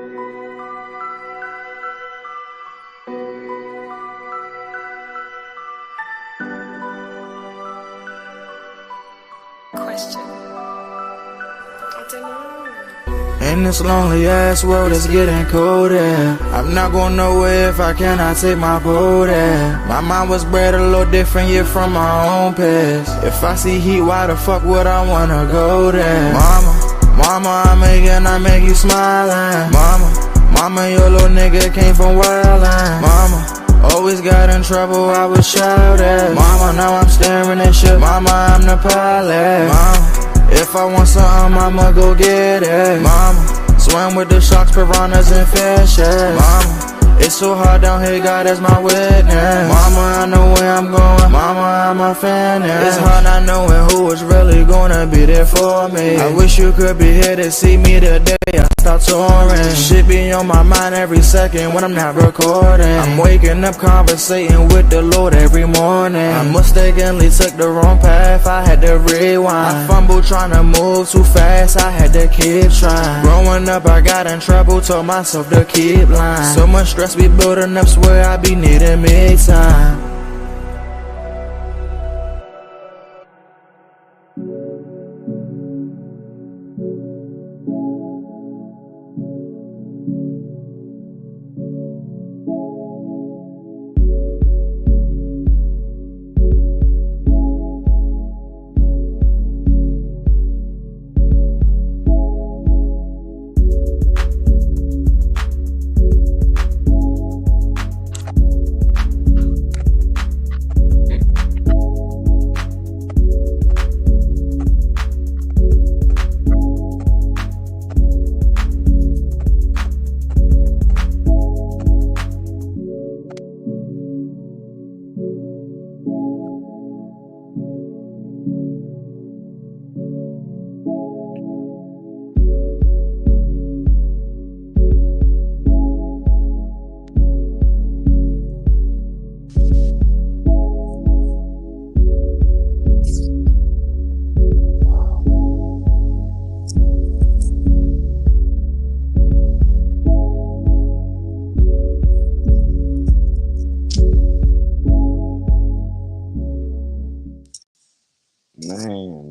Question. I don't know. In this lonely ass world, it's getting colder. I'm not going nowhere if I cannot take my boat there. My mind was bred a little different, yeah, from my own past. If I see heat, why the fuck would I wanna go there? Mama, I make you smile. Mama, your little nigga came from wildin'. Mama, always got in trouble, I was shouting. Mama, now I'm staring at shit. Mama, I'm the pilot. Mama, if I want something, I'ma go get it. Mama, swim with the sharks, piranhas, and fishes. Mama, it's so hard down here, God is my witness. Mama, I know where I'm going. Mama, I'm a fan. It's hard not knowing who is really gonna be there for me. I wish you could be here to see me today. I start touring. Shit be on my mind every second when I'm not recording. I'm waking up conversating with the Lord every morning. I mistakenly took the wrong path, I had to rewind. I fumbled trying to move too fast, I had to keep trying. Growing up I got in trouble, told myself to keep lying. So much stress be building up, swear I be needing me time.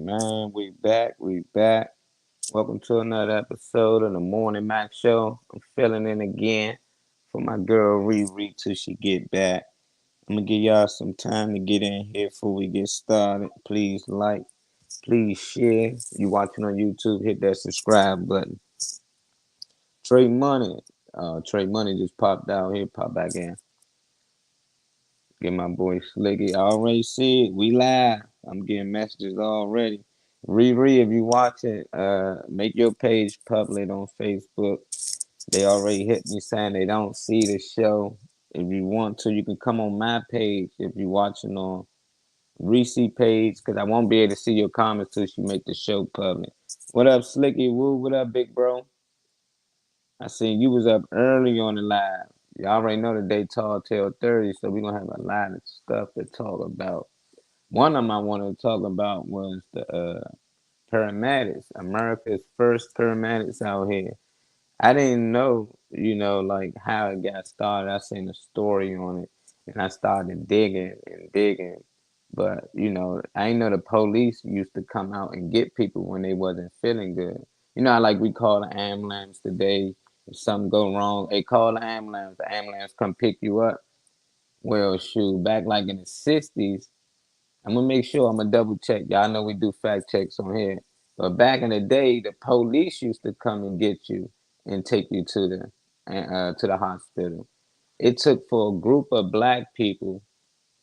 Man, we back. Welcome to another episode of the Morning Mac Show. I'm filling in again for my girl Riri till she get back. I'm gonna give y'all some time to get in here before we get started. Please like, please share. If you watching on YouTube, hit that subscribe button. Trey Money just popped out here, pop back in. Get my boy Slicky. I already said we live. I'm getting messages already. Riri, if you watch it, make your page public on Facebook. They already hit me saying they don't see the show. If you want to, you can come on my page if you're watching on Reese page, because I won't be able to see your comments till she make the show public. What up, Slicky Woo? What up, big bro? I seen you was up early on the live. You already know the day tall till 30, so we're gonna have a lot of stuff to talk about. One of them I wanted to talk about was the paramedics, America's first paramedics out here. I didn't know, like how it got started. I seen a story on it and I started digging and digging. But, I didn't know the police used to come out and get people when they wasn't feeling good. You know how like we call the ambulance today. If something go wrong, they call the ambulance come pick you up. Well, shoot, back like in the 60s, I'm gonna make sure I'm gonna double check. Y'all know we do fact checks on here. But back in the day, the police used to come and get you and take you to the hospital. It took for a group of black people.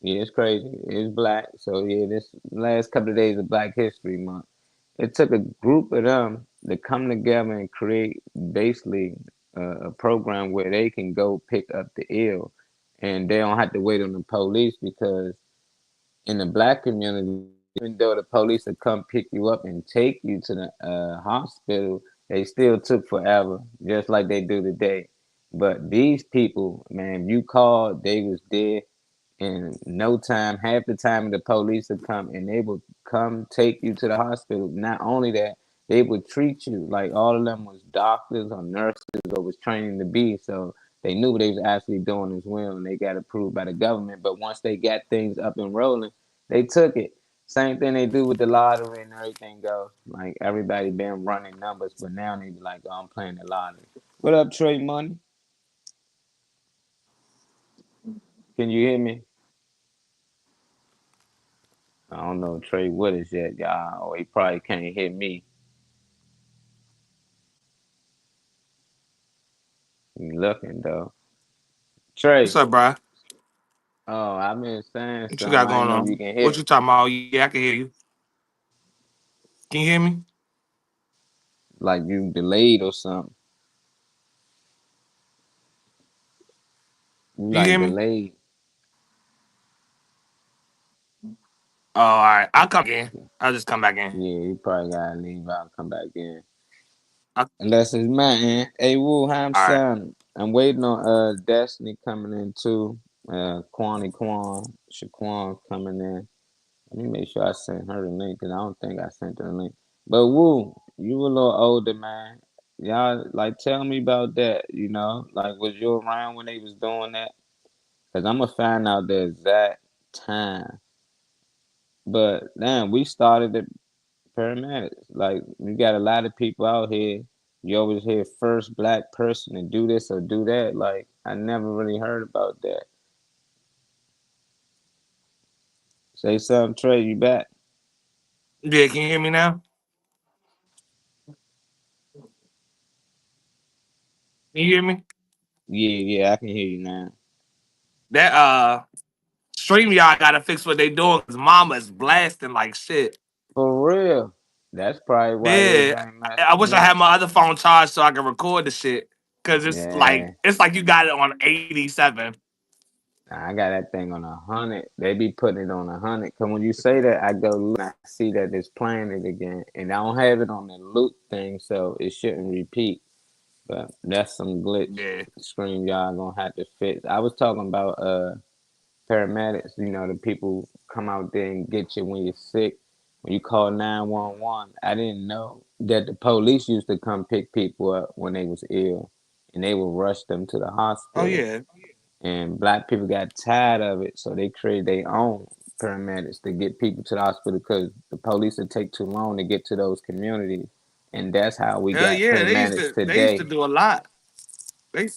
Yeah, it's crazy. It's black. So yeah, this last couple of days of Black History Month. It took a group of them to come together and create basically a program where they can go pick up the ill, and they don't have to wait on the police because in the black community, even though the police would come pick you up and take you to the hospital, they still took forever, just like they do today. But these people, man, you called, they was there in no time. Half the time the police would come and they would come take you to the hospital. Not only that, they would treat you like all of them was doctors or nurses or was training to be. So they knew what they was actually doing as well, and they got approved by the government. But once they got things up and rolling, they took it. Same thing they do with the lottery and everything goes. Like everybody been running numbers, but now they be like, oh, I'm playing the lottery. What up, Trey Money? Can you hear me? I don't know Trey with us yet, y'all. Or he probably can't hear me. He looking though. What's Trey. up, bro? Oh, I've been saying What you something. got I ain't going know if you on? can What hear. you talking about? Yeah, I can hear you. Can you hear me? Like you delayed or something. You You like hear me? delayed. Oh, all right. I'll come in. I'll just come back in. Yeah, you probably gotta leave out and come back in. I, Unless it's man. Hey Woo, how I'm all right. sounding? I'm waiting on Destiny coming in too. Kwani Kwan, Shaquan coming in. Let me make sure I sent her the link because I don't think I sent her the link. But Woo, you a little older, man. Y'all like tell me about that. You know, like was you around when they was doing that? Cause I'm gonna find out the exact time. But damn, we started the paramedics. Like we got a lot of people out here. You always hear first black person to do this or do that. Like I never really heard about that. Say something, Trey. You back? Yeah, can you hear me now? Can you hear me? Yeah, yeah, I can hear you now. That stream y'all gotta fix what they doing because mama is blasting like shit. For real. That's probably why Yeah. everything I messing wish I had up. my other phone charged so I could record the shit. Cause Yeah. it's like you got it on 87. Nah, I got that thing on 100. They be putting it on 100. Cause when you say that, I go look and I see that it's playing it again, and I don't have it on the loop thing, so it shouldn't repeat. But that's some glitch Yeah. screen y'all gonna have to fix. I was talking about paramedics, you know, the people come out there and get you when you're sick. When you call 911, I didn't know that the police used to come pick people up when they was ill, and they would rush them to the Oh hospital. yeah. And black people got tired of it, so they created their own paramedics to get people to the hospital because the police would take too long to get to those communities, and that's how we Hell got yeah. paramedics They used to today. do a lot. They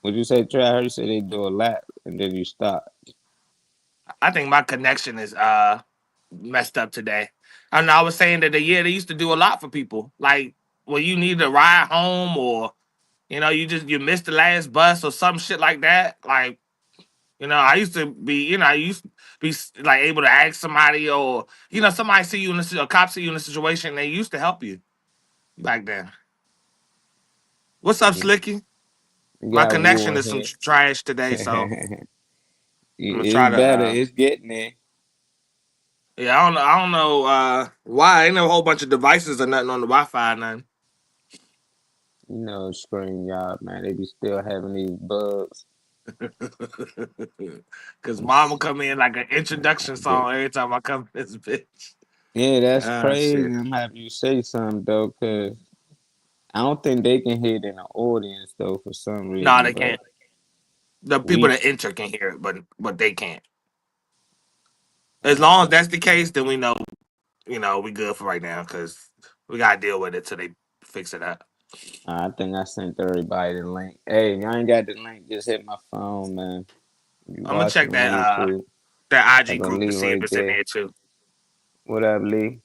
Would you say, Trey? I heard you say they do a lot, and then you stop. I think my connection is messed up today. I don't know. I was saying that they used to do a lot for people. Like when you need a ride home or you missed the last bus or some shit like that. Like I used to be I used to be like able to ask somebody or somebody see you in a cop see you in a situation. They used to help you back then. What's up, You Slicky? My got connection Wu in is some here. trash today, so I'm gonna It's try to. better. It's getting there. Yeah, I don't know. I don't know why. Ain't no whole bunch of devices or nothing on the Wi-Fi, or nothing. You know, screen y'all, man. They be still having these bugs. Cause mama come in like an introduction song every time I come in this bitch. Yeah, that's Ah crazy. shit. I'm happy you say something though, cause I don't think they can hear it in the audience though for some No, reason. they But can't. The people we, that enter can hear it, but they can't. As uh, long as that's the case, then we know we good for right now. Cause we gotta deal with it till they fix it up. I think I sent everybody the link. Hey, if y'all ain't got the link, just hit my phone, man. You I'm gonna check watching on YouTube? that I IG go group to Lee see if right it's in there. there too. What up, Lee?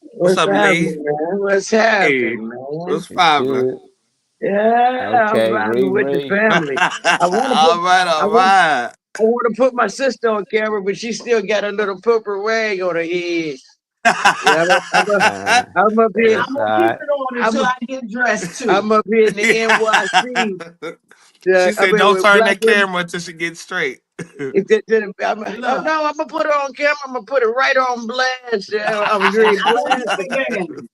What's What's up, Lee? happening, man? What's Hey, happening, man? what's It's poppin'? good. Yeah, I'm Okay, vibing with the Riri. family. I want to put, All right, I all want, right. I want to put my sister on camera, but she still got a little purple rag on her head. Yeah, I'm up here. That's all right. I'm up here in the NYC. She I'm said, here "Don't with turn black that women. camera until she gets straight." Oh, no, I'm gonna put it on camera. I'm gonna put it right on blast. I'm very blasted.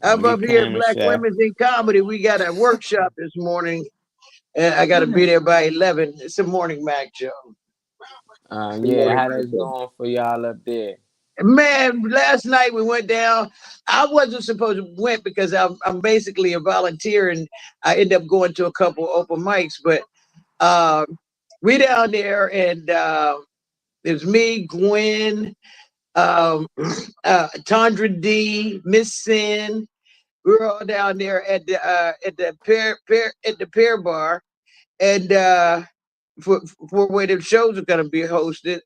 I'm Get up here, camera Black shy. Women's in Comedy. We got a workshop this morning, and I got to be there by 11. It's a morning Mac show. Yeah, how that's going for y'all up there? Man, last night we went down. I wasn't supposed to went because I'm basically a volunteer and I end up going to a couple open mics. But we down there and it was me, Gwen, Tandra D, Miss Sin. We were all down there at the pear bar and for where the shows are gonna be hosted.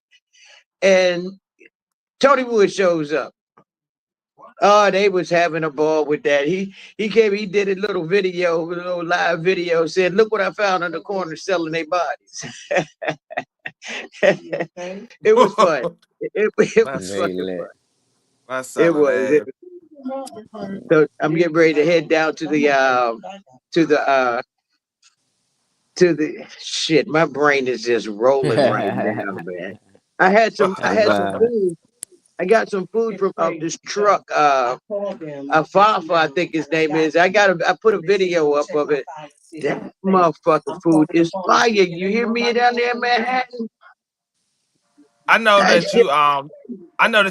And Tony Wood shows up. Oh, they was having a ball with that. He came, he did a little video, a little live video, said, "Look what I found in the corner selling their bodies." It was fun. It was fucking fun. That's It was. So I'm getting ready to head down to the shit. My brain is just rolling right now, man. I had some food. I got some food from this truck. Fafa, I think his name is. I put a video up of it. That motherfucking food is fire. You hear me down there in Manhattan? I know that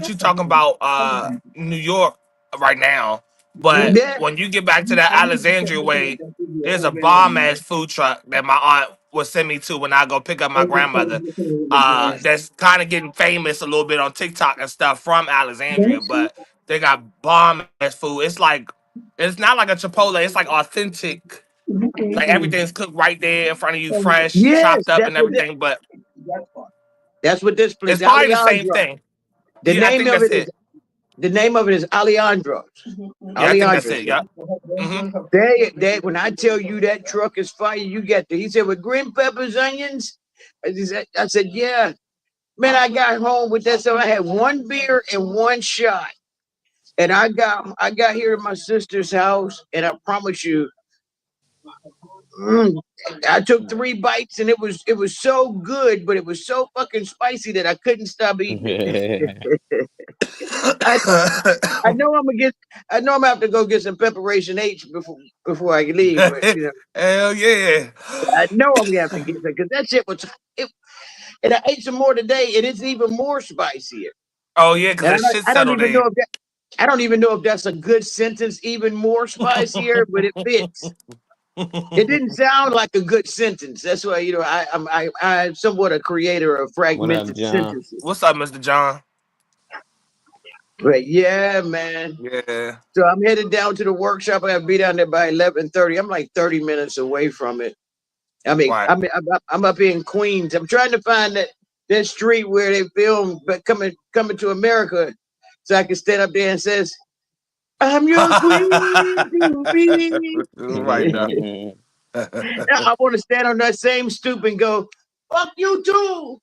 you talking about New York right now, but Yeah. when you get back to that Alexandria way, there's a bomb ass food truck that my aunt will send me to when I go pick up my grandmother. That's kind of getting famous a little bit on TikTok and stuff from Alexandria, but they got bomb ass food. It's not like a Chipotle, it's like authentic. Like everything's cooked right there in front of you, fresh, Yes, chopped up and everything, but that's what this place. it's probably the same thing. The Yeah, I name think of that's it is it. the name of it is Alejandro's. Yeah, I think that's it. Yeah. They when I tell you that truck is fire, you get there. He said with green peppers, onions. I said, yeah. Man, I got home with that. So I had one beer and one shot. And I got here to my sister's house, and I promise you, I took 3 bites, and it was so good, but it was so fucking spicy that I couldn't stop eating it. I know I'm gonna have to go get some preparation H before I leave. But, Hell yeah! I know I'm gonna have to get that because that shit was. And I ate some more today, and it's even more spicier. Oh yeah, because And the shit I don't settled even know in. if that. I don't even know if that's a good sentence. Even more spicier, but it fits. It didn't sound like a good sentence. That's why I'm somewhat a creator of fragmented sentences. What's up, Mr. John? But yeah, man. Yeah. So I'm headed down to the workshop. I have to be down there by 11:30. I'm like 30 minutes away from it. I mean, Right. I'm up in Queens. I'm trying to find that street where they filmed, but coming to America, so I can stand up there and says, "I'm your queen." Right now. I want to stand on that same stoop and go, "Fuck you too."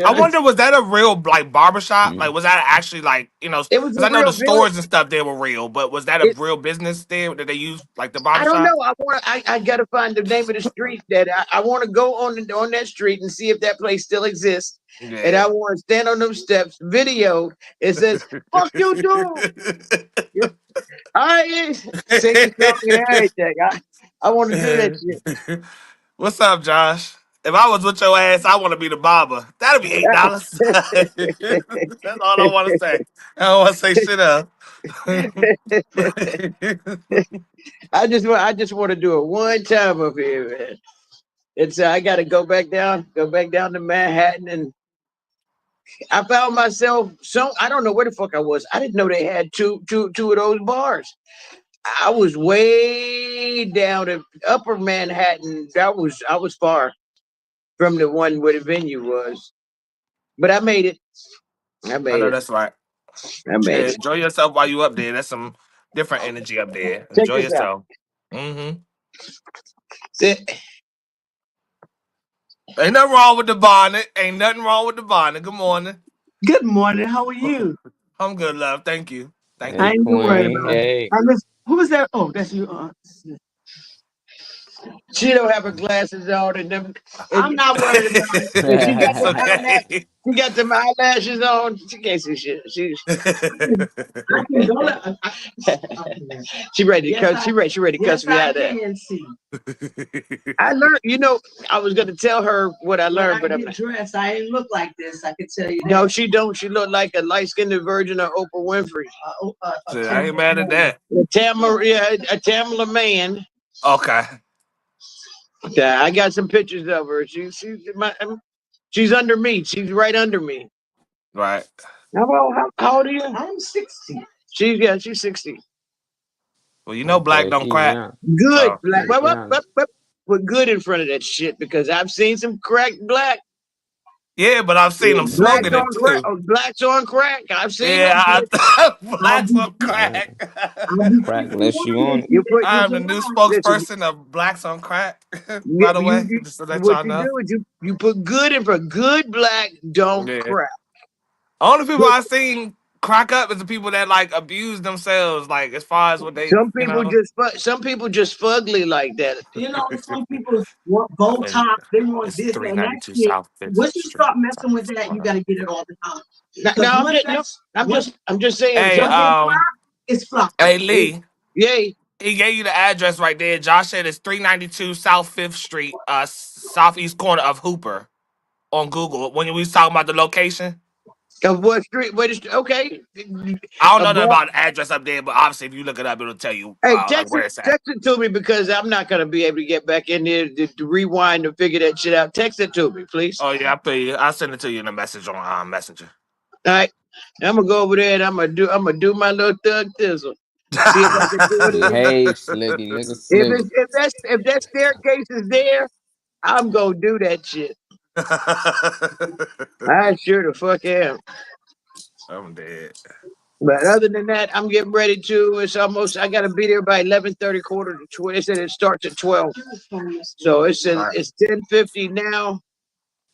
I wonder, was that a real like barbershop? Like, was that actually like It was because a I know real the stores and stuff there were real, but was that a real business there that they used like the I don't barbershop? know. I gotta find the name of the street that I want to go on that street and see if that place still exists. Yeah. And I want to stand on those steps, video. It says, "Fuck you too." I sing the song and everything. I want to do that shit. What's up, Josh? If I was with your ass, I want to be the barber. That'll be $8. That's all I want to say. I don't want to say shit else. I just want to do it one time up here, man. It's I got to go back down to Manhattan, and I found myself I don't know where the fuck I was. I didn't know they had two of those bars. I was way down in Upper Manhattan. I was far from the one where the venue was, but I made it. I I made know it. that's right. I made Yeah, it. enjoy yourself while you up there. That's some different energy up there. Check Enjoy this out. yourself. Mm-hmm. The- Ain't nothing wrong with the bonnet. Ain't nothing wrong with the bonnet. Good morning. Good morning. How are you? I'm good, love. Thank you. Thank I you. ain't worried about it. Hey. Who is that? Oh, that's you. She don't have her glasses on and them. I'm not worried about it. And she got It's them eyelash, okay. she got them eyelashes on. She can't see shit. I can go. She ready to Yes, cuss. She ready to cuss Yes, me I out there. can see. I learned. I was gonna tell her what I learned, but When I get dressed, I ain't look like this. I can tell you that. no, she don't. She look like a light skinned version of Oprah Winfrey. Shit, I ain't mad at that. A Tamala man. Okay. Yeah, I got some pictures of her. She's under me. She's right under me. Right. How old are you? I'm 60. She's 60. Well, you know black Okay, don't she crack. young. Good So black. She young. Put good in front of that shit because I've seen some crack black. yeah, but I've seen them Blacks smoking it on crack. too. Blacks on crack. I've seen them. Yeah, I'll blacks be, on crack. I'll be Crack 51 unless you on in it. You put you I'm the new listen. spokesperson of blacks on crack. By the way, just to let What y'all you know. do is you put good in for good black. Don't Yeah. crack. Only people I've seen crack up is the people that like abuse themselves, like as far as what they, Some people just fugly like that. some people want I'm in, Botox, they want it's this and that 392 shit. South Fifth Once you Street. start messing with that, you got to get it all the time. I'm just saying. Hey, It's flop. hey Lee, Yay. he gave you the address right there. Josh said it's 392 South Fifth Street, southeast corner of Hooper on Google. When we was talking about the location, Of what street? Okay. I don't know nothing Above- about the address up there, but obviously if you look it up, it'll tell you Hey, like where it's at. text it to me because I'm not gonna be able to get back in there to rewind and figure that shit out. Text it to me, please. Oh yeah, I'll send it to you in a message on Messenger. All right. I'm gonna go over there and I'm gonna do my little thug thizzle. See if I can do it. Behave, Slicky. Look at If Slicky. if that staircase is there, I'm gonna do that shit. I sure the fuck am. I'm dead. But other than that, I'm getting ready to. I gotta be there by 11:30, quarter to 12. They said it starts at 12. So it's 10:50 now.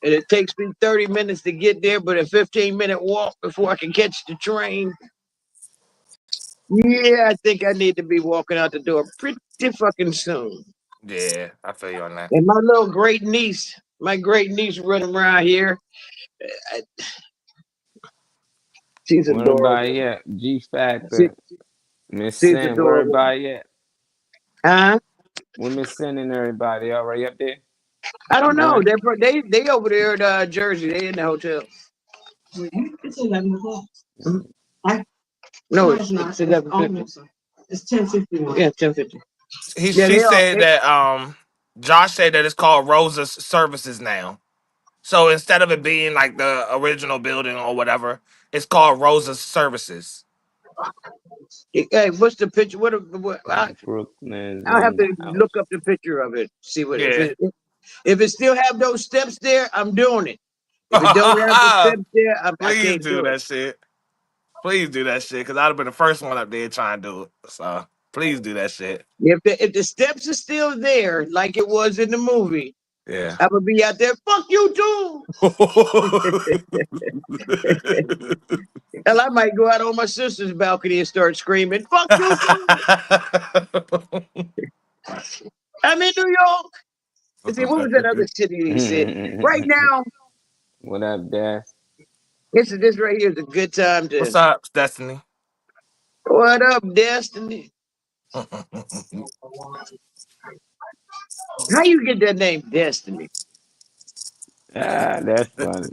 And it takes me 30 minutes to get there, but a 15-minute walk before I can catch the train. Yeah, I think I need to be walking out the door pretty fucking soon. Yeah, I feel you on that. And my great niece running around here. She's Where adorable. everybody at? G Factor. Miss Sin, where everybody at? Huh? Where Miss Sin and everybody already up there? I don't know. They over there at Jersey. They in the hotel. It's 11 o'clock. No, it's 11:50. It's 10:51. Yeah, 10:50. She said that Josh said that it's called Rosa's Services now. So instead of it being like the original building or whatever, it's called Rosa's Services. Hey, what's the picture? Brooklyn. I'll have to look up the picture of it. See what if it still have those steps there, I'm doing it. If it don't have the steps there, I can't do that shit. Please do that shit, because I'd have been the first one up there trying to do it. So please do that shit. If the steps are still there, like it was in the movie, yeah, I would be out there. Fuck you too. Hell, I might go out on my sister's balcony and start screaming, "Fuck you too." I'm in New York. See, what was that other city he said? Right now, what up, Dad? this right here is a good time to. What's up, Destiny? What up, Destiny? How you get that name, Destiny? That's funny.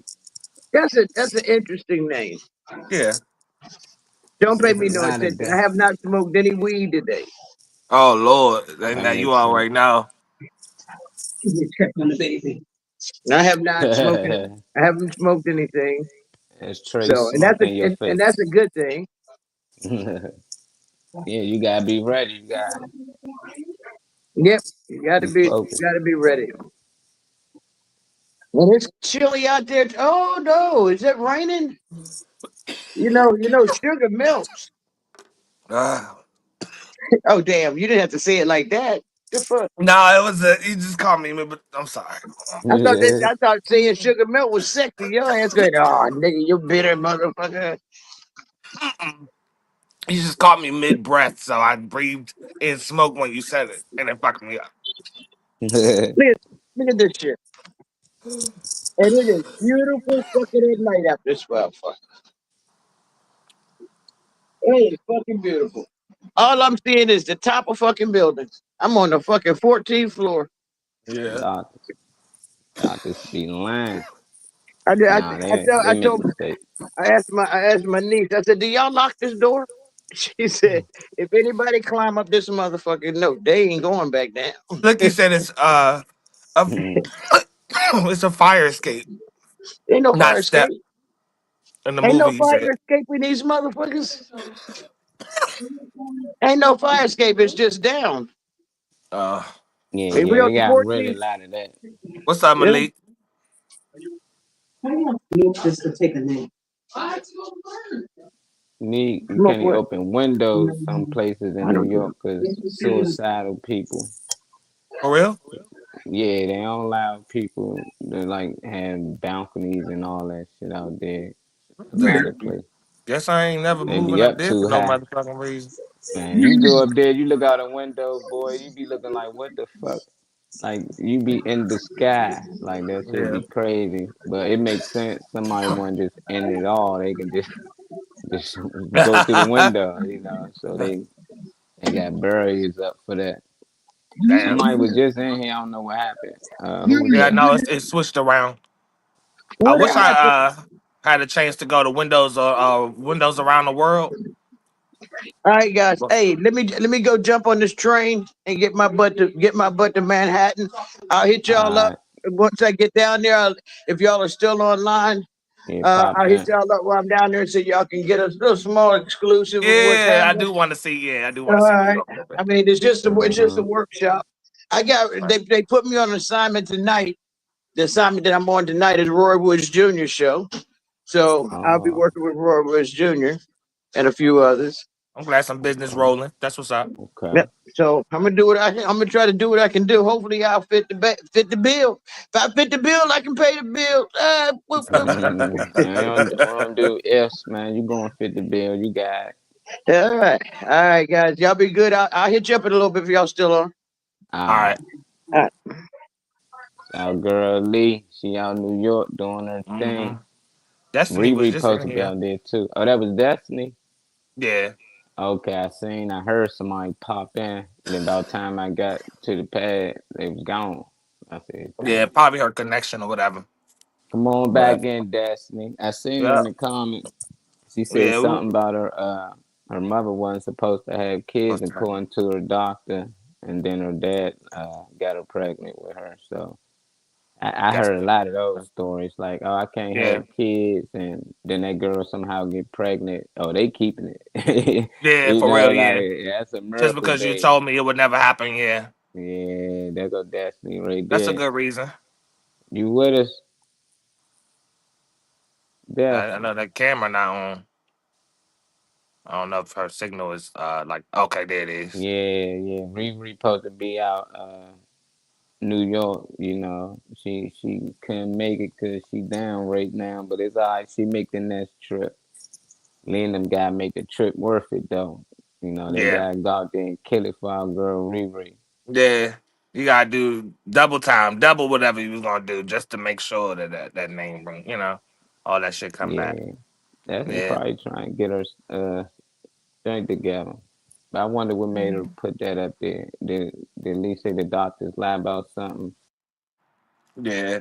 That's an interesting name. Yeah. Don't pay me no attention. I have not smoked any weed today. Oh Lord, now you all right now. I have not smoked. I haven't smoked anything. It's Trey and that's a good thing. Yeah, you gotta be ready. You gotta be ready. Well, it's chilly out there. Oh no, is it raining? You know, sugar melts. Oh damn, you didn't have to say it like that. The fuck? No, it was you just called me, but I'm sorry. I thought saying sugar melt was sexy. Your ass going, oh nigga, you bitter motherfucker. You just caught me mid breath, so I breathed in smoke when you said it, and it fucked me up. Look at this shit. And it is beautiful fucking at night after this motherfucker. It is fucking beautiful. All I'm seeing is the top of fucking buildings. I'm on the fucking 14th floor. Yeah. Doctors be lying. I, I, Nah, I, tell, they I make told mistakes. I asked my niece, I said, do y'all lock this door? She said, if anybody climb up this motherfucking note, they ain't going back down. Like you said, it's a, it's a fire escape, Ain't no fire not step escape. in the Ain't no movie. You said. fire escaping these motherfuckers. Ain't no fire escape. It's just down. Uh, Yeah, Hey, we yeah, on they the got rid of 14th. a lot of that. what's up, Yeah. Malik? How do you need just to take a name? You Smoke can't even what? open windows some places in I New don't York know. because suicidal people. For real? Yeah, they don't allow people to like have balconies and all that shit out there. Damn. Private place. Guess I ain't never They be moving up up there for too no high. motherfucking reason. Man, you go up there, you look out a window, boy, you be looking like, what the fuck? Like, you be in the sky. Like, that should Yeah. be crazy. But it makes sense. Somebody want to just end it all. They can just go through the window, you know. So they got barriers up for that. Damn. Somebody was just in here. I don't know what happened. Who was Yeah, that? no, it's switched around. I What wish happened? I had a chance to go to Windows or Windows around the world. All right, guys. But, Hey, let me go jump on this train and get my butt to Manhattan. I'll hit y'all up Uh, once I get down there. If y'all are still online, yeah, pop I'll hit in. y'all up while I'm down there so y'all can get a little small exclusive of what's yeah, I happening. do want to see. Yeah, I do All want to see New right. York a little bit. I mean, it's just a Mm-hmm. workshop. I got Right. they put me on an assignment tonight. The assignment that I'm on tonight is Roy Woods Jr. show. So I'll be Oh, working with Roy Woods Jr. and a few others. I'm glad some business okay. rolling. That's what's up. Yep. Okay. So I'm gonna do what I'm gonna try to do what I can do. Hopefully I'll fit the bill. If I fit the bill, I can pay the bill. Whoop, whoop. We don't do ifs, man. You going to fit the bill. You got it. All right, guys. Y'all be good. I'll hit you up in a little bit if y'all still on. All All right. right. All right. Our girl Lee, she out in New York doing her Mm-hmm. thing. Destiny was Riri just supposed in to be here. out there too. Oh, that was Destiny? Yeah. Okay, I heard somebody pop in. And about time I got to the pad, they was gone. I said, Yeah, damn. probably her connection or whatever. Come on But back in, Destiny. I seen her yeah, in the comments. She said yeah. something about her mother wasn't supposed to have kids What's that? according to her doctor, and then her dad got her pregnant with her. So I heard a Destiny. lot of those stories, like, oh, I can't Yeah. have kids, and then that girl somehow get pregnant. Oh, they keeping it. Yeah, You for real. know, Yeah. like that's a Just miracle because you baby. told me it would never happen. Yeah, Yeah, there go Destiny right that's a there. good reason. You with us, Death? I know that camera not on. I don't know if her signal is like okay, there it is. Yeah. Riri supposed to be out New York. You know, she couldn't make it because she down right now, but it's alright. She make the next trip. Me and them gotta make the trip worth it though. You know, they Yeah, gotta go out there and kill it for our girl Riri. yeah. You gotta do double time, double whatever you was gonna do, just to make sure that name ring. All that shit come back. Yeah, Destiny Yeah, probably trying to get her strength together. But I wonder what made her put that up there. Did at least say the doctors lie about something? yeah.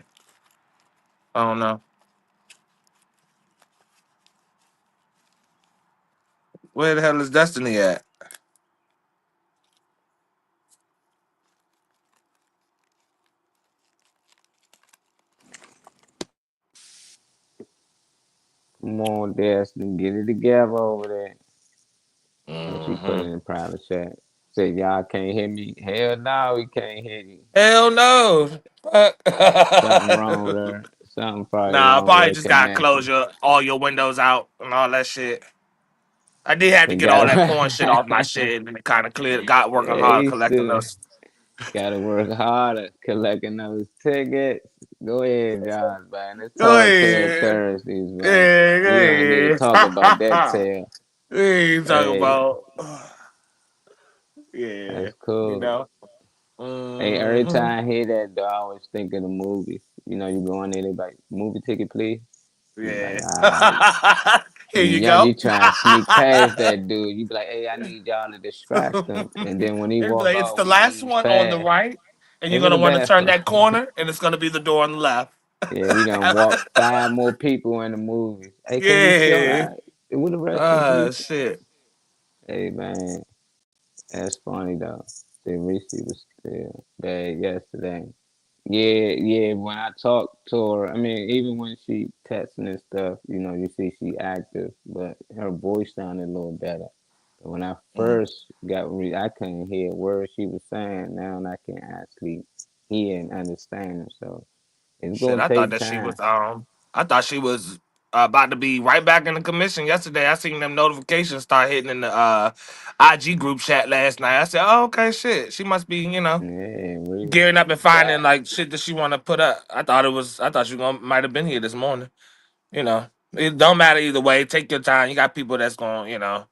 I don't know where the hell is Destiny at. Come on, Destiny, get it together over there. Oh, she put it Hmm. in private chat. Said y'all can't hear me. Hell no, we can't hear you. Hell no. Fuck. Something wrong with her. Something probably Nah, I wrong with probably her just gotta close connection. all your windows out and all that shit. I did have to They get all got that porn shit off my it. shit and it kind of cleared. Got working hard Hey, collecting still those. gotta work harder collecting those tickets. Go ahead, Josh, man. It's Go Tall Tale ahead. Thursdays, man. Yeah, go We ain't here to talk about that ahead. tale. We ain't talking Hey, about. Yeah, that's cool. know. Hey, every Mhm. time I hear that, though, I always think of the movies. You know, you go in there, they like, movie ticket, please. You be like, Yeah. all right. Here you You go. try and sneak past that dude. You be like, hey, I need y'all to distract him. And then when he It'd be walk like, it's off, the we last move one on the fast. right, and Hey, you're where gonna the want to turn bathroom? that corner, and it's gonna be the door on the left. Yeah, we done walk 5 more people in the movie. Hey, can we show? Yeah. Where the restroom, please? Shit. Hey, man, that's funny though. The Reese was still bad yesterday. Yeah, yeah. When I talk to her, I mean, even when she texting and stuff, you know, you see she active, but her voice sounded a little better. But when I Mhm. first I couldn't hear a word she was saying. Now I can actually hear and understand her. So it's Shit, gonna I thought take that she time. was I thought she was about to be right back in the commission yesterday. I seen them notifications start hitting in the IG group chat last night. I said, "Oh, okay, shit. She must be, Yeah, we gearing up and finding back. like shit that she want to put up." I thought she gonna might have been here this morning. You know, it don't matter either way. Take your time. You got people that's going, you know,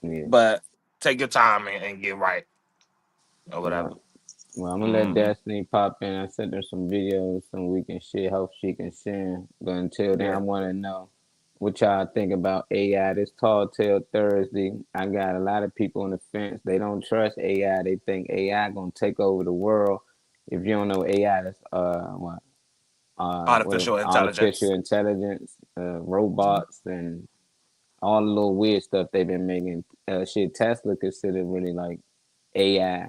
Yeah, but take your time and get right or yeah. whatever. Well, I'm gonna let Hmm. Destiny pop in. I sent her some videos, some we can share, hope she can share. But until then, I Yeah. want to know what y'all think about AI. This Tall Tale Thursday, I got a lot of people on the fence. They don't trust AI. They think AI gonna take over the world. If you don't know AI, that's what Artificial artificial intelligence. intelligence, robots, and all the little weird stuff they've been making. Shit, Tesla considered really like AI.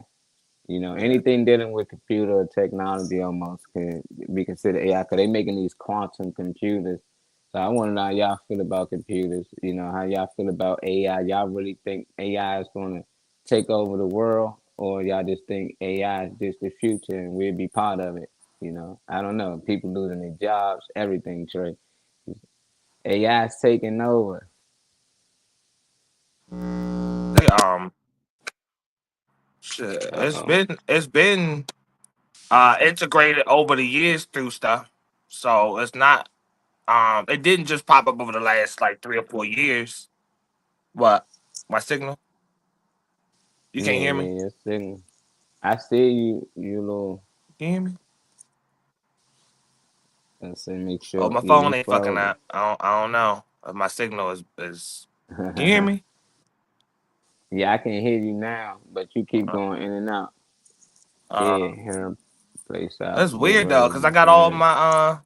You know, Yeah. anything dealing with computer or technology almost can be considered AI because they making these quantum computers. So I want to know how y'all feel about computers. You know, how y'all feel about AI. Y'all really think AI is going to take over the world, or y'all just think AI is just the future and we'll be part of it? You know, I don't know. People losing their jobs, everything, Trey. AI is taking over. They shit. It's Uh-oh. been integrated over the years through stuff. So it's not it didn't just pop up over the last like 3 or 4 years. What? My signal? You Yeah, can't hear me? yeah, your signal. I see you, you little. Can you hear me? Let's say make Oh, sure. my Yeah, phone you ain't fucking frozen. out. I don't know. If my signal is can you hear me? Yeah, I can hear you now, but you keep Uh, going in and out. Yeah, uh hear him place out. that's Yeah, weird go ahead though, with because I you got all saying. my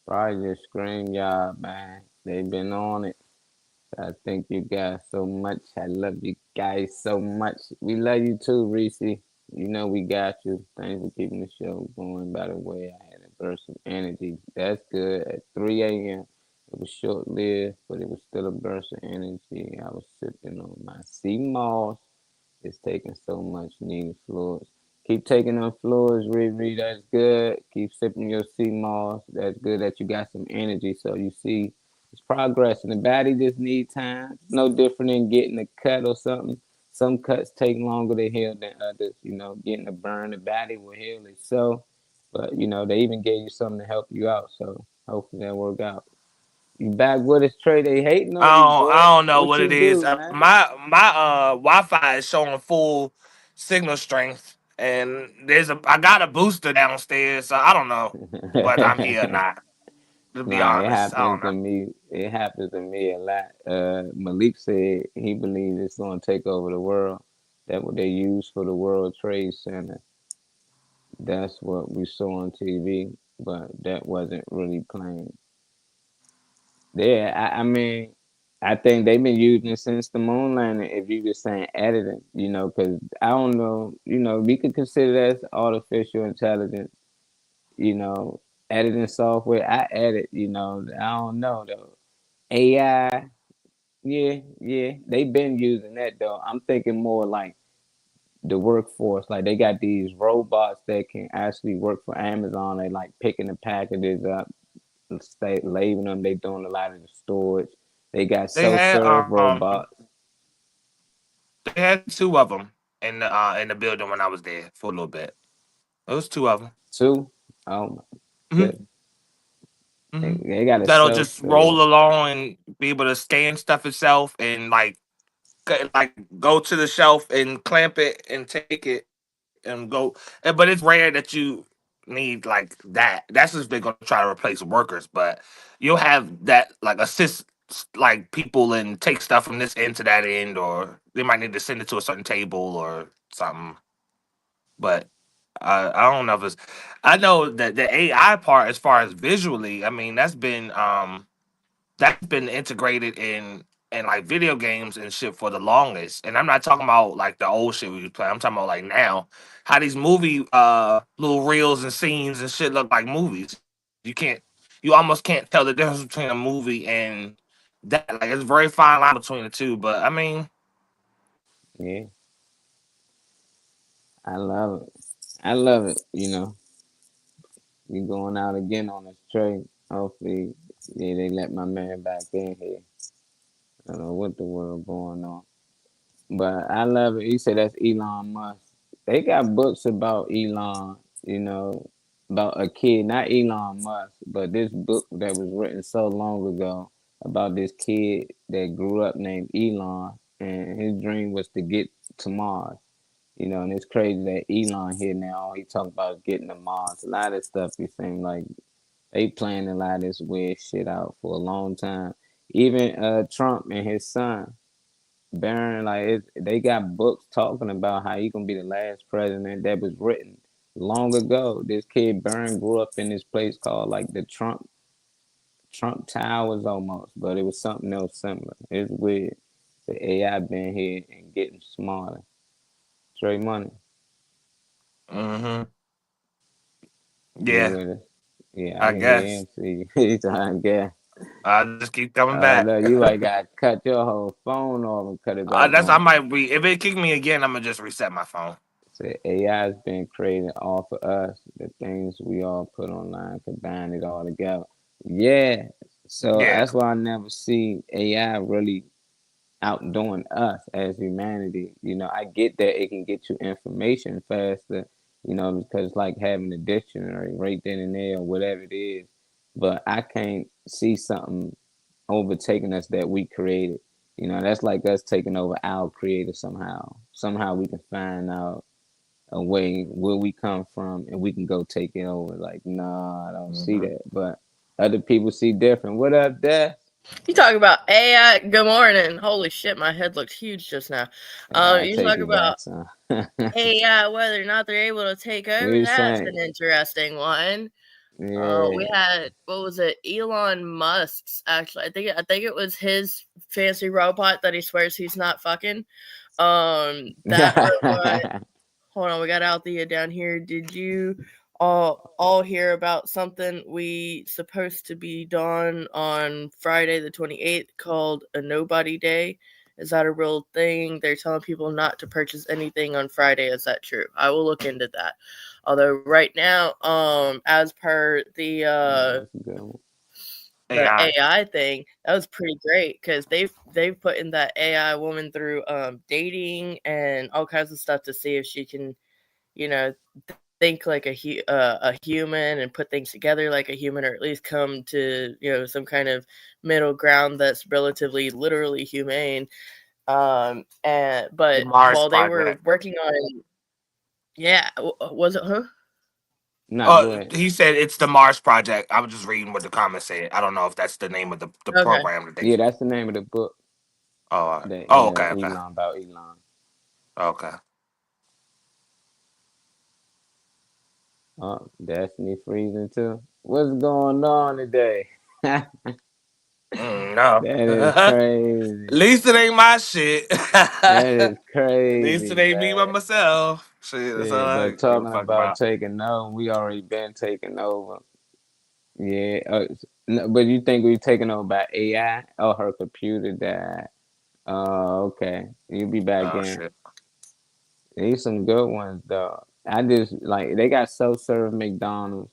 Probably just scream y'all, man. They been on it. I thank you guys so much. I love you guys so much. We love you too, Reese. You know we got you. Thanks for keeping the show going. By the way, I had a burst of energy. That's good. At 3 a.m. It was short lived, but it was still a burst of energy. I was sipping on my sea moss. It's taking so much needed fluids. Keep taking them fluids, Riri. That's good. Keep sipping your sea moss. That's good that you got some energy. So you see it's progress. And the body just need time. It's no different than getting a cut or something. Some cuts take longer to heal than others. You know, getting a burn, the body will heal itself. But you know, they even gave you something to help you out. So hopefully that work out. You back with us, Trey? They hating on you, boy. I don't know What what you it is. do, man? My Wi-Fi is showing full signal strength, and I got a booster downstairs, so I don't know whether I'm here or not. To be Nah, it honest, I happens don't to know. me. It happens to me a lot. Malik said he believes it's going to take over the world. That what they use for the World Trade Center. That's what we saw on TV, but that wasn't really playing. Yeah, I mean, I think they've been using it since the moon landing. If you just saying editing, you know, because I don't know, you know, we could consider that as artificial intelligence. You know, editing software. I edit. You know, I don't know though. AI, yeah, yeah, they've been using that though. I'm thinking more like the workforce. Like they got these robots that can actually work for Amazon. They like picking the packages up, stay labeling them. They doing a lot of the storage. They got They had self-serve robots they had two of them in the building when I was there for a little bit. It was two of them. too. Oh my Hmm. goodness. Hmm. They got a That'll just roll self-serve. along and be able to scan stuff itself and like like go to the shelf and clamp it and take it and go. But it's rare that you need like that. That's just they're gonna try to replace workers, but you'll have that like assist like people and take stuff from this end to that end, or they might need to send it to a certain table or something. But I don't know if it's. I know that the AI part, as far as visually, I mean that's been integrated in like video games and shit for the longest. And I'm not talking about like the old shit we was playing. I'm talking about like now how these movie little reels and scenes and shit look like movies. You can't you almost can't tell the difference between a movie and that. Like it's a very fine line between the two. But I mean, Yeah, I love it. I love it. You going out again on this trade. Hopefully, yeah, they let my man back in here. I don't know what the world going on. But I love it. You say that's Elon Musk. They got books about Elon, about a kid, not Elon Musk, but this book that was written so long ago about this kid that grew up named Elon, and his dream was to get to Mars. And it's crazy that Elon here now. He talk about getting to Mars. A lot of stuff he seem like they planning a lot of this weird shit out for a long time. Even Trump and his son Barron, like they got books talking about how he gonna be the last president that was written long ago. This kid Barron grew up in this place called like the Trump Towers almost, but it was something else similar. It's weird. The AI been here and getting smarter. Straight money. mm-hmm. You Yeah, with it? Yeah, I I can hear guess him. See, he's trying to get. I just keep coming Oh back. no, you like got cut your whole phone off and cut it back That's I on. might be if it kick me again, I'm gonna just reset my phone. So AI has been created all for us. The things we all put online, combine it all together. Yeah. So Yeah. that's why I never see AI really outdoing us as humanity. I get that it can get you information faster, because like having a dictionary right then and there or whatever it is. But I can't see something overtaking us that we created. That's like us taking over our creator somehow. Somehow we can find out a way where we come from and we can go take it over. Like, nah, I don't see Mm-hmm. that. But other people see different. What up, Death? You talk about AI. Good morning. Holy shit, my head looked huge just now. I You take talk it about back, son. AI, whether or not they're able to take What over. you That's an saying? interesting one. We Yeah. had what was it? Elon Musk's actually. I think it was his fancy robot that he swears he's not fucking. That robot. Hold on, we got Althea down here. Did you all hear about something we supposed to be done on Friday the 28th called a Nobody Day? Is that a real thing? They're telling people not to purchase anything on Friday. Is that true? I will look into that. Although right now, as per the That's a good one. AI. AI thing, that was pretty great because they've put in that AI woman through dating and all kinds of stuff to see if she can, you know, think like a human and put things together like a human, or at least come to some kind of middle ground that's relatively literally humane. And The but Mars while they were Project. working on, yeah, was it? Huh? Nah, go ahead. He said it's the Mars Project. I was just reading what the comments said. I don't know if that's the name of the Okay. program that they. Yeah, that's the name of the book Oh, that okay, okay, Elon about Elon. okay. Oh, Destiny freezing too. What's going on today? That No. is At crazy. least it ain't my shit. That is At least crazy, it ain't me by man. myself. Shit, that's all Yeah, I but give a talking fuck about about. taking over, we already been taken over. Yeah, but you think we taken over by AI? Oh, her computer died. Oh, okay. You'll be back Oh in. shit. These some good ones though. I just like they got self-serve McDonald's.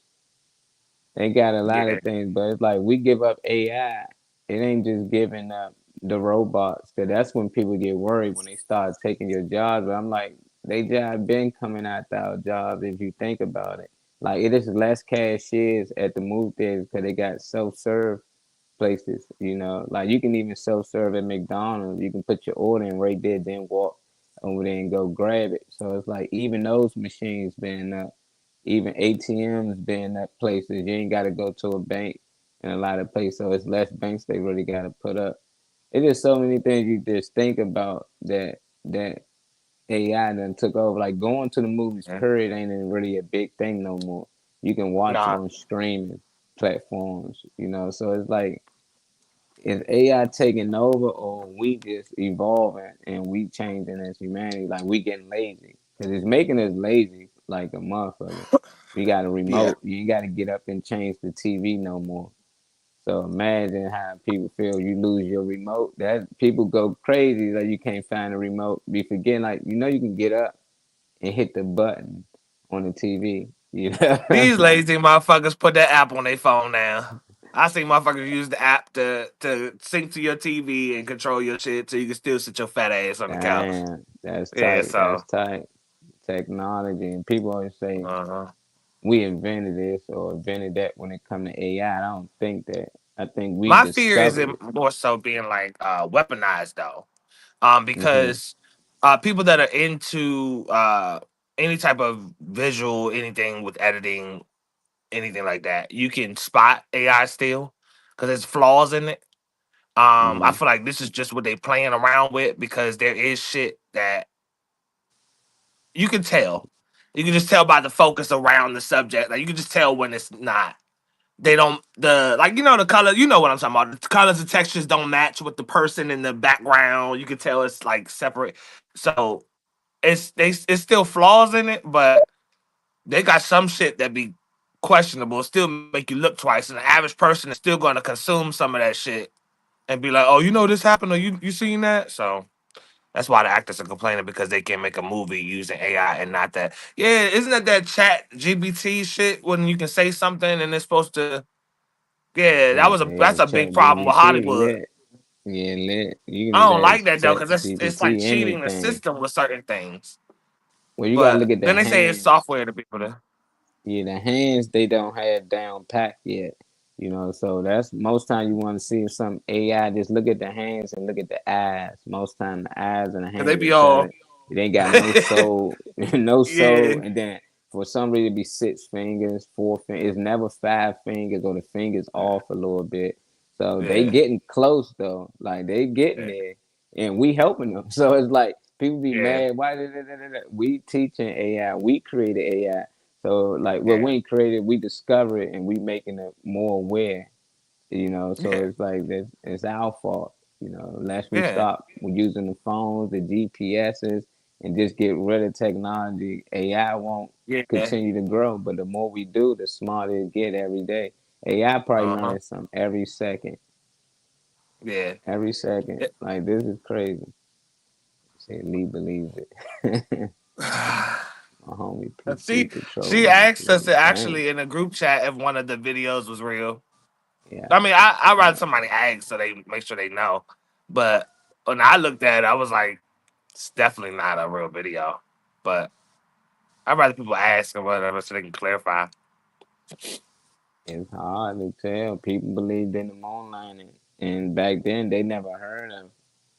They got a lot Yeah. of things, but it's like we give up AI. It ain't just giving up the robots. Cause that's when people get worried when they start taking your jobs. But I'm like, they job been coming out our jobs if you think about it. Like it is less cashiers at the movie theaters because they got self serve. places. You know, like you can even self-serve at McDonald's. You can put your order in right there, then walk over there and go grab it. So it's like even those machines being up, even ATMs being up places. You ain't got to go to a bank in a lot of places. So it's less banks they really got to put up. It's just so many things you just think about that AI done took over. Like going to the movies, Yeah. period, ain't even really a big thing no more. You can watch it Nah. on streaming platforms, you know. So it's like, is AI taking over or we just evolving and we changing as humanity? Like we getting lazy because it's making us lazy like a motherfucker. We got a Yeah. remote. You ain't got to get up and change the TV no more. So imagine how people feel. You lose your remote. That people go crazy that you can't find a remote. Be forgetting like you can get up and hit the button on the TV. You These know? lazy motherfuckers put that app on their phone now. I see motherfuckers use the app to sync to your TV and control your shit so you can still sit your fat ass on the couch. Damn, that's Yeah, tight. That's so tight. Technology and people always say uh-huh. we invented this or invented that when it comes to AI. I don't think that. I think we My fear is it discovered it. more so being like weaponized though. Hmm. Because people that are into any type of visual, anything with editing, anything like that, you can spot AI still because there's flaws in it. I Hmm. feel like this is just what they playing around with because there is shit that you can tell. You can just tell by the focus around the subject. Like you can just tell when it's not. They don't the color. You know what I'm talking about. The colors and textures don't match with the person in the background. You can tell it's like separate. So it's still flaws in it, but they got some shit that be questionable. Still make you look twice, and the average person is still going to consume some of that shit and be like, "Oh, this happened, or you seen that?" So that's why the actors are complaining because they can't make a movie using AI and not that. Yeah, isn't that chat GBT shit when you can say something and it's supposed to? Yeah, Yeah, that's yeah. a big Chat problem with GPT Hollywood. lit. Yeah, lit. You I can don't just like ask that though Chat because it's like GPT cheating the anything. system with certain things. Well, you gotta But look at the then they say it's hands. software to people to. Yeah, the hands they don't have down pat yet. You know, so that's most time you want to see some AI. Just look at the hands and look at the eyes. Most time the eyes and the Cause they hands be will tell all, it. It ain't got no soul, no yeah, soul. And then for some reason, it be 6 fingers, 4 fingers. It's never 5 fingers or the fingers off a little bit. So they yeah, getting close though. Like they getting yeah, there, and we helping them. So it's like people be yeah, mad. Why? We teaching AI. We created AI. So like what yeah, we ain't created, we discover it and we making it more aware, you know. So yeah, it's like this it's our fault, you know, unless we yeah, stop using the phones, the GPSs and just get rid of technology, AI won't yeah, continue to grow. But the more we do, the smarter it get every day. AI probably uh-huh, learns something every second. yeah. Every second. Like this is crazy. See, Lee believes it. My homie She PC she controlling this asked us little to game. actually in a group chat if one of the videos was real. Yeah. I mean, I rather somebody ask so they make sure they know. But when I looked at it, I was like, it's definitely not a real video. But I'd rather people ask or whatever so they can clarify. It's hard to tell. People believed in the moon landing, and back then they never heard of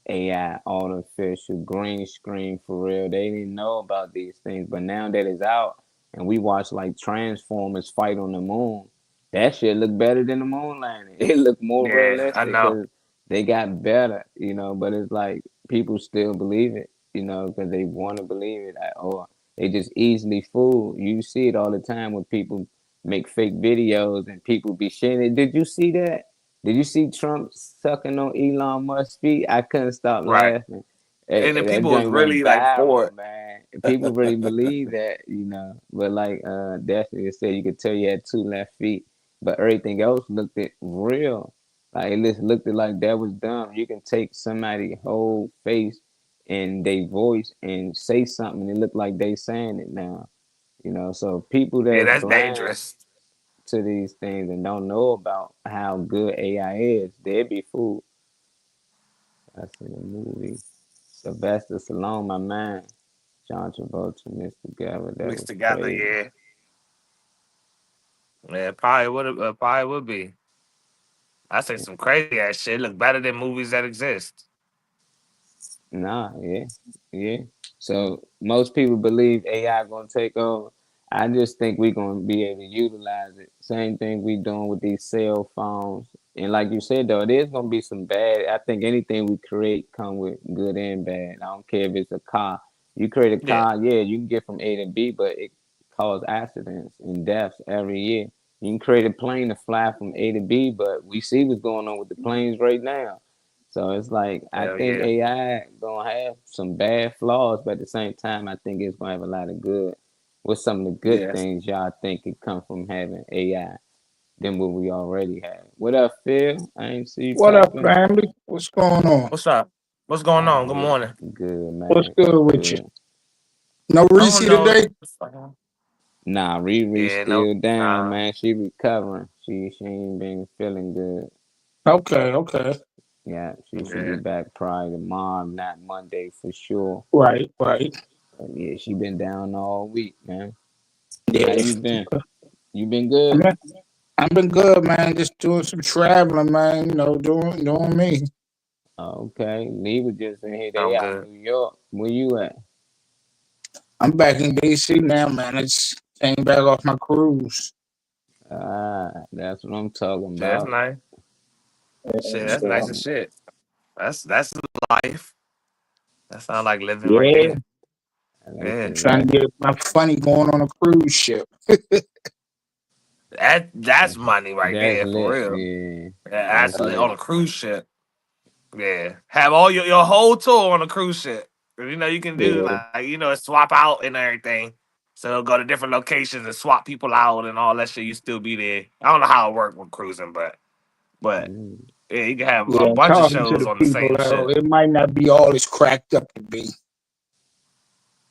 AI, artificial green screen for real. They didn't know about these things, but now that it's out, and we watch like Transformers fight on the moon, that shit look better than the moon landing. It look more Yeah, I realistic know. because they got better, you know. But it's like people still believe it, you know, because they want to believe it. Like, oh, they just easily fooled. You see it all the time with people make fake videos and people be sharing it. Did you see that? Did you see Trump sucking on Elon Musk's feet? I couldn't stop Right. laughing. And the That people was joint went really like for viral, man. People really believe that, you know. But like Destiny said, you could tell you had 2 left feet, but everything else looked it real. Like it just looked it like that was dumb. You can take somebody's whole face and they voice and say something and it look like they saying it now. You know, so people yeah, that's that's blind dangerous. to these things and don't know about how good AI is, they'd be fooled. I seen a movie. Sylvester Stallone, my man. John Travolta mixed together. That Mixed was together, crazy. yeah. Yeah, probably would be. I say some crazy ass shit. Look better than movies that exist. Nah, yeah. So most people believe AI gonna take over. I just think we're gonna be able to utilize it. Same thing we doing with these cell phones. And like you said though, there's gonna be some bad. I think anything we create come with good and bad. I don't care if it's a car. You create a Yeah. car, yeah, you can get from A to B, but it causes accidents and deaths every year. You can create a plane to fly from A to B, but we see what's going on with the planes right now. So it's like I Hell think yeah. AI gonna have some bad flaws, but at the same time, I think it's gonna have a lot of good. What's some of the good Yes. things y'all think could come from having AI than what we already have? What up, Phil? I ain't see you What up, popping. family? What's going on? What's up? What's going on? Good Yeah, morning. good What's man. good with you? Good. No I Reese don't know. today? Nah, Riri Yeah, no. still down, man. She recovering. She ain't been feeling good. Okay. Yeah, she should be Yeah. back probably tomorrow, not Monday for sure. Right. But yeah, she been down all week, man. How Yeah. you been? You been good? Man, I've been good, man. Just doing some traveling, man. You know, doing me. Oh, okay. Lee was just in here. They I'm out good. New York. Where you at? I'm back in DC now, man. I just came back off my cruise. Ah, that's what I'm talking Shit, that's about. nice. Shit, that's nice as So, shit. That's life. That sounds like living right yeah, there. That's Yeah. trying to right. get my funny going on a cruise ship. That's money right That's there for lit. real. Yeah, Yeah, that's that's on lit. a cruise ship. Yeah. Have all your whole tour on a cruise ship. You know, you can do Yeah, like, swap out and everything. So go to different locations and swap people out and all that shit. You still be there. I don't know how it works with cruising, but Mm. yeah, you can have a yeah. bunch of Talking to shows the on the people, same ship. it might not be all it's cracked up to be.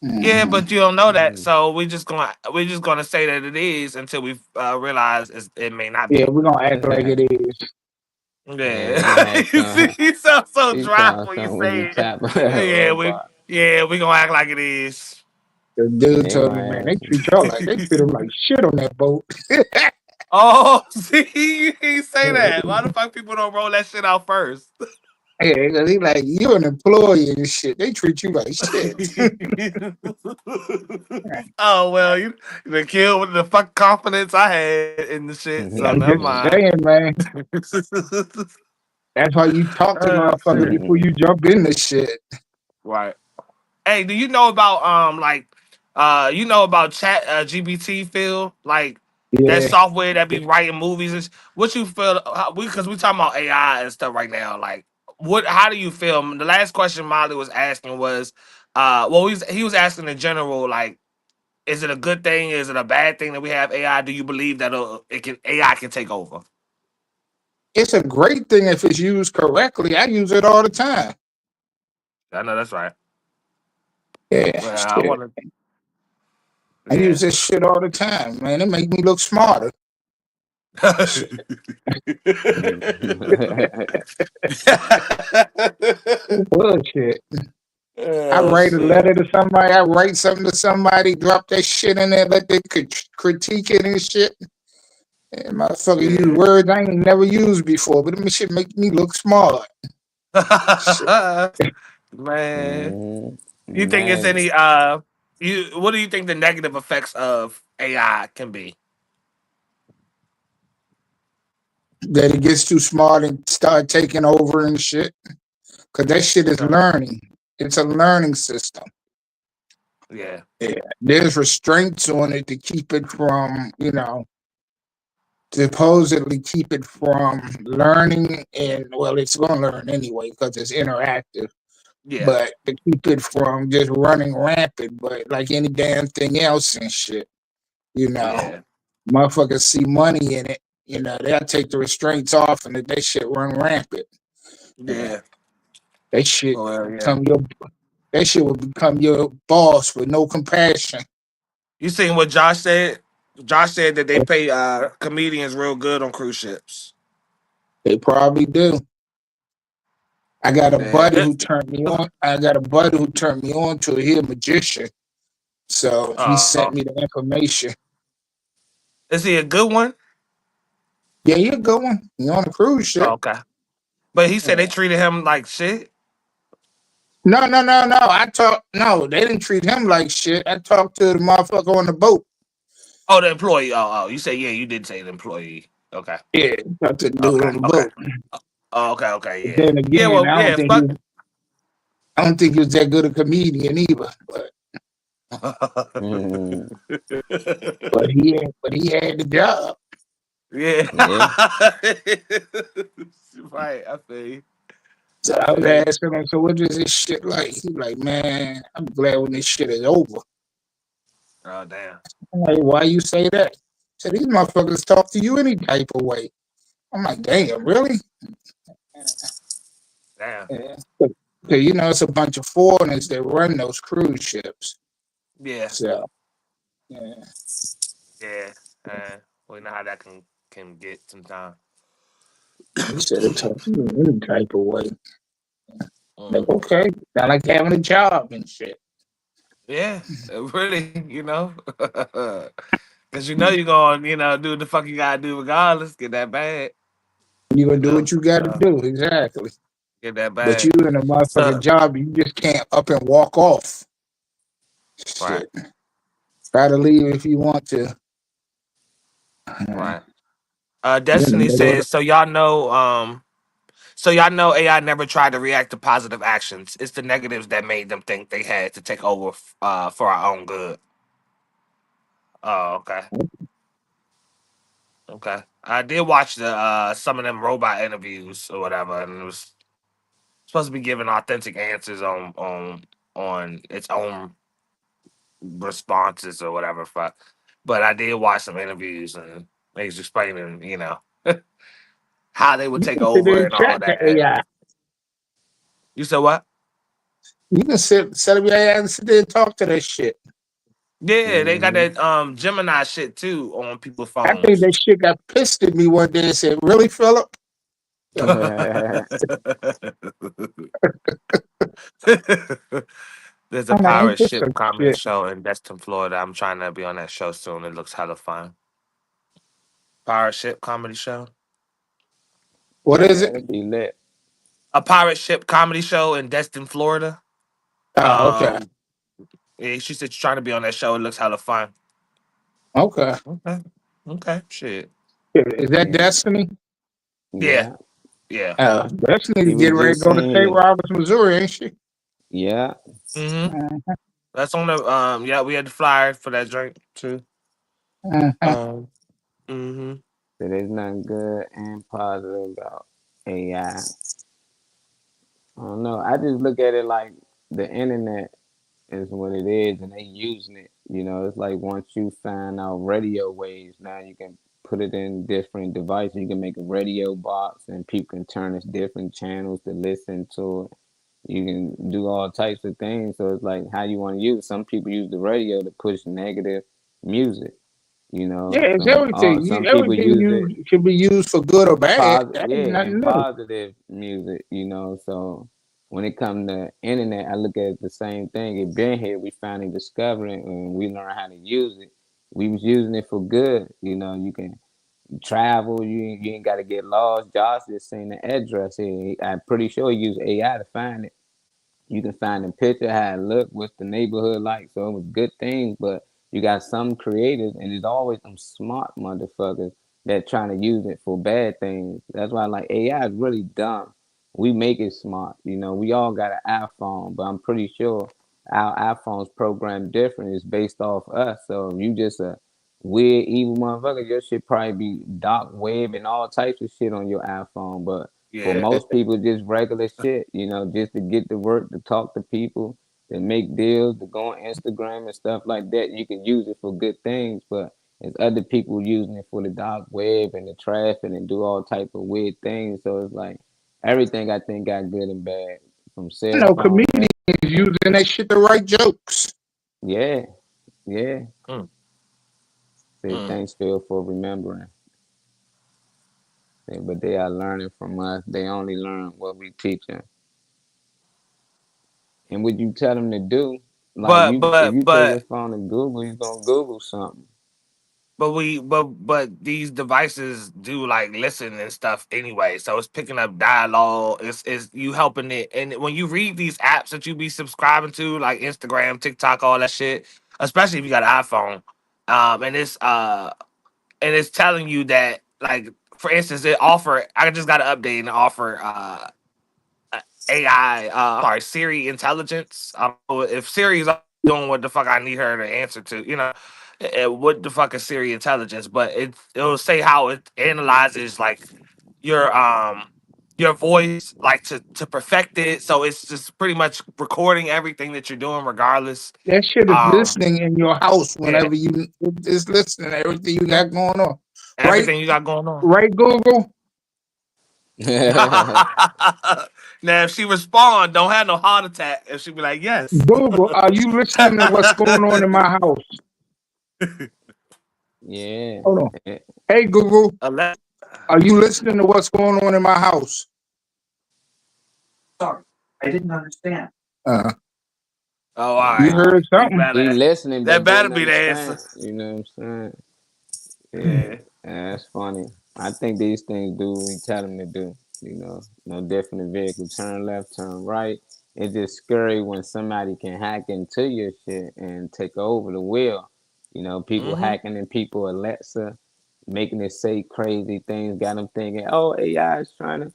Yeah, Hmm. but you don't know that, Mm. so we're just gonna say that it is until we realize it may not Yeah, be. we're gonna act like it is. Yeah, Yeah, we gonna have you some. see, you sound so She dry sounds when you something when you say it. tap Yeah, her we bar. yeah we gonna act like it is. The dude They told me, gonna man, have they some. treat y'all like they treat them like shit on that boat. Oh, see, you ain't say that. Why the fuck people don't roll that shit out first? Yeah, 'cause he like you an employee and shit. They treat you like shit. Oh well, you killed with the fuck confidence I had in the shit. So I'm never just mind. saying, man. That's why you talk to motherfuckers Shit. before you jump in the shit. Right. Hey, do you know about about Chat GPT, Phil? Like that Yeah, software that be writing movies. What you feel? Because we talking about AI and stuff right now. Like, what? How do you feel? The last question Molly was asking was, well, he was asking in general, like, is it a good thing? Is it a bad thing that we have AI? Do you believe that AI can take over? it's a great thing if it's used correctly. I use it all the time. I know that's right. Yeah, Well, I shit. want to. I use Yeah. this shit all the time, man. It make me look smarter. Shit. Bullshit. I Oh write a shit. letter to somebody. I write something to somebody. Drop that shit in there. Let they critique it and shit. And motherfucker use Yeah. words I ain't never used before, but them shit make me look smart. Shit. Man, Mm, you think it's man, any what do you think the negative effects of AI can be? That it gets too smart and start taking over and shit. Cause that shit is Okay. learning. It's a learning system. Yeah. Yeah. There's restraints on it to keep it from, supposedly keep it from learning and well, it's gonna learn anyway because it's interactive. Yeah. But to keep it from just running rampant, but like any damn thing else and shit, you know, Yeah. motherfuckers see money in it, they'll take the restraints off and let that shit run rampant. Yeah. Yeah. That shit Well, yeah. become your that shit will become your boss with no compassion. You seen what Josh said? Josh said that they pay comedians real good on cruise ships. They probably do. I got a Yeah. buddy who turned me on. I got a buddy who turned me on to a magician. So he Uh, sent me the information. is he a good one? Yeah, you're going. You're on a cruise ship. Oh, okay. But he said they Yeah. treated him like shit. No. No, they didn't treat him like shit. I talked to the motherfucker on the boat. Oh, the employee. Oh, you say, yeah, you did say the employee. Okay. Yeah, talked to the dude Okay. on the Okay. boat. Oh, okay. But Yeah. then Yeah. again, Well, yeah. Fuck. I don't think he was that good a comedian either. Mm, But he had the job. Yeah. yeah. Right. I feel you. So I I was feel you. asking him, so what is this shit like? He like, man, I'm glad when this shit is over. Oh, damn. I'm like, why you say that? So these motherfuckers talk to you any type of way. I'm like, damn, really? Damn. Yeah. Because, you know, it's a bunch of foreigners that run those cruise ships. Yeah. So, yeah. Yeah. We know how that can get sometimes. He said it talk to you any type of way. Like, Mm. okay, not like having a job and shit. Yeah. Really, Because you're going, do the fuck you got to do regardless. Get that bag. You're going to do what you got to So, do. Exactly. get that But you bag. in a motherfucking So, job, you just can't up and walk off. right. Shit. Try to leave if you want to. Right. You're in the Destiny middle of says, so y'all know AI never tried to react to positive actions. It's the negatives that made them think they had to take over for our own good. Oh, okay. Okay. I did watch the some of them robot interviews or whatever, and it was supposed to be giving authentic answers on its own responses or whatever. Fuck. But I did watch some interviews and they was explaining, how they would You take can sit there over and and all chat to that. AI. You said what? You can set up your AI and sit there and talk to that shit. Yeah, they got Hmm. that Gemini shit too on people's I think phones. that shit got pissed at me one day and said, really, Philip? There's a I'm like, ain't pirate this ship some comedy shit? show in Destin, Florida. I'm trying to be on that show soon. It looks hella fun. Pirate ship comedy show. What is Yeah, it? it'd be lit. A pirate ship comedy show in Destin, Florida. Oh, okay. Um, yeah, she said she's trying to be on that show. It looks hella fun. Okay. Okay. Okay. Shit. Is that Yeah. Destiny? Yeah. Yeah. Yeah. Destiny to He was get ready to just go to St. saying, Roberts, Missouri, ain't she? yeah. Mm-hmm. Uh-huh. That's on the yeah, we had the flyer for that drink too. Uh-huh. Um mm-hmm. So there's nothing good and positive about AI. I don't know. I just look at it like the internet is what it is, and they using it. It's like once you find out radio waves, now you can put it in different devices. You can make a radio box, and people can turn it different channels to listen to it. You can do all types of things. So it's like how you want to use it. Some people use the radio to push negative music. Yeah, it's everything. Some people Everything use it you can be used for good or bad. positive, That yeah, ain't and nothing new. positive music. So when it comes to internet, I look at it the same thing. It been here, we finally discovered it, and we learned how to use it. We was using it for good. You can travel. You ain't got to get lost. Josh just seen the address here. I'm pretty sure he used AI to find it. You can find the picture, how it looked, what's the neighborhood like. So it was good things, but you got some creators, and there's always some smart motherfuckers that trying to use it for bad things. That's why like AI is really dumb. We make it smart. We all got an iPhone, but I'm pretty sure our iPhone's programmed different. It's based off us. So if you just a weird evil motherfucker, your shit probably be dark web and all types of shit on your iPhone. But for Yeah. most people, just regular shit, just to get to work, to talk to people, to make deals, to go on Instagram and stuff like that. You can use it for good things, but there's other people using it for the dark web and the traffic and do all type of weird things. So it's like everything I think got good and bad from I cell know phone. comedians using that shit to write jokes. Yeah, yeah. Mm. Say thanks, Phil, for remembering. But they are learning from us. They only learn what we teach them. And what you tell them to do, like But if but you tell your but phone to Google, you're gonna Google something. but these devices do like listen and stuff anyway. So it's picking up dialogue. It's you helping it. And when you read these apps that you be subscribing to, like Instagram, TikTok, all that shit, especially if you got an iPhone, and it's telling you that, like, for instance, it offer. I just got an update and offer AI, sorry, Siri intelligence. I don't know if Siri is doing what the fuck I need her to answer to, what the fuck is Siri intelligence? But it'll say how it analyzes like your um your voice, like to perfect it. So it's just pretty much recording everything that you're doing, regardless. That shit is Um, listening in your house yeah, whenever it's listening to everything you got going on. Right, everything you got going on. right, Google. Now, if she respond, don't have no heart attack. If she be like, yes. Google, are you listening to what's going on in my house? Yeah. Hold on. Hey, Google, Alexa. are you listening to what's going on in my house? Sorry, I didn't understand. Oh, all You right. heard You something? He better. listening, That but better didn't be the answer. understand. You know what I'm saying? Yeah. Yeah, that's funny. I think these things do what we tell them to do. No different vehicle, turn left, turn right. It's just scary when somebody can hack into your shit and take over the wheel. People Mm-hmm. hacking in people Alexa, making it say crazy things, got them thinking, oh, AI is trying to.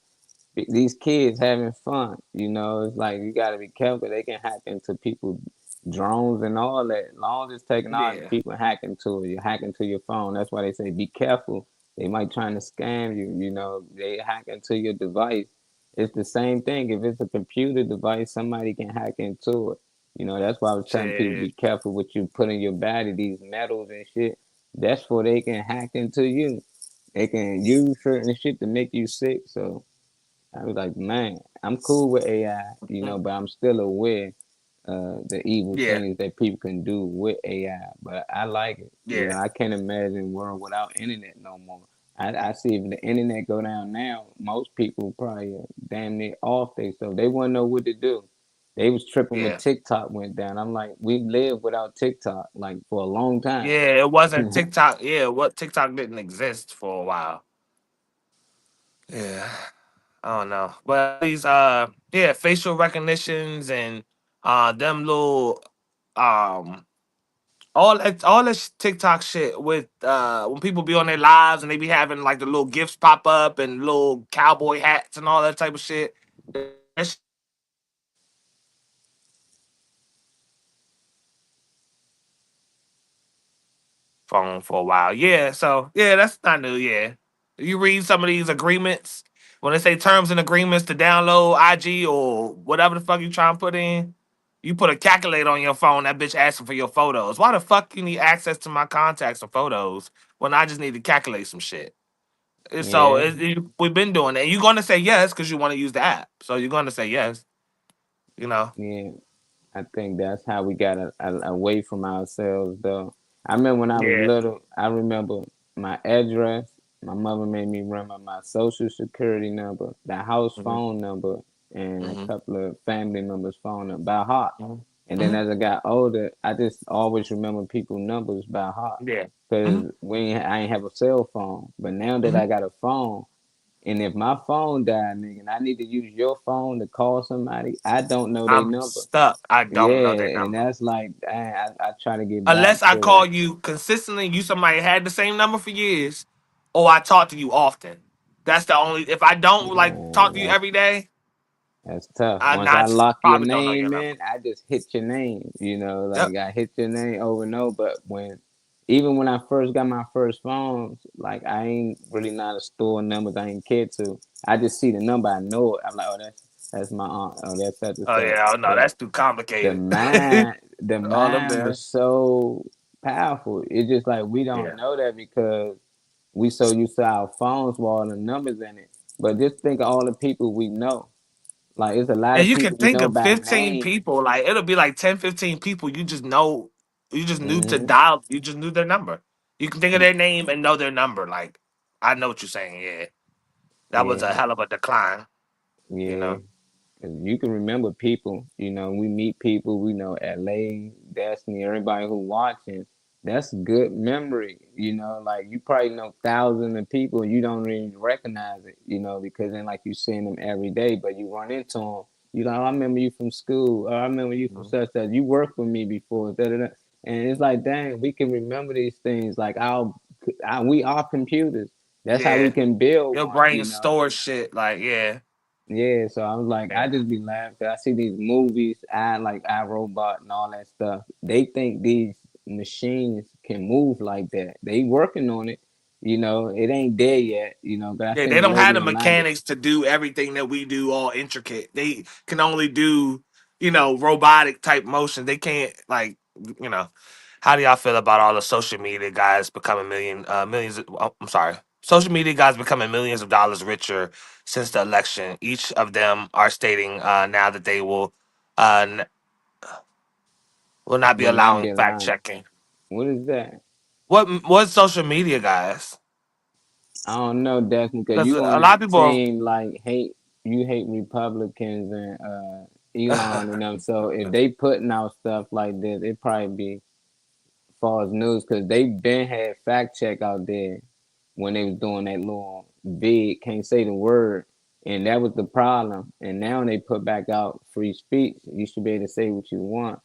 These kids having fun. It's like you got to be careful. They can hack into people's drones and all that. As long as it's technology, Yeah. people hack into it. You hack into your phone. That's why they say be careful. They might try to scam you. They hack into your device. It's the same thing. If it's a computer device, somebody can hack into it. That's why I was telling people be Shit. careful what you put in your body, these metals and shit. That's where they can hack into you. They can use certain shit to make you sick. So I was like, man, I'm cool with AI, but I'm still aware the evil Yeah. things that people can do with AI. But I like it. Yeah. I can't imagine a world without internet no more. I see if the internet go down now, most people probably damn near off they so they wouldn't know what to do. They was tripping when Yeah. TikTok went down. I'm like, we lived without TikTok like for a long time. Yeah. It wasn't TikTok. Yeah. What TikTok didn't exist for a while. Yeah. I don't know. But these yeah, facial recognitions and them little um all that TikTok shit with when people be on their lives and they be having like the little gifts pop up and little cowboy hats and all that type of shit. That phone for a while. Yeah, so yeah, that's not new. Yeah, you read some of these agreements when they say terms and agreements to download IG or whatever the fuck you try and put in. You put a calculator on your phone, that bitch asking for your photos. Why the fuck you need access to my contacts and photos when I just need to calculate some shit? So Yeah, we've been doing that. You're going to say yes because you want to use the app. So you're going to say yes. You know. yeah. I think that's how we got away from ourselves, though. I remember when I was Yeah. little, I remember my address. My mother made me remember my social security number, the house Mm-hmm. phone number, and a Mm-hmm. couple of family members' phone number by heart. And then Mm-hmm. as I got older, I just always remember people's numbers by heart Yeah. because Mm-hmm. I ain't have a cell phone. But now that I got a phone, and if my phone died, nigga, and I need to use your phone to call somebody, I don't know their I'm number. stuck. I don't know their Yeah, and number. that's like, I try to get back Unless I to that. call you consistently, you somebody had the same number for years, or I talk to you often. That's the only. If I don't like talk Man, to you every day, that's tough. I Once not I just lock your probably don't know your name number. in, I just hit your name. Yep. Like I hit your name over and over. But even when I first got my first phone, like I ain't really not a store numbers. I ain't care to. I just see the number, I know it. I'm like, oh, that's my aunt. Oh, that's such and Oh such. yeah. Oh no, But that's too the complicated. mind, the All them mind there. was so powerful. It's just like we don't Yeah. know that because we so used to our phones with all the numbers in it. But just think of all the people we know. Like it's a lot And of you can people we think know of by 15 name. people. Like it'll be like 10, 15 people. You just know. You just knew to Hmm. dial. You just knew their number. You can think of their name and know their number. Like I know what you're saying. Yeah. That was a Yeah, hell of a decline. You yeah. know. 'Cause you can remember people. We meet people. We know LA, Destiny, everybody who watching. That's good memory, like you probably know thousands of people and you don't even recognize it, because then like you seeing them every day, but you run into them, I remember you from school, or I remember you from such, you worked with me before, da, da, da. And it's like, dang, we can remember these things, like we are computers. That's how we Yeah, can build your one, brain stores shit. Like, yeah, Yeah, so I was like, I yeah. just be laughing 'cause I see these movies, I Robot and all that stuff. They think these machines can move like that. They working on it, It ain't there yet, but I Yeah, think they the don't way have we the aligned it, mechanics to do everything that we do all intricate. They can only do, robotic type motion. They can't you know. How do y'all feel about all the social media guys becoming millions? I'm sorry, social media guys becoming millions of dollars richer since the election. Each of them are stating now that they uh, will not be will not allowing be fact aligned. checking. What is that? What social media guys? I don't know, definitely, because Because you a on lot that of people. team like you hate Republicans and Elon and them. So if they putting out stuff like this, it probably be false news because they been had fact check out there when they was doing that little big can't say the word, and that was the problem. And now they put back out free speech. You should be able to say what you want.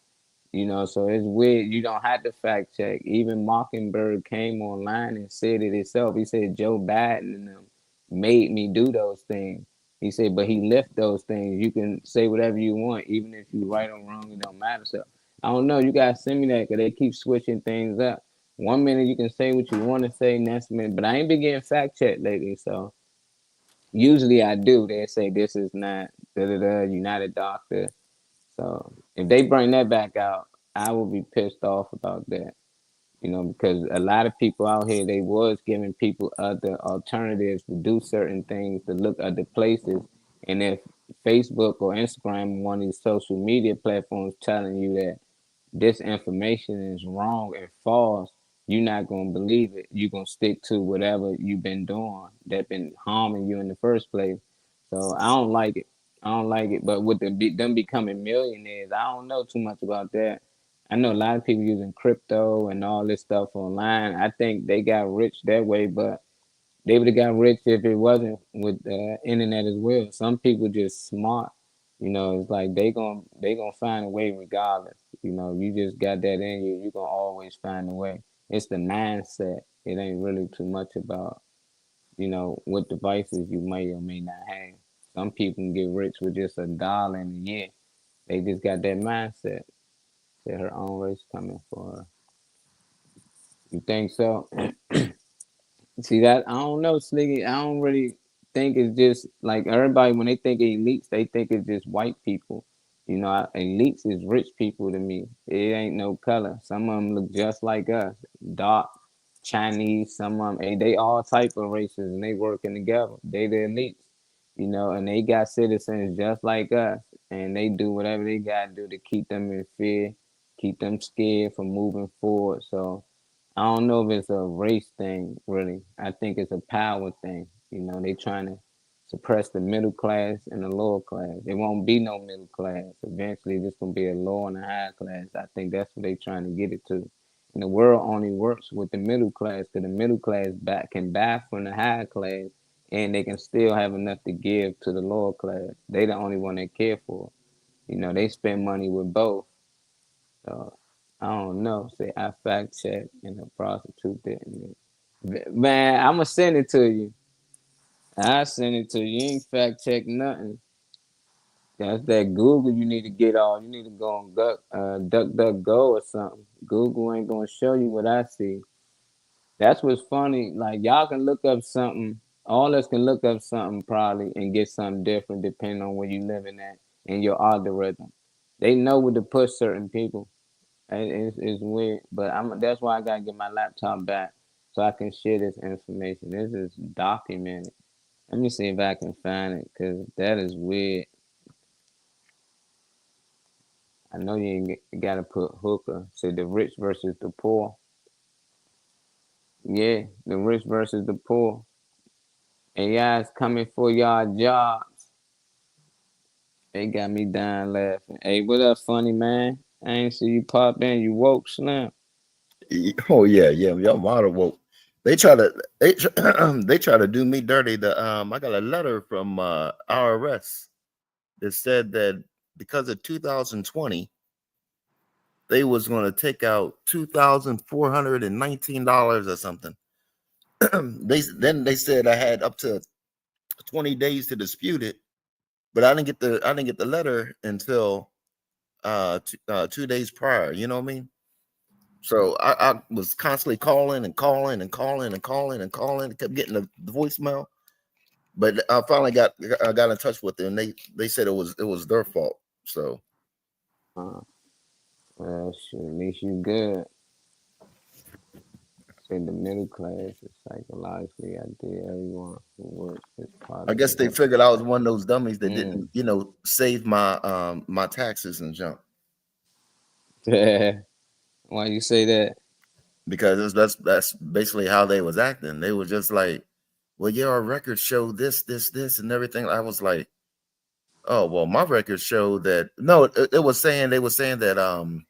So it's weird. You don't have to fact check. Even Mockingbird came online and said it himself. He said Joe Biden and them made me do those things. He said, but he left those things. You can say whatever you want, even if you right or wrong, it don't matter. So I don't know. You guys send me that because they keep switching things up. One minute you can say what you want to say, next minute, but I ain't been getting fact checked lately. So usually I do. They say this is not da da da. You're not a doctor. So if they bring that back out, I will be pissed off about that. Because a lot of people out here, they was giving people other alternatives to do certain things, to look other places. And if Facebook or Instagram, one of these social media platforms telling you that this information is wrong and false, you're not gonna believe it. You're gonna stick to whatever you've been doing that been harming you in the first place. So I don't like it. I don't like it. But with them becoming millionaires, I don't know too much about that. I know a lot of people using crypto and all this stuff online. I think they got rich that way, but they would have got rich if it wasn't with the internet as well. Some people just smart. It's like they gonna find a way regardless. You just got that in you. You gonna always find a way. It's the mindset. It ain't really too much about what devices you may or may not have. Some people can get rich with just $1 in a year. They just got that mindset. That her own race coming for her. You think so? See that? I don't know, Sliggy. I don't really think it's just like everybody when they think of elites, they think it's just white people. Elites is rich people to me. It ain't no color. Some of them look just like us, dark, Chinese. Some of them, they all type of races, and they working together. They the elites, and they got citizens just like us, and they do whatever they gotta do to keep them in fear, keep them scared from moving forward. So. I don't know if it's a race thing, really. I think it's a power thing. They trying to suppress the middle class and the lower class. There won't be no middle class. Eventually, there's gonna be a lower and a higher class. I think that's what they trying to get it to. And the world only works with the middle class because the middle class can buy from the higher class, and they can still have enough to give to the lower class. They the only one that care for. They spend money with both. So I don't know. Say I fact check and a prostitute didn't. Man, I'ma send it to you. I send it to you. You ain't fact check nothing. That's that Google you need to get on. You need to go on DuckDuckGo or something. Google ain't gonna show you what I see. That's what's funny. Like y'all can look up something. All us can look up something probably and get something different depending on where you living at and your algorithm. They know where to put certain people. It's weird, but that's why I gotta get my laptop back so I can share this information. This is documented. Let me see if I can find it because that is weird. I know you ain't gotta put hooker. Say the rich versus the poor. Yeah, the rich versus the poor. AI is coming for y'all jobs. They got me dying laughing. Hey, what up, funny man? I ain't see you pop in. You woke, Slim. Oh yeah, yeah. Your model woke. They try to they try to do me dirty. I got a letter from IRS that said that because of 2020, they was going to take out $2,419 or something. They said I had up to 20 days to dispute it, but I didn't get the letter until 2 days prior. You know what I mean? So I was constantly calling and calling and calling and calling and calling. Kept getting the voicemail, but I finally got in touch with them. And they said it was their fault. So Well, shit, at least you good. Said the middle class is psychologically ideal. Everyone who works is part I of guess the they work. figured I was one of those dummies that Mm. didn't save my my taxes and junk, Why you say that? because that's basically how they was acting. They were just like, well, yeah, our records show this, and everything. I was like, oh, well, my records show that. No, it was saying, they were saying that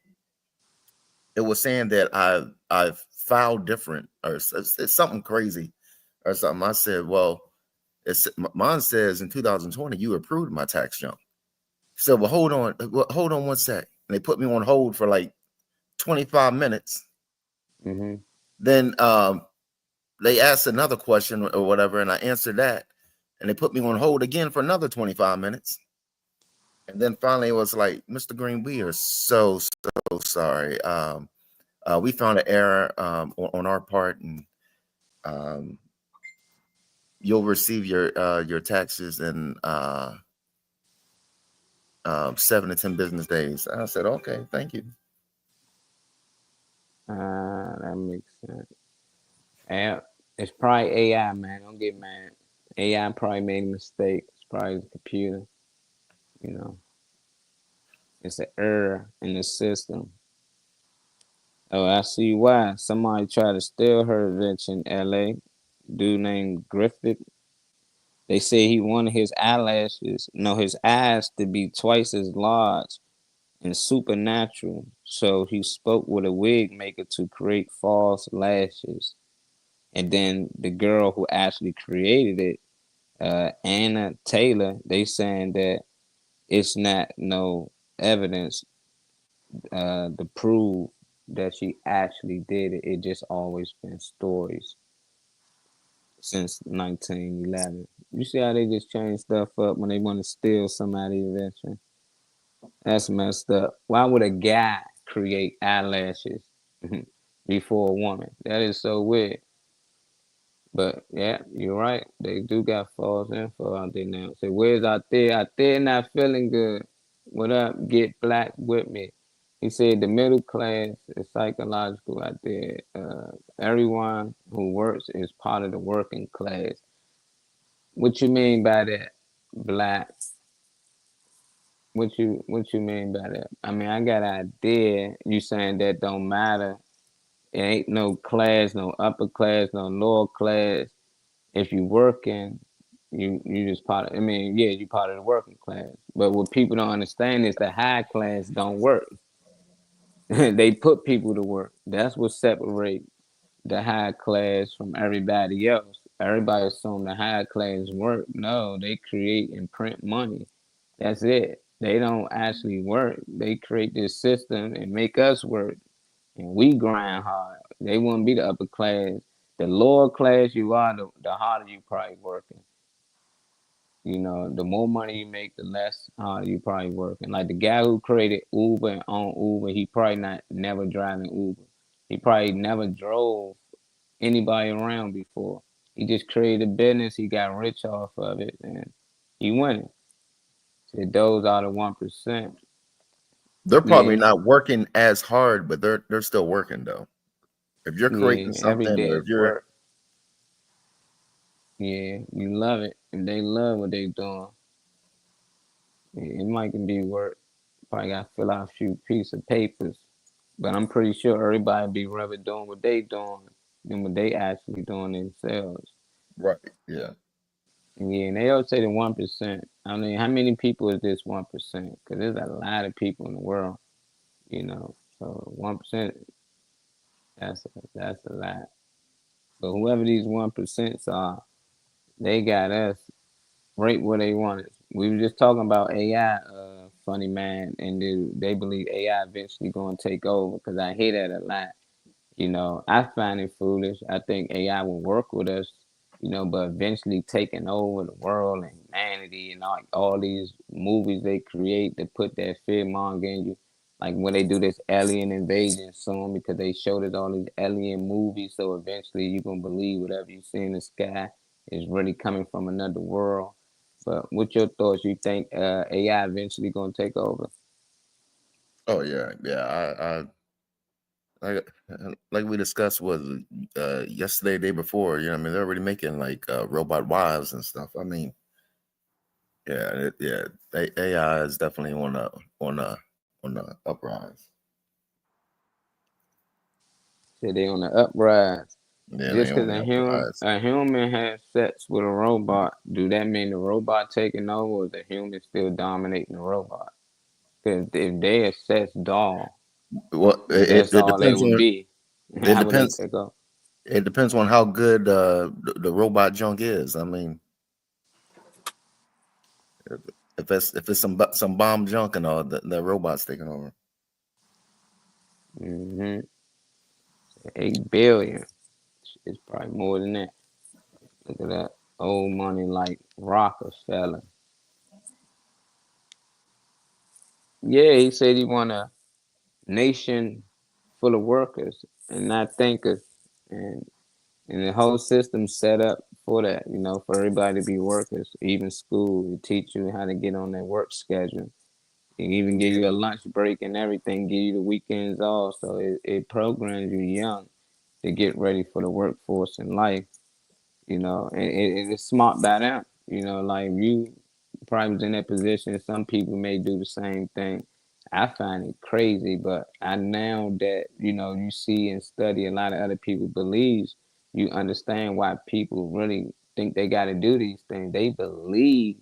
it was saying that I filed different, or it's something crazy or something. I said, well, mine says in 2020 you approved my tax junk. So, well, hold on one sec. And they put me on hold for like 25 minutes. Mm-hmm. Then they asked another question or whatever, and I answered that. And they put me on hold again for another 25 minutes. And then finally it was like, Mr. Green, we are so sorry. We found an error on our part, and you'll receive your taxes in 7 to 10 business days. I said, okay, thank you. That makes sense. Yeah, it's probably AI, man. Don't get mad. AI probably made a mistake. It's probably the computer. You know, it's an error in the system. Oh, I see why. Somebody tried to steal her invention in LA. Dude named Griffith. They say he wanted his his eyes to be twice as large and supernatural. So he spoke with a wig maker to create false lashes. And then the girl who actually created it, Anna Taylor, they saying that it's not no evidence to prove that she actually did it. It just always been stories since 1911. You see how they just change stuff up when they want to steal somebody's invention? That's messed up. Why would a guy create eyelashes before a woman? That is so weird. But yeah, you're right. They do got false info out there now. Say, where's out there? Out there not feeling good. What up? Get black with me. He said the middle class is psychological out there. Everyone who works is part of the working class. What you mean by that, black? What you mean by that? I mean, I got an idea. You saying that don't matter. It ain't no class, no upper class, no lower class. If you working, you just part of, I mean, yeah, you part of the working class. But what people don't understand is the high class don't work. They put people to work. That's what separates the high class from everybody else. Everybody assume the high class work. No, they create and print money. That's it. They don't actually work. They create this system and make us work. And we grind hard. They wouldn't be the upper class. The lower class you are, the harder you probably working. You know, the more money you make, the less harder you probably working. Like the guy who created Uber and owned Uber, he probably never driving Uber. He probably never drove anybody around before. He just created a business. He got rich off of it, and he won it. So those are the 1%. They're probably Yeah, not working as hard, but they're still working though. If you're creating yeah. Every something, day or if is you're work. Yeah, you love it. If they love what they doing, it might can be work. Probably got to fill out a few pieces of papers, but I'm pretty sure everybody be rather doing what they doing than what they actually doing themselves. right, yeah. Yeah, and they always say the 1%. I mean, how many people is this 1%? Because there's a lot of people in the world, you know. So 1%. That's a lot. But whoever these 1% are, they got us right where they want us. We were just talking about AI, funny man, and they believe AI eventually going to take over because I hear that a lot. I find it foolish. I think AI will work with us, but eventually taking over the world and humanity and all these movies they create to put that fear monger in you. Like when they do this alien invasion soon because they showed us all these alien movies, so eventually you're gonna believe whatever you see in the sky is really coming from another world. But what's your thoughts? You think AI eventually gonna take over? Oh yeah, yeah. Like like we discussed was yesterday, day before. You know, I mean, they're already making like robot wives and stuff. I mean, yeah. AI is definitely on a uprise. Say they on the uprise. Yeah, they Just because on the uprise. a human has sex with a robot, do that mean the robot taking over, or the human still dominating the robot? Because if they a sex doll, Well, if that's it all they depends would on be, it how would they depends take over? it depends on how good the robot junk is. I mean, if it's some bomb junk and all, the robot's taking over. 8 billion. It's probably more than that. Look at that old money like Rockefeller. Yeah, he said he want a nation full of workers and not thinkers, and the whole system set up for that, for everybody to be workers. Even school, they teach you how to get on their work schedule. They even give you a lunch break and everything, give you the weekends off. So it programs you young to get ready for the workforce in life, and it's smart by them. Like you probably was in that position, some people may do the same thing. I find it crazy, but I now that, you see and study a lot of other people believes, you understand why people really think they got to do these things. They believe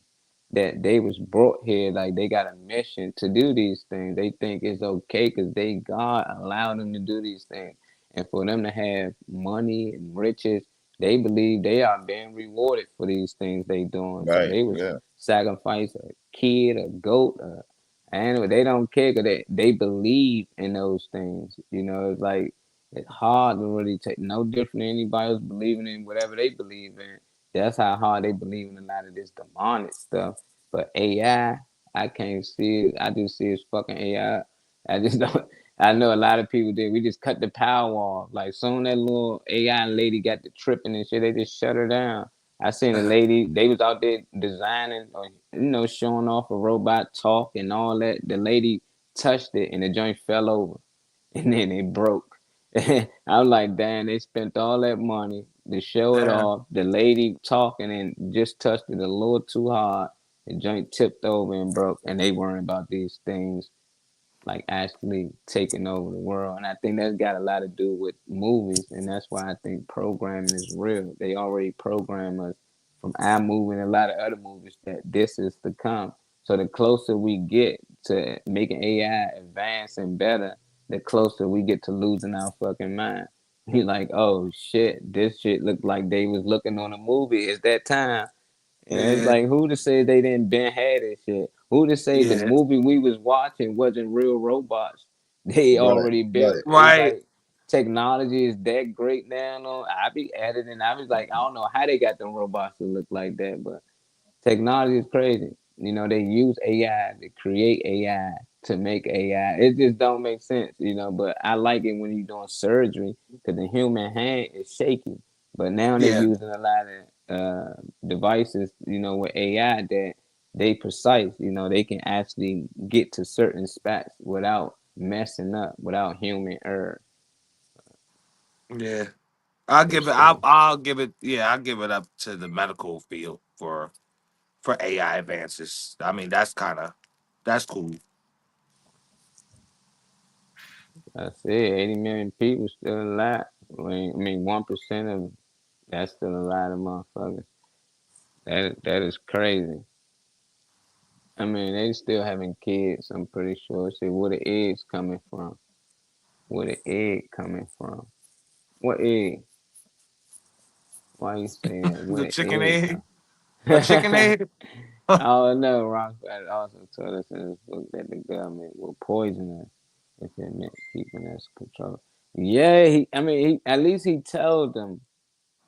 that they was brought here, like they got a mission to do these things. They think it's okay because God allowed them to do these things. And for them to have money and riches, they believe they are being rewarded for these things they doing. So Right. they was Yeah. sacrifice a kid, a goat, a animal. They don't care because they believe in those things. It's like it's hard to really take no different than anybody else believing in whatever they believe in. That's how hard they believe in a lot of this demonic stuff. But AI, I can't see it. I just see it's fucking AI. I just don't. I know a lot of people did. We just cut the power off. Like soon that little AI lady got the tripping and shit, they just shut her down. I seen a lady. They was out there designing, or showing off a robot talk and all that. The lady touched it and the joint fell over, and then it broke. I was like, damn, they spent all that money to show it Yeah. off. The lady talking and just touched it a little too hard. The joint tipped over and broke, and they worrying about these things like actually taking over the world. And I think that's got a lot to do with movies, and that's why I think programming is real. They already program us from our movie and a lot of other movies that this is to come. So the closer we get to making AI advance and better, the closer we get to losing our fucking mind. You're like, oh shit, this shit looked like they was looking on a movie. It's that time. And it's Yeah. like, who to say they didn't been had that shit? Who to say the Yeah. movie we was watching wasn't real robots? They Right. already built. Right. It's Right. like technology is that great now. No, I be editing. I was like, I don't know how they got them robots to look like that, but technology is crazy. They use AI to create AI to make AI. It just don't make sense, But I like it when you're doing surgery because the human hand is shaky. But now they're Yeah. using a lot of devices, with AI that they precise. They can actually get to certain spots without messing up, without human error. Yeah. I'll For give it. I'll, sure. I'll give it. Yeah, I'll give it up to the medical field for AI advances. I mean, that's cool. I said 80 million people still alive. I mean, 1% of that's still a lot of motherfuckers. That is crazy. I mean, they still having kids. I'm pretty sure. See where the eggs coming from. Where the egg coming from? What egg? Why you saying The what chicken egg? egg. A chicken egg. I don't know. Rockford also told us in his book that the government will poison us if it meant keeping us control. Yeah, at least he told them,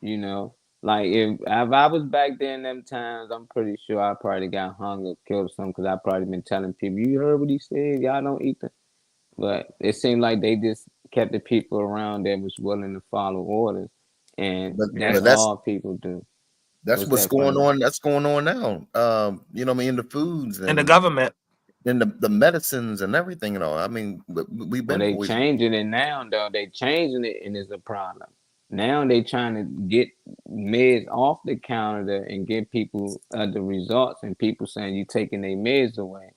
you know. Like if I was back there in them times, I'm pretty sure I probably got hung or killed or something because I probably been telling people, you heard what he said, y'all don't eat them. But it seemed like they just kept the people around that was willing to follow orders, and But that's but that's all people do. that's What's what's that going funny? on. That's going on now. You know what I mean? The foods And the and government. the medicines and everything and all. I mean, we've Well, been they poisoned. changing it now, though. They changing it, and it's a problem. Now they trying to get meds off the counter and get people the results, and people saying you taking their meds away.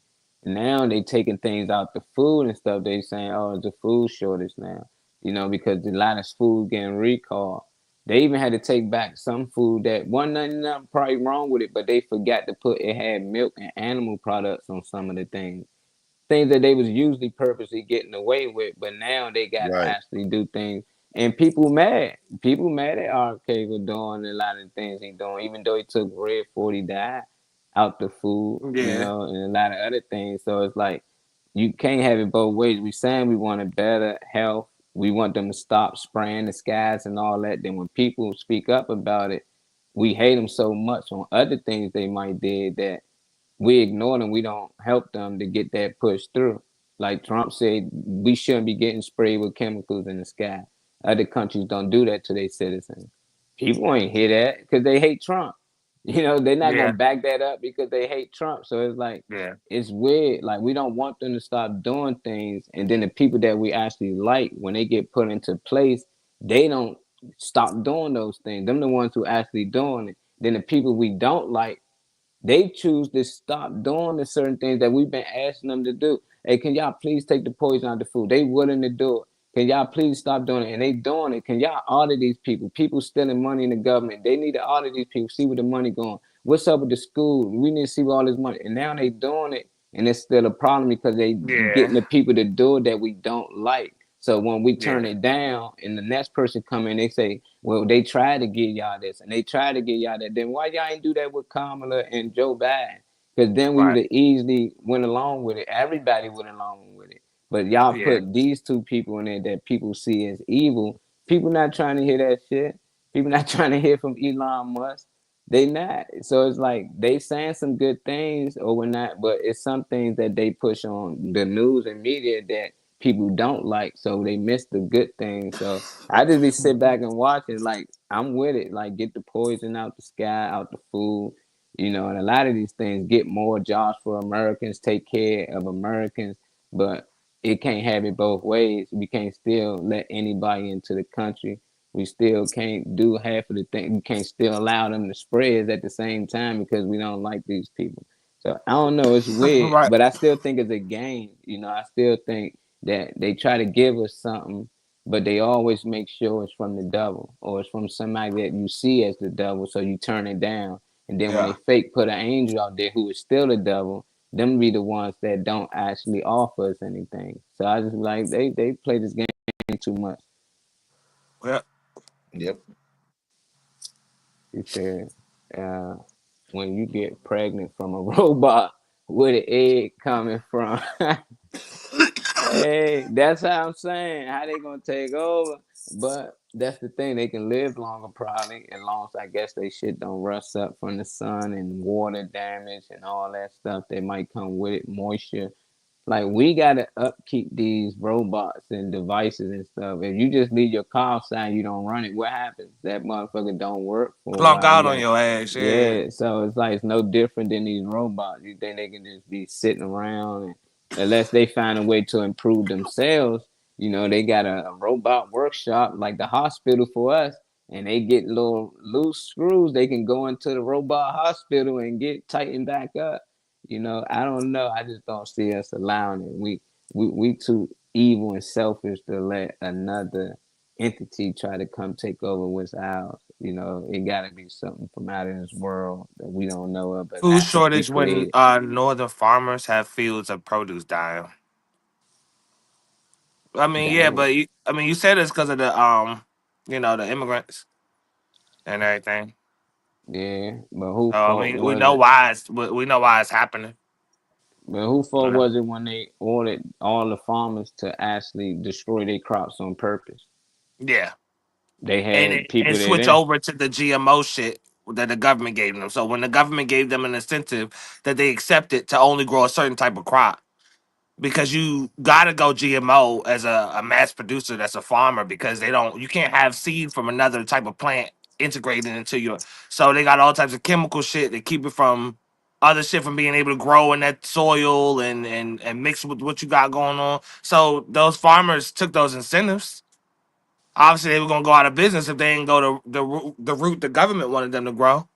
Now they taking things out the food and stuff. They saying, oh, it's a food shortage now. You know, because a lot of food getting recalled. They even had to take back some food that wasn't nothing probably wrong with it, but they forgot to put it had milk and animal products on some of the things that they was usually purposely getting away with, but now they got to Right. actually do things. And people mad. People mad at RK for doing a lot of things he doing, even though he took Red 40 died out the food, you Yeah. know, and a lot of other things. So it's like you can't have it both ways. We saying we want a better health. We want them to stop spraying the skies and all that. Then when people speak up about it, we hate them so much on other things they might did that we ignore them. We don't help them to get that pushed through. Like Trump said, we shouldn't be getting sprayed with chemicals in the sky. Other countries don't do that to their citizens. People ain't hear that because they hate Trump. You know, they're not gonna Yeah. back that up because they hate Trump. So it's like Yeah. it's weird. Like we don't want them to stop doing things, and then the people that we actually like, when they get put into place, they don't stop doing those things. Them the ones who actually doing it. Then the people we don't like, they choose to stop doing the certain things that we've been asking them to do. Hey, can y'all please take the poison out of the food? They willing to do it. Can y'all please stop doing it? And they doing it. Can y'all audit these people? People stealing money in the government. They need to audit these people, see where the money going. What's up with the school? We need to see where all this money. And now they doing it, and it's still a problem because they Yeah. getting the people to do it that we don't like. So when we turn Yeah. it down and the next person come in, they say, well, they tried to get y'all this and they tried to get y'all that. Then why y'all ain't do that with Kamala and Joe Biden? Because then we would Right. have easily went along with it. Everybody went along with it. But y'all Yeah. put these two people in there that people see as evil. People not trying to hear that shit. People not trying to hear from Elon Musk. They not. So it's like they saying some good things or we're not, but it's some things that they push on the news and media that people don't like. So they miss the good things. So I just be sit back and watch it. Like I'm with it. Like get the poison out the sky, out the food, you know. And a lot of these things get more jobs for Americans, take care of Americans, but it can't have it both ways. We can't still let anybody into the country. We still can't do half of the thing. We can't still allow them to spread at the same time because we don't like these people. So I don't know. It's weird, Right. but I still think it's a game. You know, I still think that they try to give us something, but they always make sure it's from the devil or it's from somebody that you see as the devil, so you turn it down. And then when they Yeah. fake put an angel out there who is still the devil, them be the ones that don't actually offer us anything. So I just like they play this game too much. Yeah. Yep. He said, uh, when you get pregnant from a robot, where the egg coming from? Hey, that's how I'm saying. How they gonna take over? But that's the thing. They can live longer probably, as long as I guess they shit don't rust up from the sun and water damage and all that stuff that might come with it, moisture. Like we gotta upkeep these robots and devices and stuff. If you just leave your car outside, you don't run it. What happens? That motherfucker don't work for a Clock while. You out on gotta, your ass. Yeah. yeah. So it's like it's no different than these robots. You think they can just be sitting around and unless they find a way to improve themselves, you know, they got a robot workshop like the hospital for us, and they get little loose screws. They can go into the robot hospital and get tightened back up. You know, I don't know. I just don't see us allowing it. We too evil and selfish to let another entity try to come take over what's ours. You know, it got to be something from out of this world that we don't know of, but Food naturally shortage when created. northern farmers have fields of produce dying. I mean, yeah, Damn. but you said it's because of the You know, the immigrants and everything. Yeah, but who So I fault mean, we was know it? why it's happening. But who You fault know? was it when they ordered all the farmers to actually destroy their crops on purpose? Yeah, They and had people that switch in. over to the GMO shit that the government gave them. So when the government gave them an incentive that they accepted to only grow a certain type of crop, because you gotta go GMO as a mass producer that's a farmer because you can't have seed from another type of plant integrated into your, so they got all types of chemical shit that keep it from other shit from being able to grow in that soil and mix with what you got going on. So those farmers took those incentives. Obviously they were gonna go out of business if they didn't go to the route the government wanted them to grow.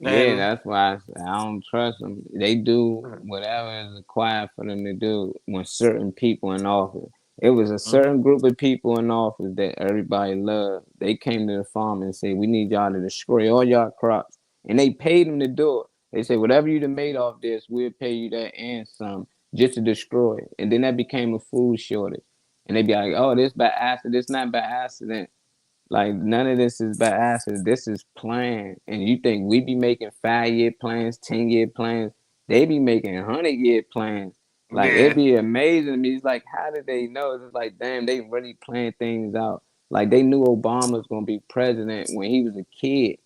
Yeah, And that's why I don't trust them. They do whatever is required for them to do when certain people in office. It was a Mhm. certain group of people in office that everybody loved. They came to the farm and said, "We need y'all to destroy all y'all crops," and they paid them to do it. They said, "Whatever you done made off this, we'll pay you that and some just to destroy it." And then that became a food shortage, and they be like, "Oh, this by accident. This not by accident." Like none of this is by accident. This is planned. And you think we be making 5-year plans, 10-year plans? They be making 100-year plans. Like it'd Yeah, be amazing to me. It's like, how did they know? It's like, damn, they really planned things out. Like they knew Obama was gonna be president when he was a kid.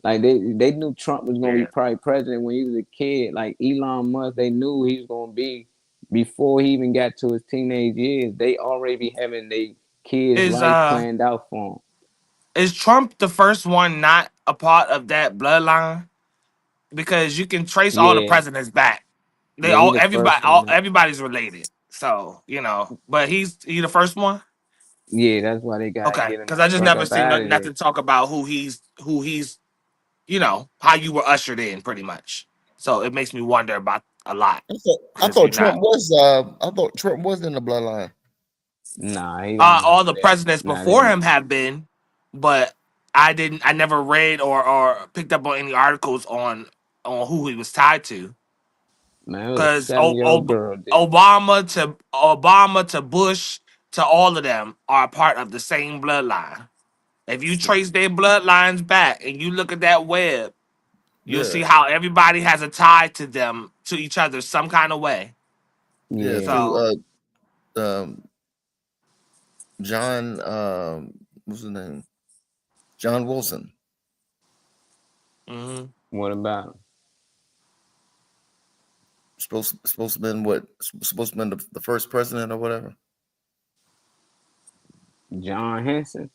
Like they knew Trump was gonna be yeah. probably president when he was a kid. Like Elon Musk, they knew he was gonna be before he even got to his teenage years. They already be having their kids' Is life planned out for them. is Trump the first one not a part of that bloodline? Because you can trace all the Yeah, presidents back. They yeah, he all the first one. everybody's related. So but he the first one. Yeah, that's why they gotta Okay, get him because the I just fuck never up seen out of there. nothing talk about who he's how you were ushered in pretty much. So it makes me wonder about a lot I since thought you're Trump not. was I thought Trump was in the bloodline. Nah, he don't run All through the that. presidents Not before him. him have been, but I didn't. I never read or picked up on any articles on who he was tied to. Man, it was a Because 7-year-old girl did. Obama to Bush to all of them are part of the same bloodline. If you trace their bloodlines back and you look at that web, you'll Yeah, see how everybody has a tie to them to each other some kind of way. yeah. Yeah. Through So um John what's his name? John Wilson. mhm. What about Supposed to been what supposed to been the first president or whatever. John Henson?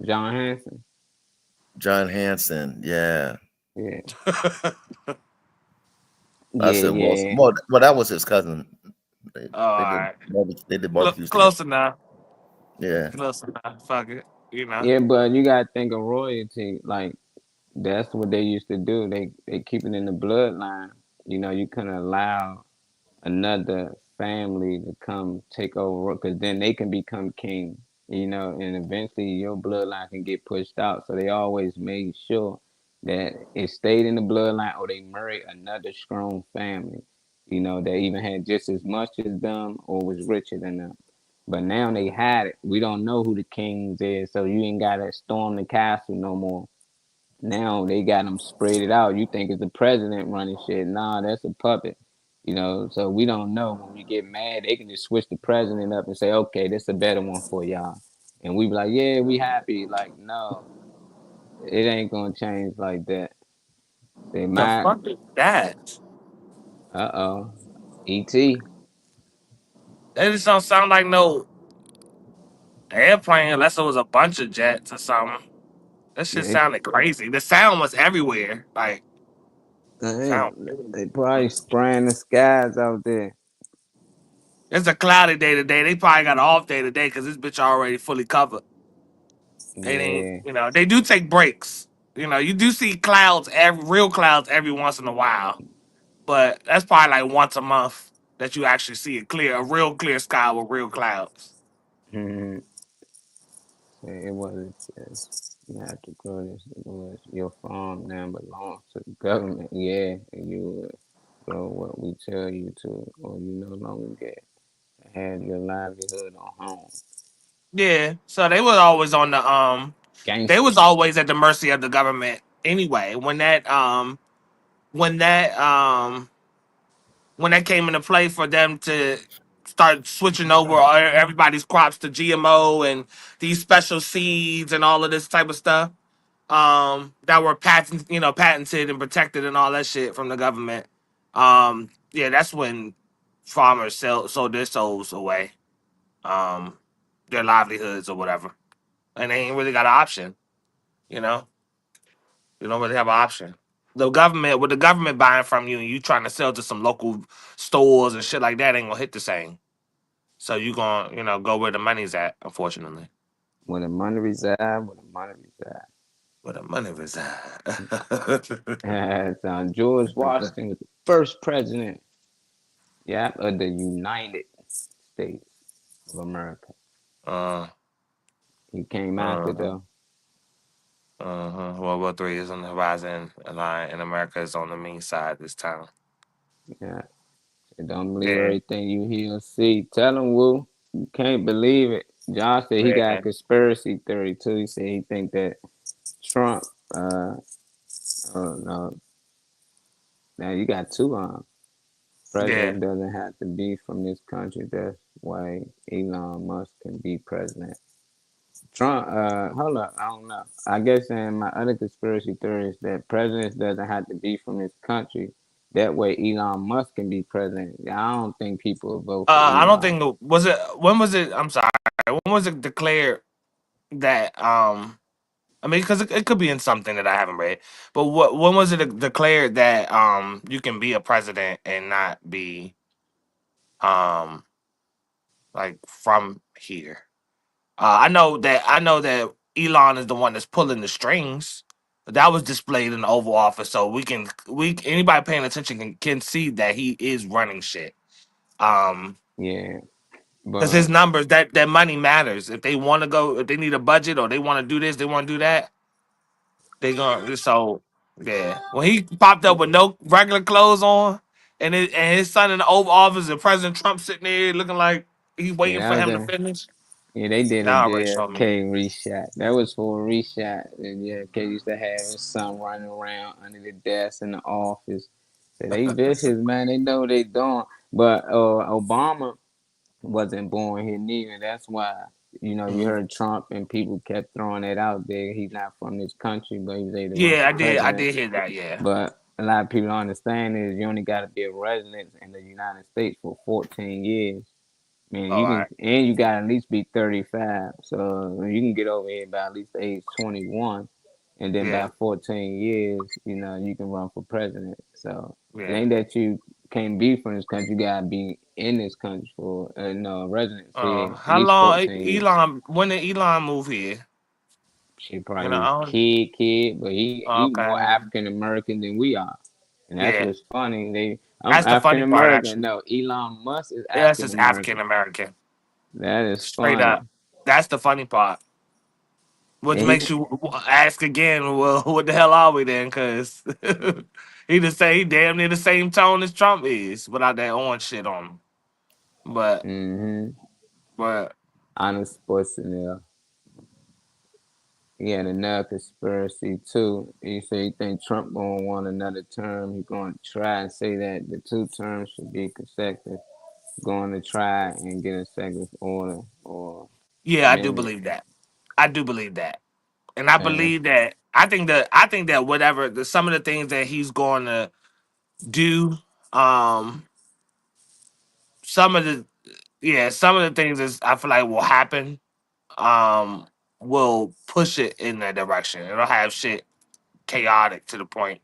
John Henson. John Hanson. Yeah. Yeah. I Yeah, said Wilson. yeah. Well, that was his cousin. All They did right, they did barbecues together. close enough. Yeah. Close enough. Fuck it. Yeah, but you gotta think of royalty. Like that's what they used to do. They keep it in the bloodline. You couldn't allow another family to come take over because then they can become king, and eventually your bloodline can get pushed out. So they always made sure that it stayed in the bloodline or they married another strong family, that even had just as much as them or was richer than them. But now they had it. We don't know who the kings is, so you ain't gotta storm the castle no more. Now they got them spread it out. You think it's the president running shit. Nah, that's a puppet. So we don't know. When we get mad, they can just switch the president up and say, okay, this is a better one for y'all. And we be like, yeah, we happy. Like, no, it ain't gonna change like that. They The might, fuck is that? uh-oh, E.T. That just don't sound like no airplane unless it was a bunch of jets or something. That shit They, sounded crazy. The sound was everywhere. Like they, sound. they probably spraying the skies out there. It's a cloudy day today. They probably got an off day today because this bitch already fully covered. They ain't, Yeah. they do take breaks. You do see real clouds every once in a while, but that's probably like once a month that you actually see a real clear sky with real clouds. It wasn't just natural growth. It was your farm now belongs to the government. Yeah, and you would grow what we tell you to, or you no longer get have your livelihood on home. Yeah, so they were always on the they was Gangsters. always at the mercy of the government anyway. When that when that came into play for them to start switching over everybody's crops to GMO and these special seeds and all of this type of stuff that were patented and protected and all that shit from the government. Yeah, that's when farmers sold their souls away, um, their livelihoods or whatever, and they ain't really got an option. You know, you don't really have an option. The government, with the government buying from you and you trying to sell to some local stores and shit like that, ain't gonna hit the same. So you gonna, go where the money's at. Unfortunately, Where the money reside, where the money where the money reside. reside. George Washington was the first president, yeah, of the United States of America. uh, He came after uh, though. World War III is on the horizon line, and America is on the mean side this time. Yeah. So don't believe Yeah, everything you hear or see. Tell him, Woo. You can't believe it. Josh said he got a yeah. conspiracy theory too. He said he think that Trump, oh no, now you got two Yeah. president doesn't have to be from this country. That's why Elon Musk can be president. Trump, hold up, I don't know. I guess in my other conspiracy theory is that presidents doesn't have to be from this country. That way Elon Musk can be president. I don't think people will vote for I don't Elon. think was it. When was it? I'm sorry. When was it declared that? I mean, because it could be in something that I haven't read. But when was it declared that you can be a president and not be um like from here? I know that Elon is the one that's pulling the strings. That was displayed in the Oval Office, so anybody paying attention can see that he is running shit. Um, Yeah, because his but numbers, that money matters. If they want to go, if they need a budget or they want to do this, they want to do that, they gonna. So yeah, when he popped up with no regular clothes on, and his son in the Oval Office and President Trump sitting there looking like he's yeah, waiting that for was him to a finish, yeah, they did a that already showed me. JFK reshot. That was for a reshot. And JFK used to have his son running around under the desk in the office. So they vicious, man. They know what they doing. But Obama wasn't born here neither. That's why, you Mhm. heard Trump and people kept throwing that out there. He's not from this country, but he was able to run Yeah, for I president. did hear that. Yeah. But a lot of people don't understand is you only got to be a resident in the United States for 14 years. Man, All you can, right. and you got to at least be 35. So you can get over here by at least age 21. And then Yeah. by 14 years, you can run for president. So it Yeah. ain't that you can't be from this country. You got to be in this country for, residency at How least long 14 years. Elon? When did Elon move here? She You probably know. was I don't, kid, but he more okay. African American than we are. And that's Yeah. what's funny. I'm That's the African funny part, American. actually. No, Elon Musk is Yeah, that's African just African American. American. That is Straight funny. up. That's the funny part. Which And he makes you ask again, well, what the hell are we then? Because he just say he damn near the same tone as Trump is without that orange shit on him. But, mm-hmm. but Arnold Schwarzenegger. He had another conspiracy too. He said he think Trump gonna want another term. He gonna try and say that the two terms should be consecutive. Going to try and get a second order or yeah, I do amendment. believe that. I do believe that. And I And believe that I think that whatever some of the things that he's going to do, um, some of the some of the things is I feel like will happen, um, will push it in that direction. It'll have shit chaotic to the point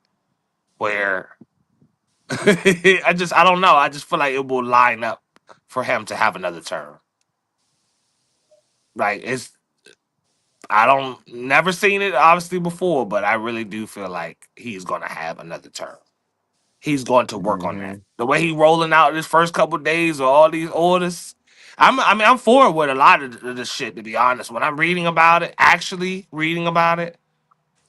where I don't know. I just feel like it will line up for him to have another term. Like it's I don't never seen it obviously before, but I really do feel like he's gonna have another term. He's going to work on that. mm-hmm. The way he rolling out this first couple days of all these orders, I'm for it with a lot of the shit. To be honest, when I'm reading about it, actually reading about it,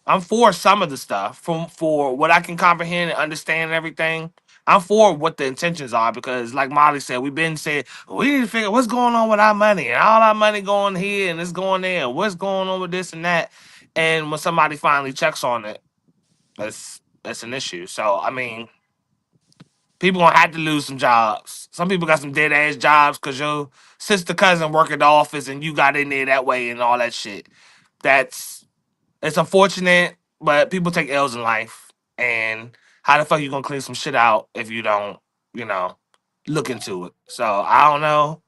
I'm for some of the stuff from for what I can comprehend and understand and everything. I'm for what the intentions are because, like Molly said, we've been saying we need to figure what's going on with our money and all our money going here and it's going there. And what's going on with this and that? And when somebody finally checks on it, that's an issue. So I mean, people gonna have to lose some jobs. Some people got some dead ass jobs because your sister cousin work at the office and you got in there that way and all that shit. It's unfortunate, but people take L's in life. And how the fuck you gonna clean some shit out if you don't, you know, look into it? So I don't know.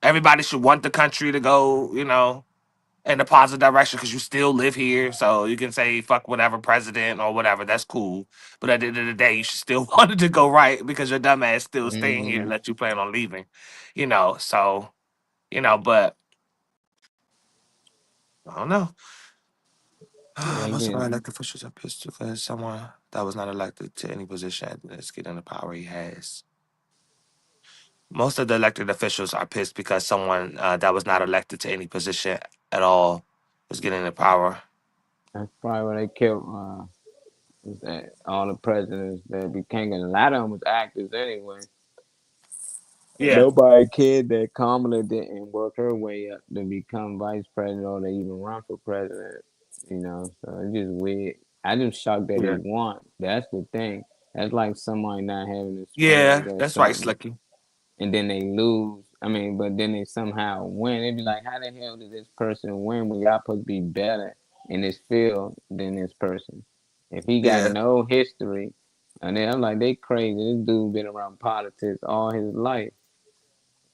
Everybody should want the country to go, in a positive direction because you still live here. So you can say fuck whatever president or whatever. That's cool. But at the end of the day, you should still want it to go right because your dumb ass still staying here and Mhm. let you plan on leaving. So but I don't know. Yeah, Most of our again. elected officials are pissed because someone that was not elected to any position is getting the power he has. Most of the elected officials are pissed because someone that was not elected to any position at all is getting the power. That's probably why they killed is that all the presidents that became, and a lot of them was actors anyway. Yeah, Nobody cared that Kamala didn't work her way up to become vice president or to even run for president. So it's just weird. I just shocked that he yeah, won. That's the thing. That's like somebody not having yeah. experience or That's right, something, Slicky. and then they lose. I mean, but then they somehow win. They be like, how the hell did this person win when y'all supposed to be better in this field than this person? If he got Yeah, no history, and then I'm like, they crazy. This dude been around politics all his life.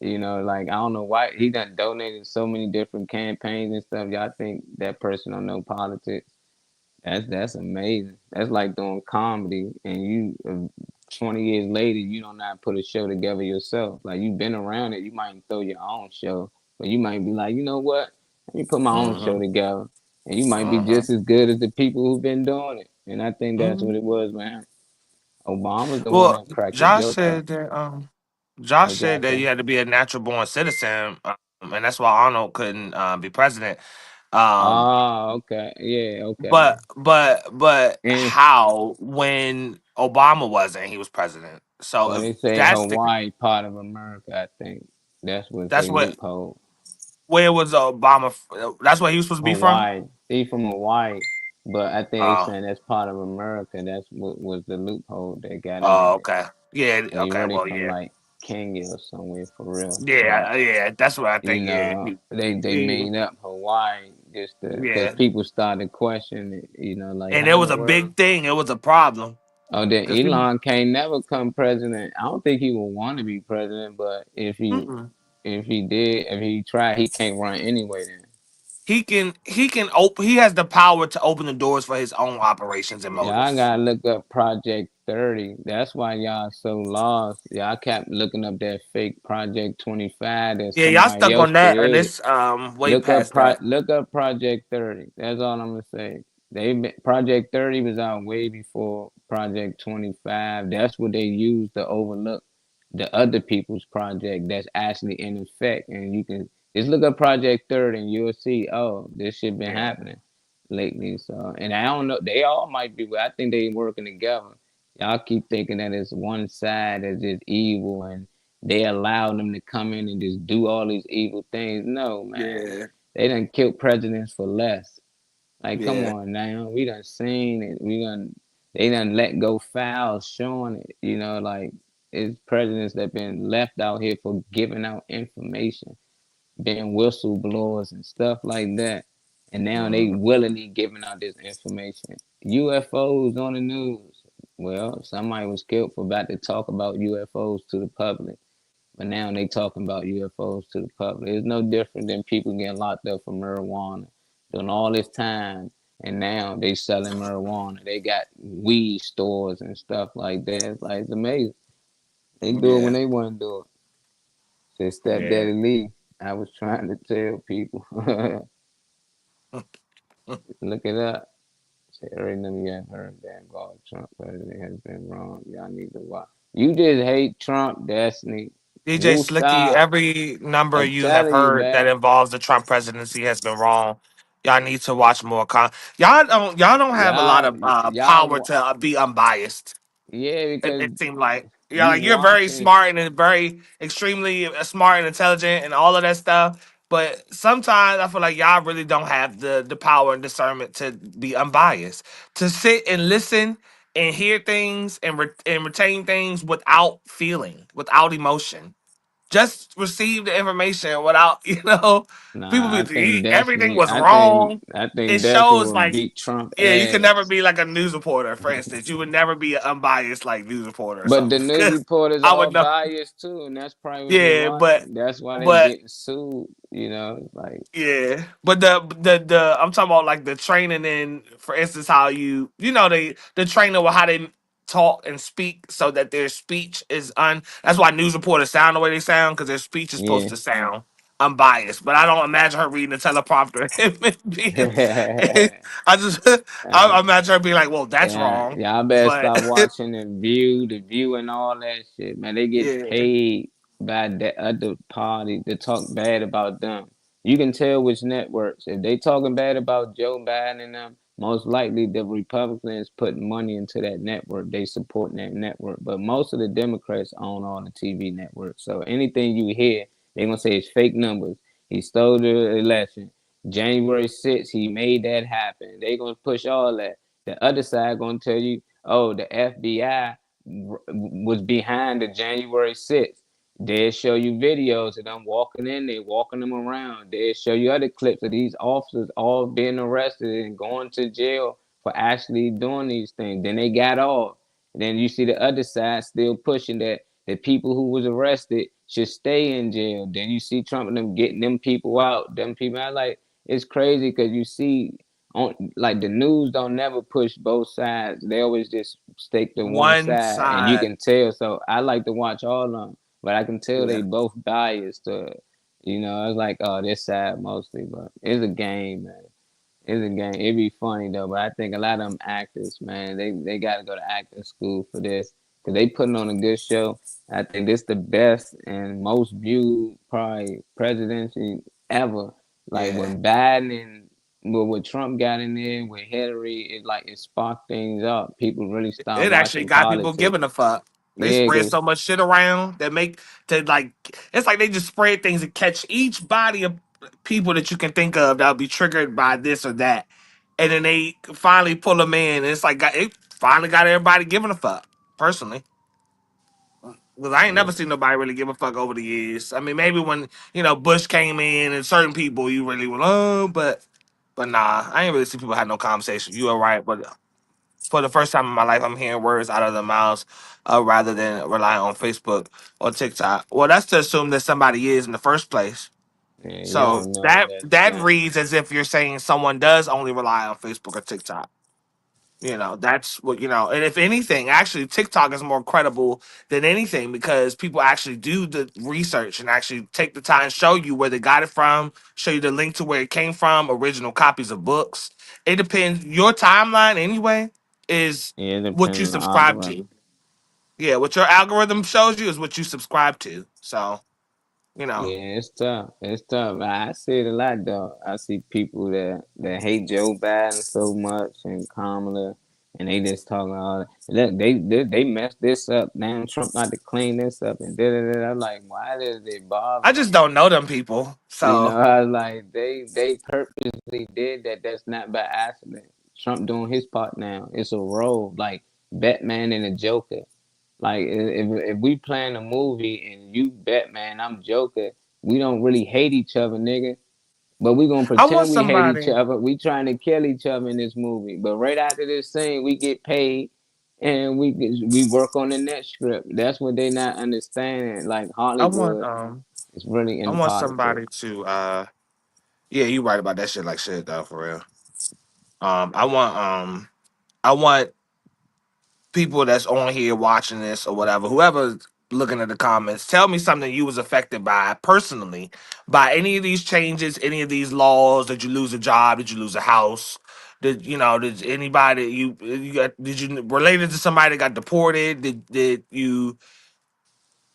Like I don't know why he done donated so many different campaigns and stuff. Y'all think that person don't know politics? That's amazing. That's like doing comedy, and 20 years later, you don't know how to put a show together yourself. Like you've been around it, you might throw your own show, but you might be like, you know what? Let me put my own show mm-hmm, together, and you might be mm-hmm, just as good as the people who've been doing it. And I think that's mm-hmm. what it was, man. Obama's the one Well, that cracked the Josh joke up. said that Josh What said y'all that say? you had to be a natural born citizen, and that's why Arnold couldn't be president. Um, Oh, okay. Yeah, okay. but And how when Obama wasn't, he was president. So well, if they say that's the Hawaii part of America. I think that's what that's they what loophole. where was Obama? That's where he was supposed to be from. Hawaii. He from Hawaii, but I think they Oh, saying that's part of America. That's what was the loophole they got in oh, there. okay, yeah, So he okay, really well, from yeah, like Kenya or somewhere for real. But yeah. That's what I think. Yeah, they he- made up Hawaii just because yeah, people started questioning it. Like and how it in was the a world? big thing. It was a problem Oh, then because people. Elon can't never come president. I don't think he would want to be president, but Mm-mm. if he tried, he can't run anyway. Then He can open. He has the power to open the doors for his own operations and y'all motives. gotta look up Project 30. That's why y'all so lost. Y'all kept looking up that fake Project 25 that Yeah, y'all somebody stuck else on that, and created. it's way past that. Look up Project 30. That's all I'm gonna say. Project 30 was out way before Project 25. That's what they used to overlook the other people's project that's actually in effect. And you can just look up Project 30 and you'll see, oh, this shit been Yeah, happening lately. So, and I don't know, they all might be, I think they working together. Y'all keep thinking that it's one side that's just evil and they allow them to come in and just do all these evil things. No, man. yeah, They done killed presidents for less. Like, come yeah, on now. We done seen it. They done let go files showing it. Like it's presidents that been left out here for giving out information, being whistleblowers and stuff like that. And now they mhm, willingly giving out this information. UFOs on the news. Well, somebody was killed for about to talk about UFOs to the public. But now they talking about UFOs to the public. It's no different than people getting locked up for marijuana, doing all this time, and now they selling marijuana. They got weed stores and stuff like that. It's amazing. They do it when yeah, they want to do it. Said yeah. Stepdaddy Lee. I was trying to tell people. Look it up. Say every none of y'all heard that God Trump president has been wrong. Y'all need to watch. You just hate Trump, Destiny. DJ Woo Slicky, stop. every number I'm you have telling you, heard that man. involves the Trump presidency has been wrong. Y'all need to watch more. Y'all don't have a lot Y'all, of y'all, power wa- to be unbiased. Yeah, because It seemed like you like you're very watching. smart and very extremely smart and intelligent and all of that stuff. But sometimes I feel like y'all really don't have the power and discernment to be unbiased, to sit and listen and hear things and and retain things without feeling, without emotion. Just receive the information without people Nah, I think be everything Destiny. was wrong. I It think Destiny shows will like beat Trump yeah, you can never ass. be like a news reporter, for instance. You would never be an unbiased like news reporter or But the something. news Because reporters I all would know. biased too, and that's probably what they Yeah, watching. That's why they but getting sued. Like yeah, but the I'm talking about like the training in, for instance, how the trainer with how they talk and speak so that their speech is That's why news reporters sound the way they sound, because their speech is supposed yeah. to sound unbiased. But I don't imagine her reading the teleprompter and I just I Uh, imagine her being like, well, that's yeah, wrong. y'all better But stop watching the View, and all that shit, man. They get yeah, paid by the other party to talk bad about them. You can tell which networks. If they talking bad about Joe Biden and them, most likely the Republicans put money into that network. They supporting that network. But most of the Democrats own all the TV networks. So anything you hear, they gonna say it's fake numbers. He stole the election. January 6th, he made that happen. They gonna push all that. The other side gonna tell you, oh, the FBI was behind the January 6th. They'll show you videos of them walking in there, walking them around. They'll show you other clips of these officers all being arrested and going to jail for actually doing these things. Then they got off. And then you see the other side still pushing that the people who was arrested should stay in jail. Then you see Trump and them getting them people out. Them people, I like, it's crazy because you see on like the news don't never push both sides. They always just stick to one one side, and you side. can tell. So I like to watch all of them, but I can tell Yeah. they both biased. It's like this side mostly, but it's a game, man. It's a game. It'd be funny though, but I think a lot of them actors, man, they got to go to acting school for this because they putting on a good show. I think this the best and most viewed probably presidency ever. Like Yeah. when Biden and what Trump got in there with Hillary, it sparked things up. People really start It actually watching got people politics. giving a fuck. They Yeah, spread 'cause so much shit around that make to like it's like they just spread things and catch each body of people that you can think of that'll be triggered by this or that, and then they finally pull them in. And it's like it finally got everybody giving a fuck. Personally, because I ain't yeah, never seen nobody really give a fuck over the years. I mean, maybe when Bush came in and certain people you really were but nah, I ain't really see people have no conversation. You are right, but for the first time in my life, I'm hearing words out of their mouths rather than relying on Facebook or TikTok. Well, that's to assume that somebody is in the first place. yeah, you So don't know that that. reads as if you're saying someone does only rely on Facebook or TikTok. That's what And if anything, actually, TikTok is more credible than anything because people actually do the research and actually take the time, show you where they got it from, show you the link to where it came from, original copies of books. It depends. Your timeline, anyway, is Yeah, it what you depends on the subscribe to. algorithm. Yeah, what your algorithm shows you is what you subscribe to. So, you know, Yeah, it's tough. It's tough. I see it a lot though. I see people that hate Joe Biden so much and Kamala, and they just talking all that. Look, they messed this up. Now Trump got to clean this up and da da da. I'm like, why does it bother I them? just don't know them people. So, I was like, they purposely did that. That's not by accident. Trump doing his part now. It's a role like Batman and the Joker. Like if we playing a movie and you Batman, I'm Joker, we don't really hate each other, nigga. But we gonna I want pretend we hate each somebody. other. We trying to kill each other in this movie. But right after this scene, we get paid and we work on the next script. That's what they not understanding. Like I want Hollywood is really I into want politics. somebody to yeah, you right about that shit like shit though, for real. I want people that's on here watching this or whatever, whoever's looking at the comments, tell me something you was affected by personally by any of these changes, any of these laws. Did you lose a job? Did you lose a house? Did anybody you got did you related to somebody that got deported?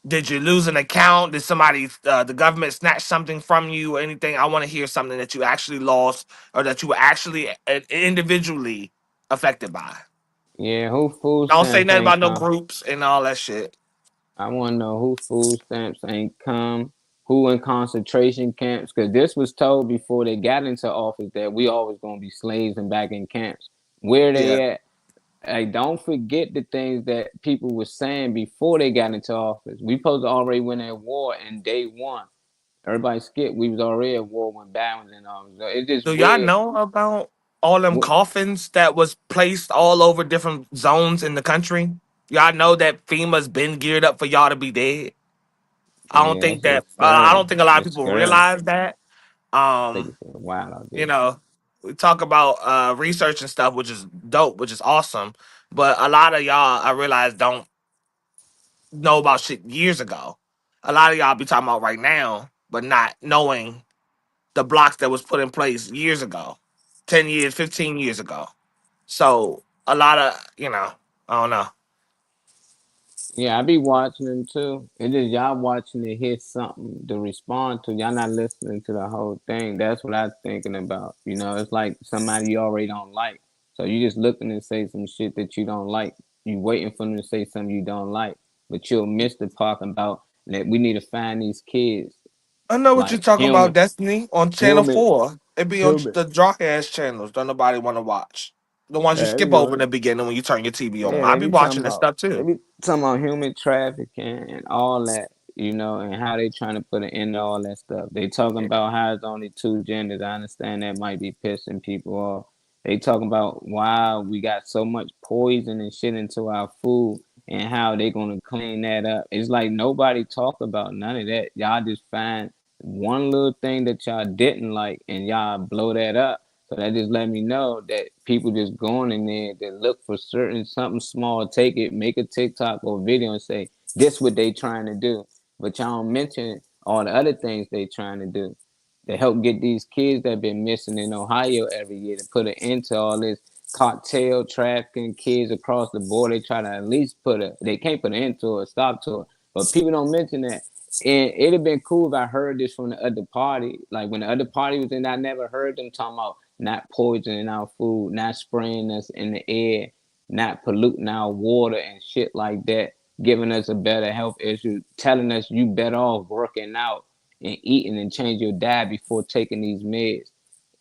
Did you lose an account? Did somebody the government snatch something from you or anything? I want to hear something that you actually lost or that you were actually individually affected by. Yeah, who food Don't say stamps nothing ain't about no come? groups and all that shit. I want to know who food stamps ain't come, who in concentration camps, because this was told before they got into office that we always gonna be slaves and back in camps. Where Yeah. they at? Like, don't forget the things that people were saying before they got into office. We supposed to already win that war in day one. Everybody skipped. We was already at war when Bad was in office. So it's just Do y'all weird. know about all them What, coffins that was placed all over different zones in the country? Y'all know that FEMA's been geared up for y'all to be dead. I don't yeah, think that that. shit's I scary. don't think a lot of It's people scary. realize that. Think Um, it's wild out you there. know, we talk about research and stuff, which is dope, which is awesome. But a lot of y'all, I realize, don't know about shit years ago. A lot of y'all be talking about right now, but not knowing the blocks that was put in place years ago, 10 years, 15 years ago. So a lot of I don't know. Yeah, I be watching them too. It's just y'all watching to hear something to respond to. Y'all not listening to the whole thing. That's what I'm thinking about. You know, it's like somebody you already don't like. So you just looking to say some shit that you don't like. You waiting for them to say something you don't like. But you'll miss the part about that we need to find these kids. I know what you're Like talking about, Destiny, on Channel human, 4. It be on human. the jock ass channels. Don't nobody want to watch. The ones you skip over in the beginning when you turn your TV on. Yeah, I they be be talking watching that about stuff too. human trafficking and all that, you know, and how they trying to put an end to all that stuff. They talking about how it's only two genders. I understand that might be pissing people off. They talking about why we got so much poison and shit into our food and how they gonna clean that up. It's like nobody talk about none of that. Y'all just find one little thing that y'all didn't like and y'all blow that up. So that just let me know that people just going in there to look for certain something small, take it, make a TikTok or video and say, this what they trying to do. But y'all don't mention all the other things they trying to do to help get these kids that been missing in Ohio every year to put an end to all this cartel trafficking kids across the board. They try to at least they can't put an end to it, stop to it. But people don't mention that. And it'd have been cool if I heard this from the other party. Like when the other party was in, I never heard them talking about not poisoning our food, not spraying us in the air, not polluting our water and shit like that, giving us a better health issue, telling us you better off working out and eating and change your diet before taking these meds.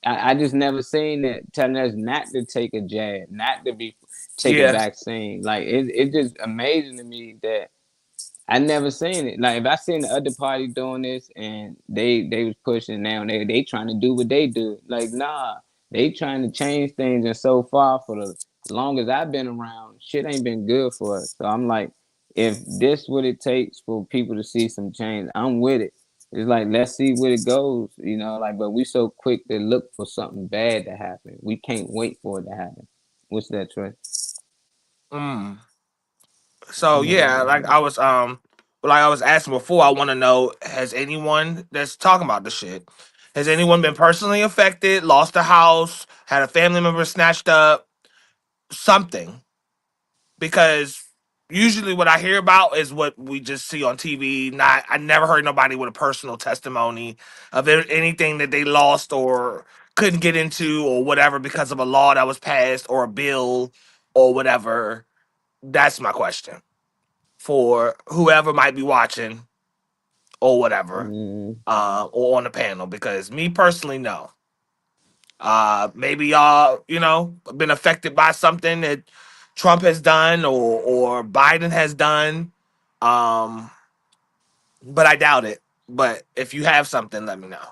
I just never seen that telling us not to take a jab, not to take a Yeah. vaccine. Like it's just amazing to me that I never seen it. Like if I seen the other party doing this and they was pushing now, they trying to do what they do. Like nah, they trying to change things. And so far, for the long as I've been around, shit ain't been good for us. So I'm like, if this what it takes for people to see some change, I'm with it. It's like let's see where it goes, you know. Like, but we so quick to look for something bad to happen. We can't wait for it to happen. What's that, Trey? Mm. So yeah, like I was asking before, I want to know, has anyone that's talking about the shit, has anyone been personally affected, lost a house, had a family member snatched up, something? Because usually what I hear about is what we just see on TV. Not, I never heard nobody with a personal testimony of anything that they lost or couldn't get into or whatever because of a law that was passed or a bill or whatever. That's my question for whoever might be watching or whatever, Mm, or on the panel. Because me personally, no. Maybe y'all, been affected by something that Trump has done or Biden has done. Um, but I doubt it. But if you have something, let me know.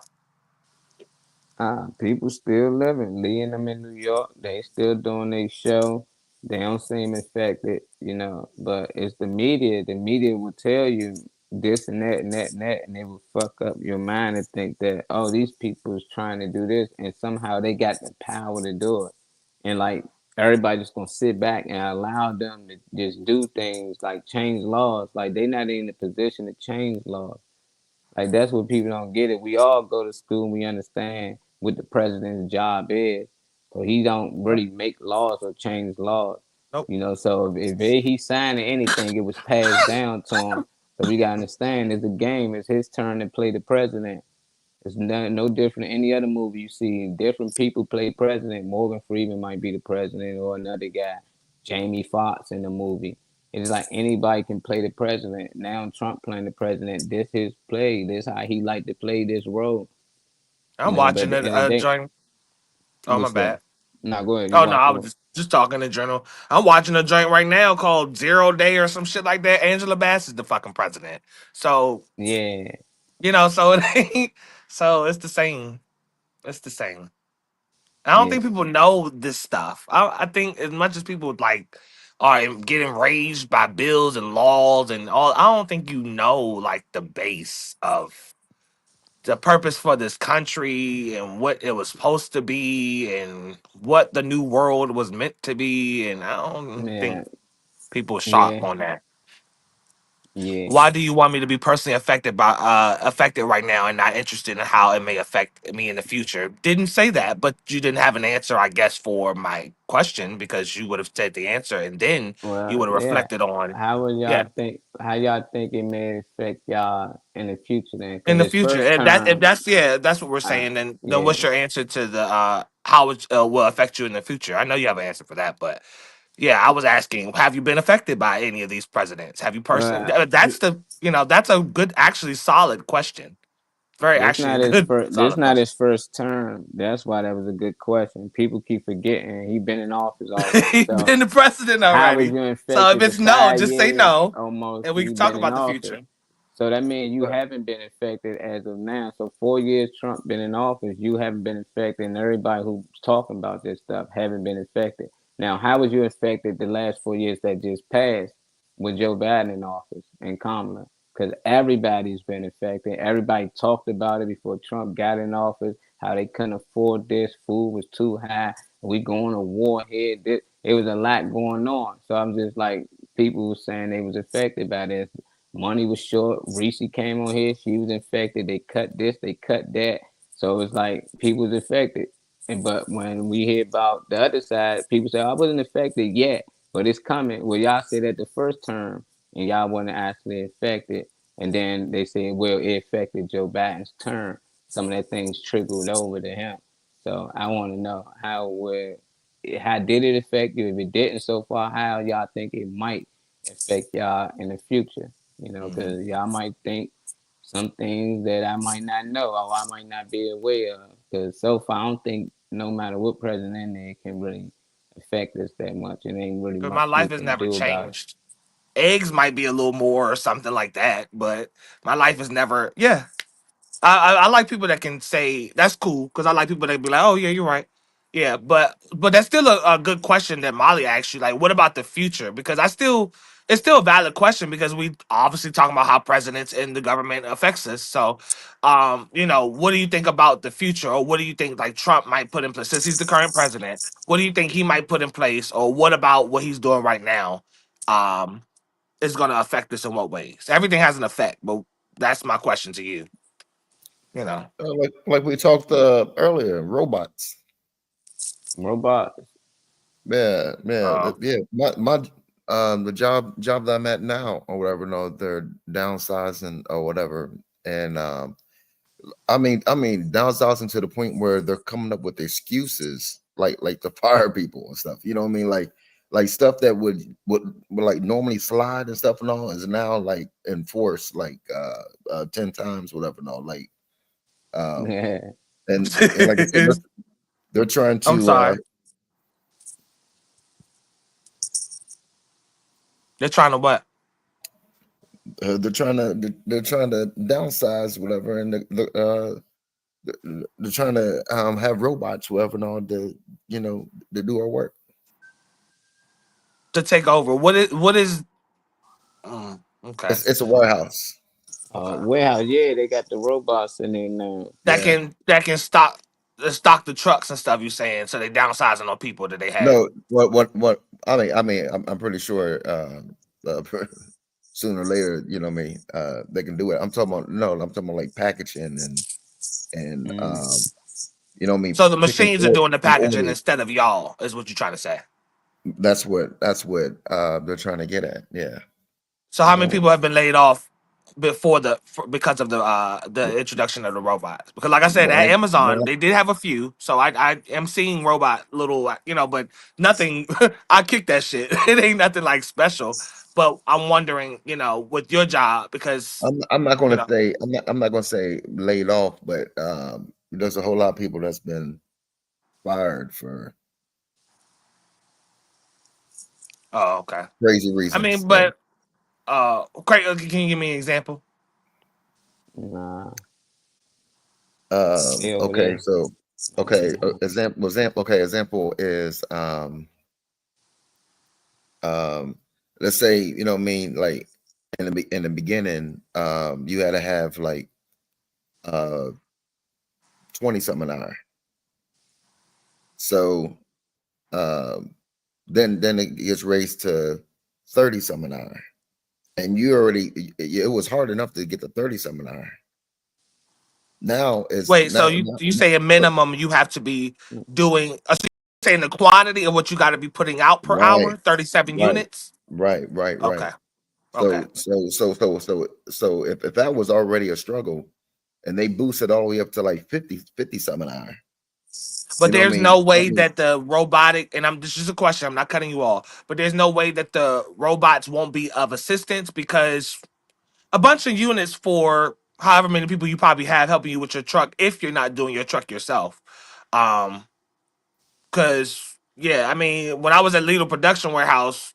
People still living. Lee and them in New York, they still doing their show. They don't seem affected, you know. But it's the media. The media will tell you this and that and that and that, and they will fuck up your mind and think that, oh, these people is trying to do this, and somehow they got the power to do it. And like everybody just gonna sit back and allow them to just do things like change laws. Like they not in the position to change laws. Like that's what people don't get it. We all go to school and we understand what the president's job is. So he don't really make laws or change laws. Nope. You know, so if he signing anything, it was passed down to him. So we gotta understand it's a game. It's his turn to play the president. It's no different than any other movie you see. Different people play president. Morgan Freeman might be the president or another guy. Jamie Foxx in the movie. It's like anybody can play the president. Now Trump playing the president. This his play. This how he like to play this role. I'm But at watching the it. end of the day, Joint. Oh my what's that? bad. No, go ahead. You Oh no, I watching was just talking in general. I'm watching a joint right now called Zero Day or some shit like that. Angela Bass is the fucking president. So Yeah, so it ain't. So it's the same. It's the same. I don't think yes, people know this stuff. I think as much as people like are getting enraged by bills and laws and all, I don't think you know like the base of the purpose for this country and what it was supposed to be and what the new world was meant to be. And I don't yeah, think people sharp yeah, on that. yeah. Why do you want me to be personally affected right now and not interested in how it may affect me in the future? Didn't say that, but you didn't have an answer, I guess, for my question because you would have said the answer and then you Well, would have yeah. reflected on How would yeah. y'all think? How y'all think it may affect y'all in the future then? In Because the his future. first If term, that's that's what we're saying, then yeah. what's your answer to the how it will affect you in the future? I know you have an answer for that, but yeah, I was asking, have you been affected by any of these presidents? Have you personally? Well, That's the that's a good, actually solid question. Very this actually not his good first. This solid not question. his first term. That's why that was a good question. People keep forgetting he been in office already. He's So been the president how is already. you So if infected the it's no, 5 just say years no, almost and we he can talk been in about the office? future. So that means you But haven't been infected as of now. So 4 years Trump been in office, you haven't been infected, and everybody who's talking about this stuff haven't been infected. Now, how was you infected the last 4 years that just passed with Joe Biden in office and Kamala? Because everybody's been infected. Everybody talked about it before Trump got in office, how they couldn't afford this, food was too high, we going to war here. It was a lot going on. So I'm just like, people were saying they was affected by this. Money was short. Reese came on here. She was infected. They cut this. They cut that. So it's like people was affected. But when we hear about the other side, people say I wasn't affected yet, but it's coming. Well, y'all said that the first term, and y'all wasn't actually affected. And then they say, well, it affected Joe Biden's term. Some of that things trickled over to him. So I want to know how did it affect you? If it didn't so far, how y'all think it might affect y'all in the future? Because y'all might think some things that I might not know or I might not be aware of. Because so far, I don't think no matter what president there can really affect us that much. It ain't really my much we life has can never do about it. changed. Eggs might be a little more or something like that, but my life is never. Yeah, I like people that can say that's cool because I like people that be like, oh yeah, you're right. Yeah, but that's still a good question that Molly asked you. Like, what about the future? Because it's still a valid question because we obviously talking about how presidents and the government affects us. So, what do you think about the future, or what do you think like Trump might put in place since he's the current president? What do you think he might put in place, or what about what he's doing right now? Um, is going to affect us in what ways? Everything has an effect, but that's my question to you. You know. Like we talked earlier, robots. Robots. Yeah, yeah, Uh, yeah. My the job that I'm at now or whatever, no, they're downsizing or whatever, and I mean downsizing to the point where they're coming up with excuses like to fire people and stuff. You know what I mean? Like stuff that would like normally slide and stuff and all is now like enforced like 10 times, whatever, no, like um Yeah. and like I said, they're trying I'm to sorry. They're trying to what? they're trying to downsize whatever, and they're trying to have robots, whatever, and all to do our work. To take over. What is okay. It's a warehouse. Okay. Warehouse. Yeah, they got the robots in there now. Yeah. That can stock the trucks and stuff you saying, so they downsizing on people that they had. No, what I'm pretty sure uh, sooner or later, they can do it. I'm talking about like packaging and Mm. So the picking machines are doing the packaging orders. instead of y'all, is what you're trying to say. That's what they're trying to get at. Yeah. So how many Yeah. people have been laid off because of the introduction of the robots. Because like I said, at Well, Amazon well, they did have a few, so I am seeing robot little but nothing. I kicked that shit. It ain't nothing like special. But I'm wondering, with your job, because I'm not you going to know, say I'm not going to say laid off, but there's a whole lot of people that's been fired for oh okay. crazy I reasons. mean, So, but Craig, can you give me an example? Nah, um, they over okay, there. so okay, example is let's say like in the beginning you had to have like 20 something an hour. So then it gets raised to 30 something an hour. And it was hard enough to get to 30 something an hour. Now it's Wait, so you say a minimum you have to be doing? So you saying the quantity of what you got to be putting out per right, hour? 37 right, units. right. Okay. Okay. So if that was already a struggle and they boosted all the way up to like 50 something an hour, But you know what I there's mean? no way that the robotic, and this is a question, I'm not cutting you off, but there's no way that the robots won't be of assistance because a bunch of units for however many people you probably have helping you with your truck if you're not doing your truck yourself. Because yeah, I mean, when I was at Lidl Production Warehouse,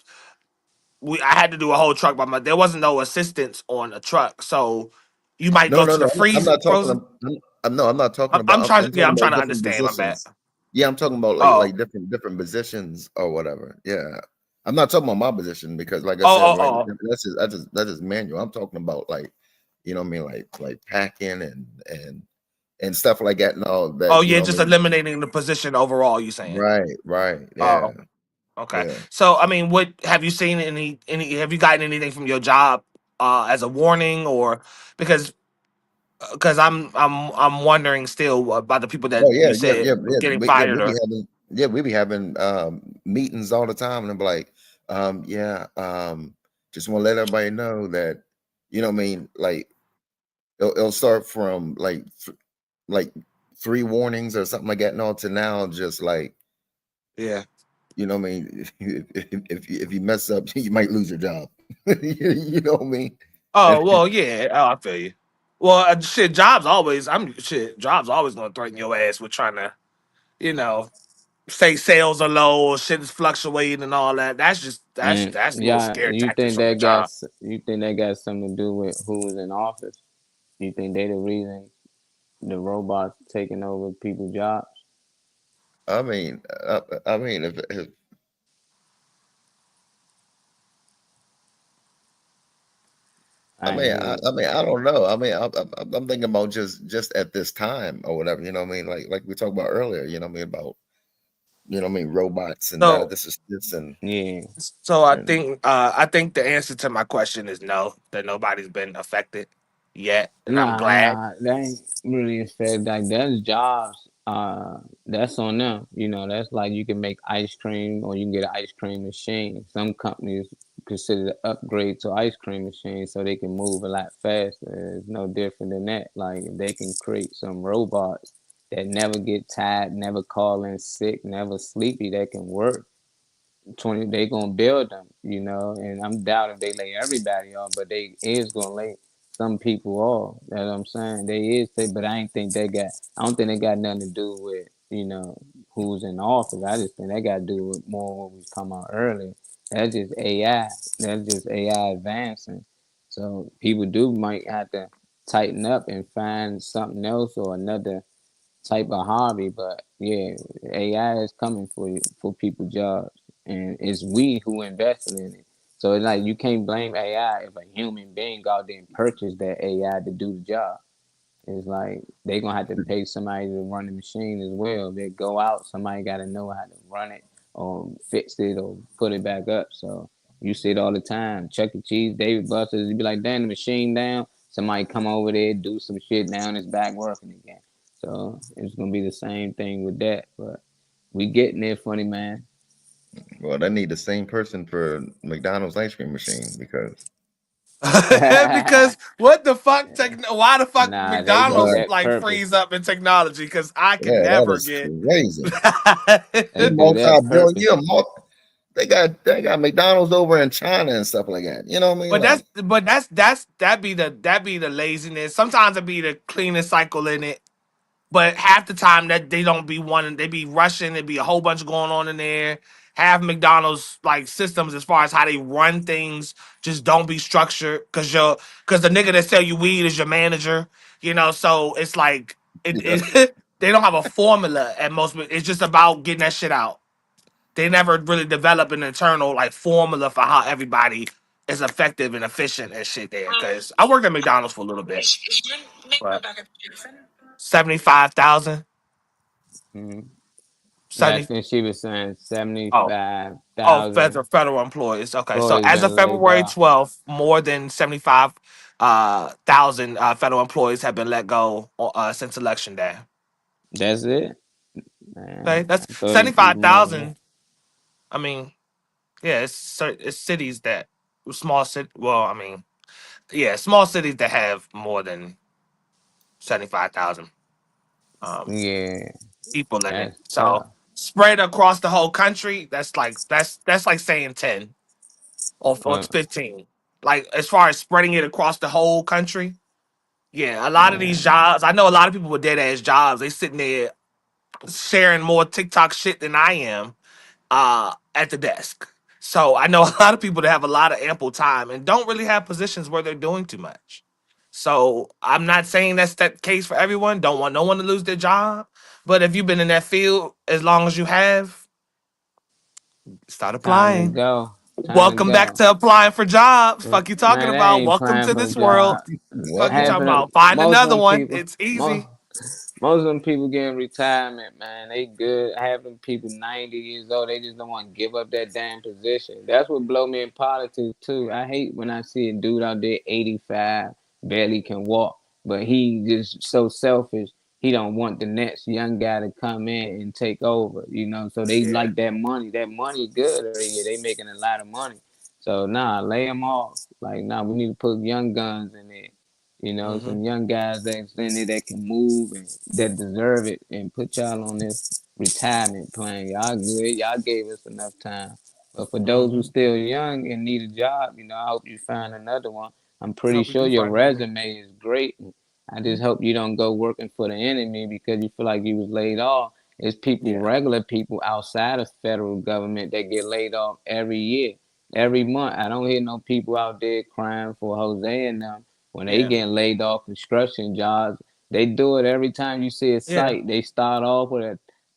I had to do a whole truck by my. There wasn't no assistance on a truck, so you might No, go no, to the no. I'm freezer not talking. frozen. No, I'm not talking I'm about. trying. I'm Yeah, talking I'm trying about to different understand. My bad. positions. Yeah, I'm talking about Oh, like different positions or whatever. Yeah, I'm not talking about my position because, like I said, oh, oh, right, oh. that's just manual. I'm talking about like, you know what I mean, like packing and stuff like that and all Oh that. You yeah, know what I just mean? eliminating the position overall. You saying? Right. Yeah, Oh, okay. yeah. So I mean, what have you seen any? Have you gotten anything from your job as a warning or because I'm wondering still about the people that Oh yeah, you said was getting yeah. fired or We be having meetings all the time, and I'm like, just want to let everybody know that, you know what I mean, like it'll start from like 3 warnings or something like that, and all to now just like, yeah. you know what I mean, if you mess up, you might lose your job. You know what I mean? Oh well, yeah. Oh, I feel you. Well, shit. Jobs always gonna threaten your ass with trying to, you know, say sales are low or shit is fluctuating and all that. And That's little yeah, scare tactics from the job. you think that got something to do with who's in office? You think they the reason the robots taking over people's jobs? I mean, if I ain't hear you. I don't know. I mean, I'm thinking about just at this time or whatever. You know what I mean? Like we talked about earlier. You know what I mean about robots and So this is this and Yeah, so and I think the answer to my question is no, that nobody's been affected yet, and I'm nah, glad. nah, that ain't really a fact. Like that's jobs. That's on them. That's like you can make ice cream or you can get an ice cream machine. Some companies consider the upgrade to ice cream machines so they can move a lot faster. It's no different than that. Like if they can create some robots that never get tired, never call in sick, never sleepy, that can work. 20 they gonna build them, and I'm doubting they lay everybody off, but they is gonna lay some people off. That's what I'm saying. They is but I don't think they got nothing to do with, who's in office. I just think they got to do with more what we come out earlier. That's just AI. That's just AI advancing. So people might have to tighten up and find something else or another type of hobby. But yeah, AI is coming for you for people jobs, and it's we who invested in it. So it's like you can't blame AI if a human being out there and purchase that AI to do the job. It's like they gonna have to pay somebody to run the machine as well. They go out, somebody got to know how to run it or fix it or put it back up. So you see it all the time. Chuck E. Cheese, David Buster's, you be like, damn, the machine down. Somebody come over there, do some shit, now it's back working again. So it's gonna be the same thing with that. But we getting there, funny man. well, they need the same person for McDonald's ice cream machine because Because what the fuck? Why the fuck Nah, they do McDonald's Right. that like purpose. freeze up in technology? Because I can Yeah, that never is get. crazy. They do that Multi-billion, purpose. yeah, they got McDonald's over in China and stuff like that. You know what I mean? But Like, that'd be the laziness. Sometimes it'd be the cleaning cycle in it. But half the time that they don't be wanting, they be rushing. There be a whole bunch going on in there. Half McDonald's like systems as far as how they run things just don't be structured because the nigga that sell you weed is your manager. So it's like yeah, they don't have a formula at most. It's just about getting that shit out. They never really develop an internal like formula for how everybody is effective and efficient and shit there. Because I worked at McDonald's for a little bit. But 75,000. Mhm. 70. That's when she was saying Oh, 75,000 federal employees. Okay, so employees as that of laid February off. 12th, more than 75 thousand federal employees have been let go since election day. That's it. Okay, Man, that's I thought it'd be more than that. 75,000. I mean, yeah, it's cities that small city. Well, I mean, yeah, small cities that have more than 75,000 um, Yeah, people in it. that's So tough. spread across the whole country, that's like saying 10 or Well, 15. Like as far as spreading it across the whole country, yeah, a lot of these man, jobs. I know a lot of people with dead ass jobs. They sitting there sharing more TikTok shit than I am at the desk. So I know a lot of people that have a lot of ample time and don't really have positions where they're doing too much. So I'm not saying that's that case for everyone. Don't want no one to lose their job. But if you've been in that field as long as you have, start time to applying. go. Time to Welcome back go. to applying for jobs. Fuck you talking Man, that about? ain't Welcome playing to for this world. job. Fuck you welcome. Half talking of them, about? Find most of another them one. people, It's most easy. most of them people getting retirement, man. They good. Half them people 90 years old. They just don't want to give up that damn position. That's what blow me in politics too. I hate when I see a dude out there 85, barely can walk, but he just so selfish. He don't want the next young guy to come in and take over. So they Yeah. like that money. That money good right here. They making a lot of money. So nah, lay them off. Like nah, we need to put young guns in there. Hmm. Some young guys that's in there that can move and that deserve it, and put y'all on this retirement plan. Y'all good. Y'all gave us enough time. But for those who Hmm. still young and need a job, I hope you find another one. I'm pretty Hope you sure do your find another one. resume is great. I just hope you don't go working for the enemy because you feel like you was laid off. It's people, Yeah. regular people outside of federal government that get laid off every year, every month. I don't hear no people out there crying for Jose and them when they Yeah. getting laid off construction jobs. They do it every time you see a Yeah. site. They start off with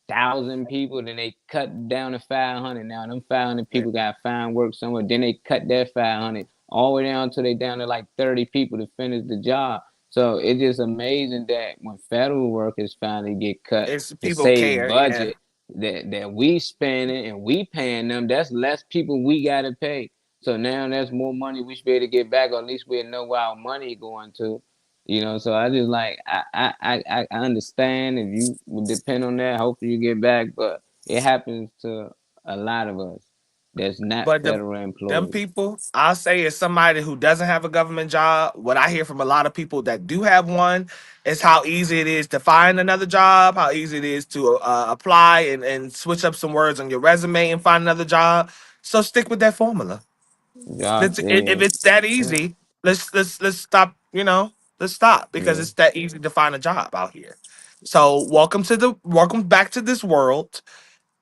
1,000 people, then they cut down to 500. Now them 500 Yeah. people got to find work somewhere. Then they cut that 500 all the way down till they down to like 30 people to finish the job. So it's just amazing that when federal workers finally get cut It's to people save care. Yeah. budget that we spending and we paying them, that's less people we gotta pay. So now there's more money we should be able to get back, or at least we know where our money going to. So I just like I understand if you would depend on that, hopefully you get back, but it happens to a lot of us that's not But federal them employees. people, I'll say, as somebody who doesn't have a government job, what I hear from a lot of people that do have one is how easy it is to find another job, how easy it is to apply and switch up some words on your resume and find another job. So stick with that formula. Y'all If said it's that easy, let's stop. Let's stop because yeah. it's that easy to find a job out here. So welcome back to this world,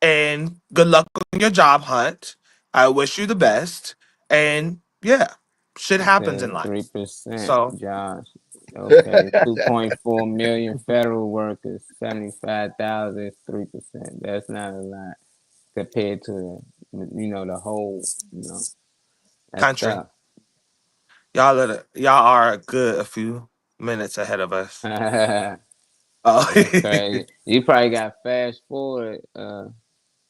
and good luck on your job hunt. I wish you the best, and yeah, shit happens in Said life. 3%, So Josh. Okay, 2.4 million federal workers, 75,000 is 3%. That's not a lot compared to the whole. That's country, tough. y'all are a good a few minutes ahead of us. That's Oh, crazy. You probably got fast forward,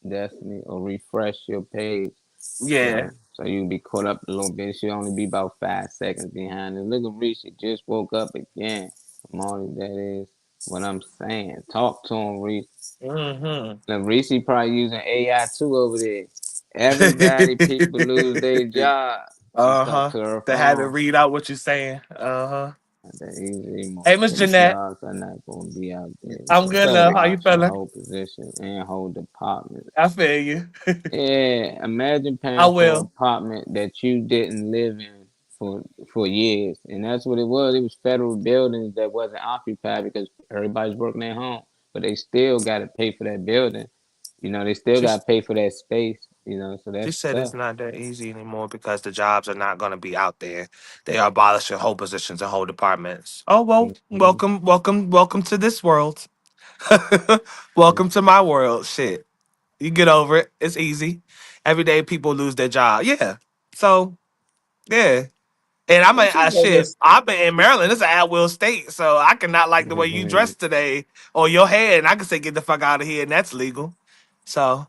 Destiny, or refresh your page. yeah. So you'll be caught up a little bit. She'll only be about 5 seconds behind. And look at Reese, she just woke up again. Marty, that is what I'm saying. Talk to him, Reese. Hmm. Now, Reese probably using AI too over there. Everybody, people lose their job. talk to her To have it phone. read out what you're saying. That easy. Hey, Miss Them Jeanette. jobs are not gonna be out there. I'm good, love. How you Watch and feeling? hold position and hold department. I feel you. Yeah, imagine I paying for an will. apartment that you didn't live in for years, and that's what it was. It was federal buildings that wasn't occupied because everybody's working at home, but they still got to pay for that building. You know, they still got Just to pay for that space. You know, so She that's said it's tough. not that easy anymore because the jobs are not going to be out there. They are abolishing whole positions and whole departments. Oh well, Mhm. welcome to this world. Welcome to my world. Shit, you get over it. It's easy. Every day people lose their job. Yeah. So yeah. And I'm But you know shit. this. I've been in Maryland. It's an at will state, so I cannot like the way you dress today or your hair, and I can say get the fuck out of here, and that's legal. So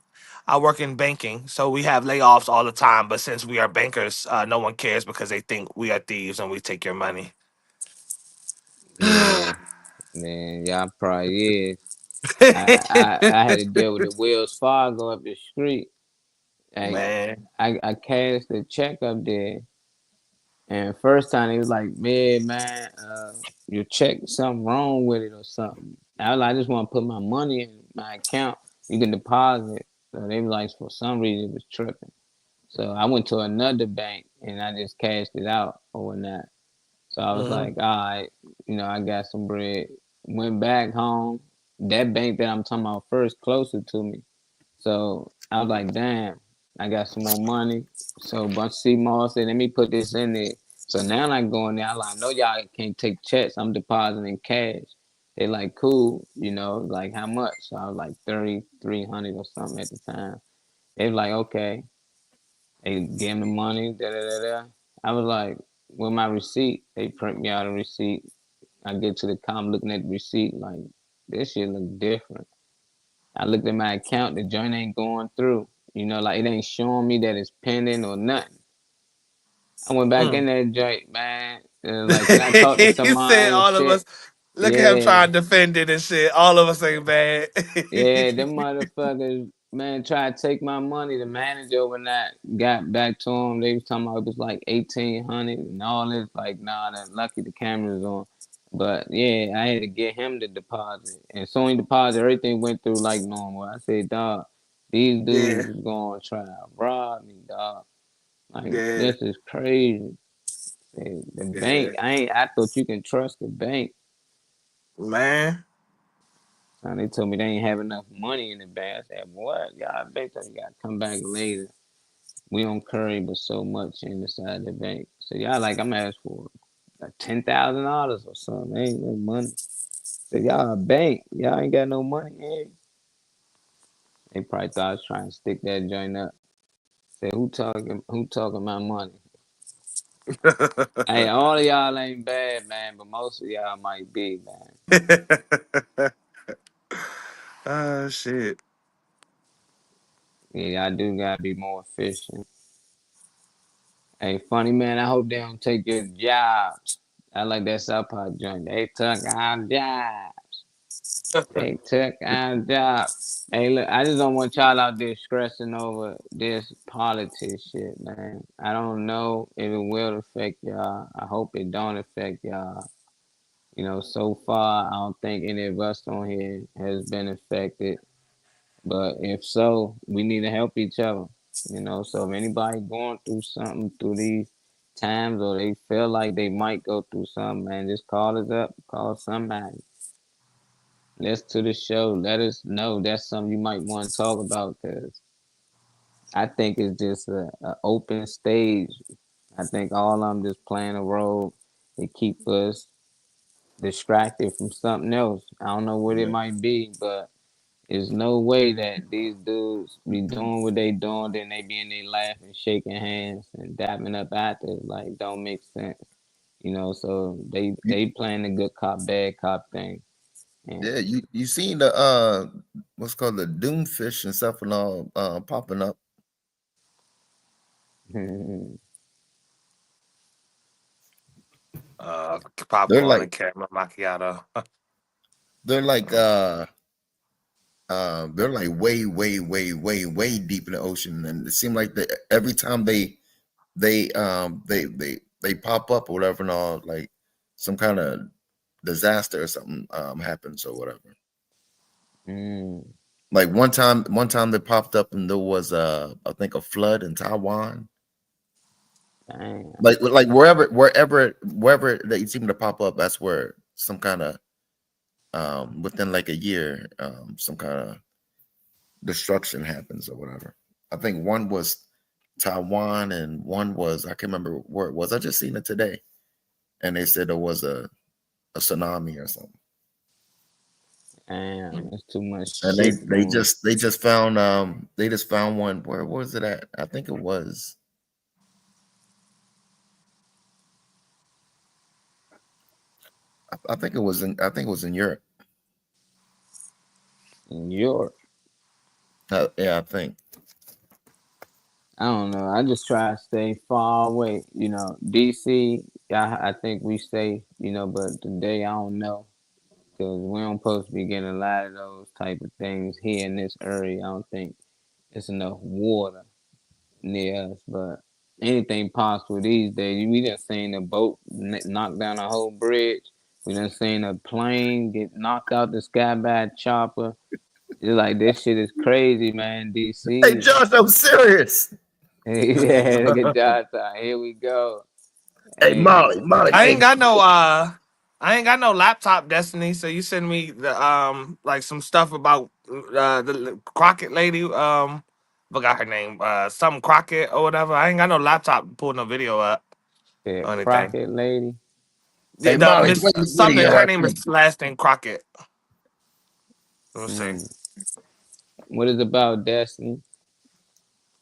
I work in banking, so we have layoffs all the time. But since we are bankers, no one cares because they think we are thieves and we take your money. Yeah, man, y'all probably is. I had to deal with the Wells Fargo up the street. Like, Man. I cashed the check up there. And first time he was like, man, your check, something wrong with it or something. I was like, I just want to put my money in my account. You can deposit. So they was like, for some reason, it was tripping. So I went to another bank and I just cashed it out overnight. So I was Mhm. like, all right, I got some bread. Went back home. That bank that I'm talking about first closer to me. So I was like, damn, I got some more money. So a bunch of CMOS said, let me put this in there. So now I go in there, I'm like, no, y'all can't take checks. I'm depositing cash. They like, cool, like how much? So I was like 3,300 or something at the time. They was like, okay. They gave me money, da da da da. I was like, with my receipt, they print me out a receipt. I get to the com looking at the receipt, like, this shit look different. I looked at my account, the joint ain't going through. Like it ain't showing me that it's pending or nothing. I went back in that joint, man. Like, can I talk to He said somebody and all of shit? us. Look at him Yeah, trying to defend it and shit. All of us ain't bad. yeah, them motherfuckers, man, tried to take my money. The manager overnight got back to him. They was talking about it was like 1,800 and all this. Like, nah, that lucky the camera's on. But yeah, I had to get him the deposit. And so he deposit, everything went through like normal. I said, dog, these Yeah. dudes is gonna try to rob me, dog. Like, Yeah. this is crazy. The Yeah. bank, I thought you can trust the bank. Man. And they told me they ain't have enough money in the bank. I said, what? Y'all bank you gotta come back later. We don't carry but so much inside the bank. So y'all like, I'm asking for like $10,000 or something. Ain't no money. So y'all a bank. Y'all ain't got no money. Yeah. They probably thought I was trying to stick that joint up. Say, who talking my money? Hey, all of y'all ain't bad, man, but most of y'all might be, man. Oh shit. Yeah, y'all do gotta be more efficient. Hey, funny man, I hope they don't take your jobs. I like that South Park joint. They took our jobs. They took our jobs. Hey, look, I just don't want y'all out there stressing over this politics shit, man. I don't know if it will affect y'all. I hope it don't affect y'all. So far, I don't think any of us on here has been affected. But if so, we need to help each other. So if anybody going through something through these times or they feel like they might go through something, man, just call us up, call somebody. Listen to the show. Let us know that's something you might want to talk about because I think it's just a open stage. I think all of them just playing a role to keep us distracted from something else. I don't know what it might be, but there's no way that these dudes be doing what they doing, then they be in there laughing, shaking hands, and dapping up after. Like, don't make sense. So they playing the good cop, bad cop thing. And Yeah, you seen the what's called the doomfish and stuff and all popping up. They're Popcorn like and caramel macchiato. they're like they're like way deep in the ocean, and it seemed like every time they they pop up or whatever and all, like some kind of disaster or something happens or whatever. Like one time they popped up and there was I think a flood in Taiwan. Damn. Like wherever they seem to pop up, that's where some kind of within like a year some kind of destruction happens or whatever. I think one was Taiwan and one was, I can't remember where it was. I just seen it today, and they said there was a tsunami or something. Damn, that's too much. And shit they going. just found one. Where was it at? I think it was. I think it was in Europe. In Europe. Yeah, I think. I don't know. I just try to stay far away. You know, DC, I think we stay, you know, but today I don't know. Because we don't supposed to be getting a lot of those type of things here in this area. I don't think it's enough water near us. But anything possible these days. We done seen a boat knock down a whole bridge. We done seen a plane get knocked out the sky by a chopper. It's like, this shit is crazy, man. DC. Hey, Josh, I'm serious. Yeah, look at Josh. Here we go. Hey, Molly. I ain't got no laptop, Destiny. So you send me the like some stuff about the Crockett lady. Forgot her name. Some Crockett or whatever. I ain't got no laptop to pull no video up. Yeah, or anything. Crockett lady. Hey, Molly, Miss, play the something. video, Her I name think. is last name Crockett. Let's see. What is about, Destiny?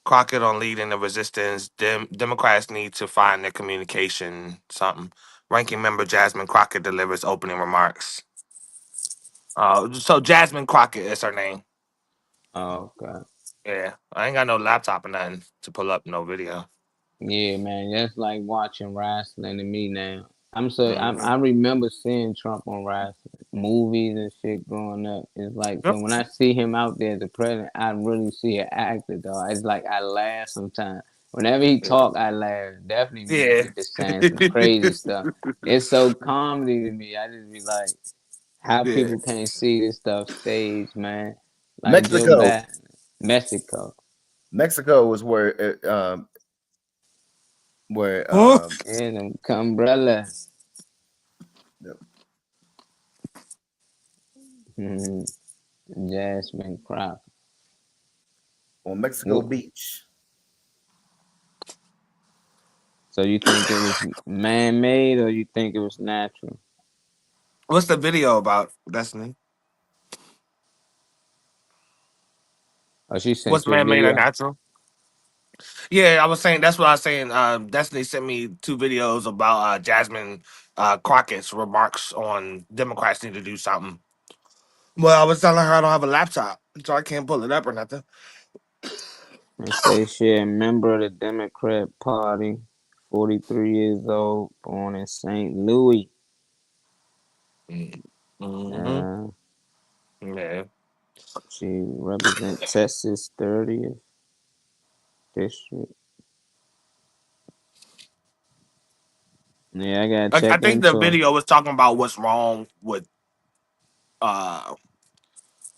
Crockett on leading the resistance. Democrats need to find their communication. Something. Ranking member Jasmine Crockett delivers opening remarks. So Jasmine Crockett is her name. Oh, okay. Yeah, I ain't got no laptop or nothing to pull up no video. Yeah, man, that's like watching wrestling to me now. I remember seeing Trump on wrestling movies and shit growing up. It's like, so when I see him out there as a president, I really see an actor, though. It's like I laugh sometimes. Whenever he talk, I laugh. Definitely when he just saying some crazy stuff. It's so comedy to me. I just be like, how people can't see this stuff staged, man. Like Mexico. Mexico was where them umbrella. Jasmine Crockett on Mexico Beach. So you think it was man-made or you think it was natural? What's the video about, Destiny? Oh, she sent What's you a man-made video? or natural? Yeah, I was saying, that's what I was saying. Destiny sent me 2 videos about Jasmine Crockett's remarks on Democrats need to do something. Well, I was telling her I don't have a laptop, so I can't pull it up or nothing. They say she a member of the Democrat Party, 43 years old, born in St. Louis. Yeah. She represents Texas 30th district. Yeah, I gotta check. I think the video was talking about what's wrong with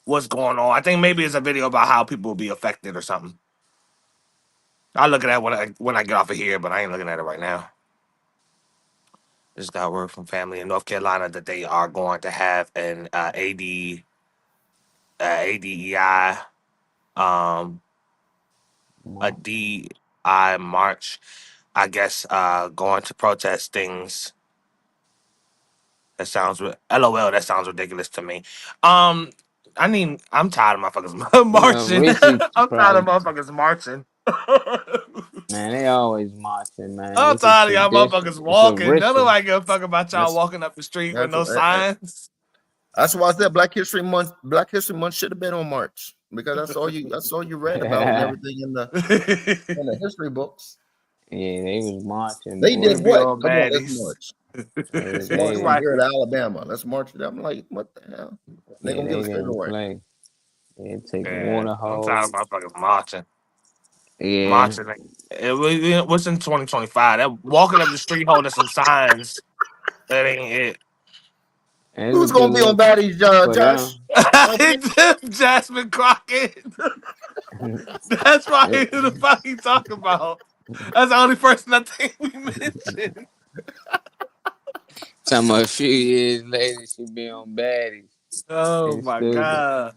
what's going on. I think maybe it's a video about how people will be affected or something. I'll look at that when I get off of here, but I ain't looking at it right now. Just got word from family in North Carolina that they are going to have an ADEI a DI march, I guess, going to protest things. That sounds LOL. That sounds ridiculous to me. I'm tired of motherfuckers marching. I'm tired of motherfuckers marching. Man, they always marching, man. I'm tired of y'all motherfuckers walking. Nobody give a fuck about y'all walking up the street with no signs. That's why I said Black History Month. Black History Month should have been on March because that's all you read about and everything in the history books. Yeah, they was marching. They did what? Come on, let's march. Let's march from here to Alabama. Let's march. I'm like, what the hell? They're gonna give us straight away. They take water hose. I'm tired of motherfuckers marching. Yeah. marching. What's in 2025? That walking up the street holding some signs. That ain't it. And it's a Who's good gonna be on look Baddies, for Josh? Jasmine Crockett. them. That's right. Who the fuck you talking about? That's the only person I think we mentioned. Some a few years later, she be on Baddies. Oh It's my stupid. god.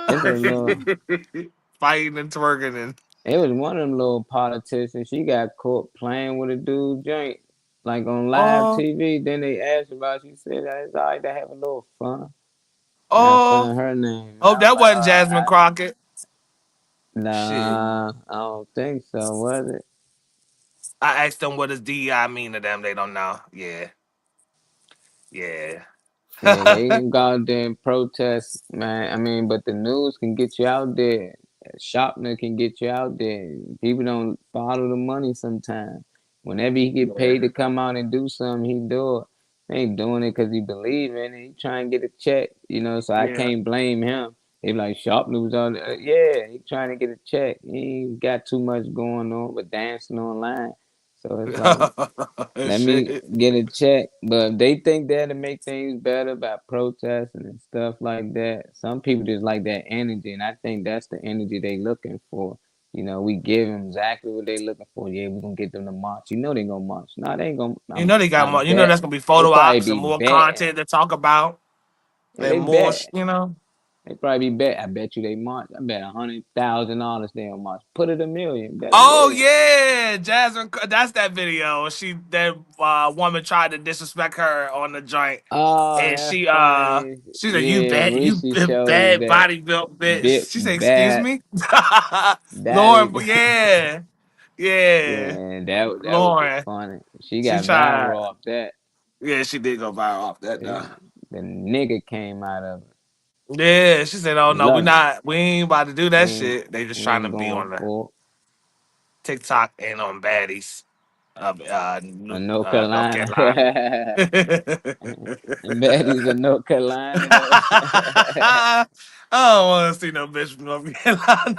It's a little. Fighting and twerking and It was one of them little politicians. She got caught playing with a dude joint, like on live oh TV. Then they asked about. She said it's all right to have a little fun. And I oh found her name, and oh I was that like, wasn't Jasmine Crockett. Shit. nah, I don't think so. Was it? I asked them what does DEI mean to them. They don't know. Yeah. Yeah. Yeah, they can go out there and protest, man. I mean, but the news can get you out there. Shopner can get you out there. People don't follow the money sometimes. Whenever he get paid to come out and do something, he do it. He ain't doing it because he believe in it. He trying to get a check, so I Yeah. can't blame him. They like Sharpner was on. Yeah, he trying to get a check. He ain't got too much going on, but dancing online. So it's like. Let me Shit. get a check. But they think that'll make things better by protesting and stuff like that. Some people just like that energy, and I think that's the energy they looking for. We give them exactly what they looking for. Yeah, we're gonna get them to march. They gonna march. No, they ain't gonna. You know they got I more. You know bet that's gonna be they photo probably ops and be more betting. content to talk about Yeah, and they more. bet. They probably be bet. I bet you they march. I bet $100,000 they'll march. Put it $1 million. Bet Oh it. yeah, Jasmine. That's that video. That woman tried to disrespect her on the joint, Oh, and that's funny. she said, "You Yeah, bad, you Reese shows bad that body built bitch." bit She said, "Excuse bad. me, That Lauren." is, Yeah, yeah, that was just Lauren. funny. She She got tried. viral off that. Yeah, she did go viral off that though. The nigga came out of it. Yeah, she said, "Oh no, Love it. we ain't about to do that shit. They just We trying to ain't be going on the for TikTok and on baddies of North North Carolina. Carolina." Baddies of North Carolina though. I don't want to see no bitch from North Carolina,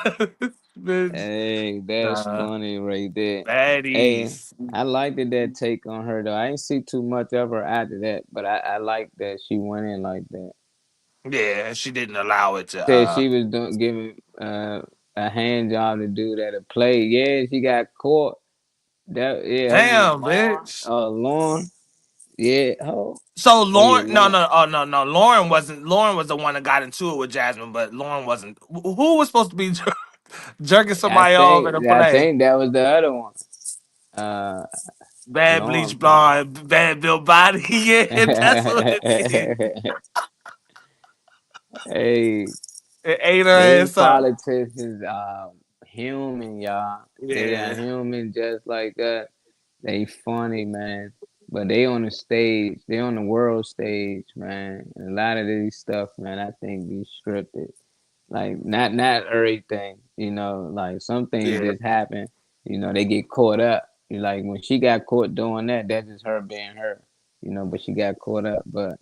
bitch. Hey, that's Nah, funny right there. Hey, baddies. I liked that take on her though. I ain't see too much of her after that, but I like that she went in like that. Yeah, she didn't allow it to. Said she was doing giving a hand job to do that to play. Yeah, she got caught. That her name Damn, bitch. Lauren. Yeah. So Oh yeah, Lauren, no, Lauren. no, oh no, no. Lauren wasn't. Lauren was the one that got into it with Jasmine, but Lauren wasn't. Who was supposed to be jerking I somebody off in a think I play? think that was the other one. Uh, Bad bleach Lauren. Probably. blonde, bad built body. Yeah, that's what it is. Hey, It ate her these ass up. politicians are human, y'all. They are Yeah, human just like that. They funny, man. But they on the stage. They on the world stage, man. And a lot of these stuff, man, I think be scripted. Like not everything, like some things yeah. just happen, they get caught up. Like when she got caught doing that, that's just her being her, but she got caught up. But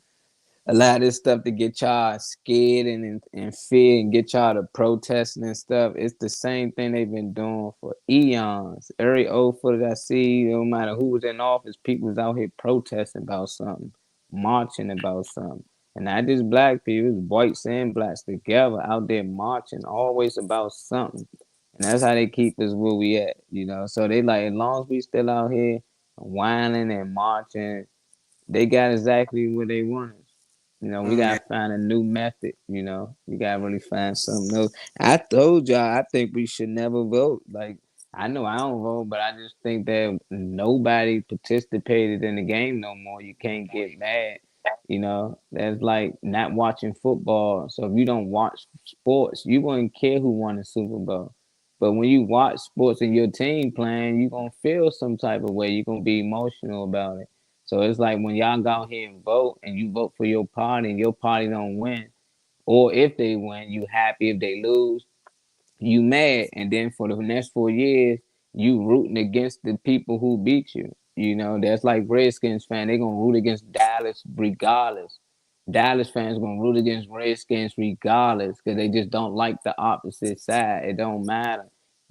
a lot of this stuff to get y'all scared and fear and get y'all to protesting and stuff. It's the same thing they've been doing for eons. Every old foot I see, no matter who was in office, people was out here protesting about something, marching about something. And not just black people, it's whites and blacks together out there marching, always about something. And that's how they keep us where we at, So they like, as long as we still out here whining and marching, they got exactly what they wanted. We Yeah. gotta find a new method. We gotta really find something else. I told y'all, I think we should never vote. Like, I know I don't vote, but I just think that nobody participated in the game no more. You can't get mad. That's like not watching football. So if you don't watch sports, you wouldn't care who won the Super Bowl. But when you watch sports and your team playing, you're gonna feel some type of way. You're gonna be emotional about it. So it's like when y'all go out here and vote and you vote for your party and your party don't win, or if they win, you happy. If they lose, you mad. And then for the next 4 years, you rooting against the people who beat you. That's like Redskins fan. They're gonna root against Dallas regardless. Dallas fans gonna root against Redskins regardless because they just don't like the opposite side. It don't matter.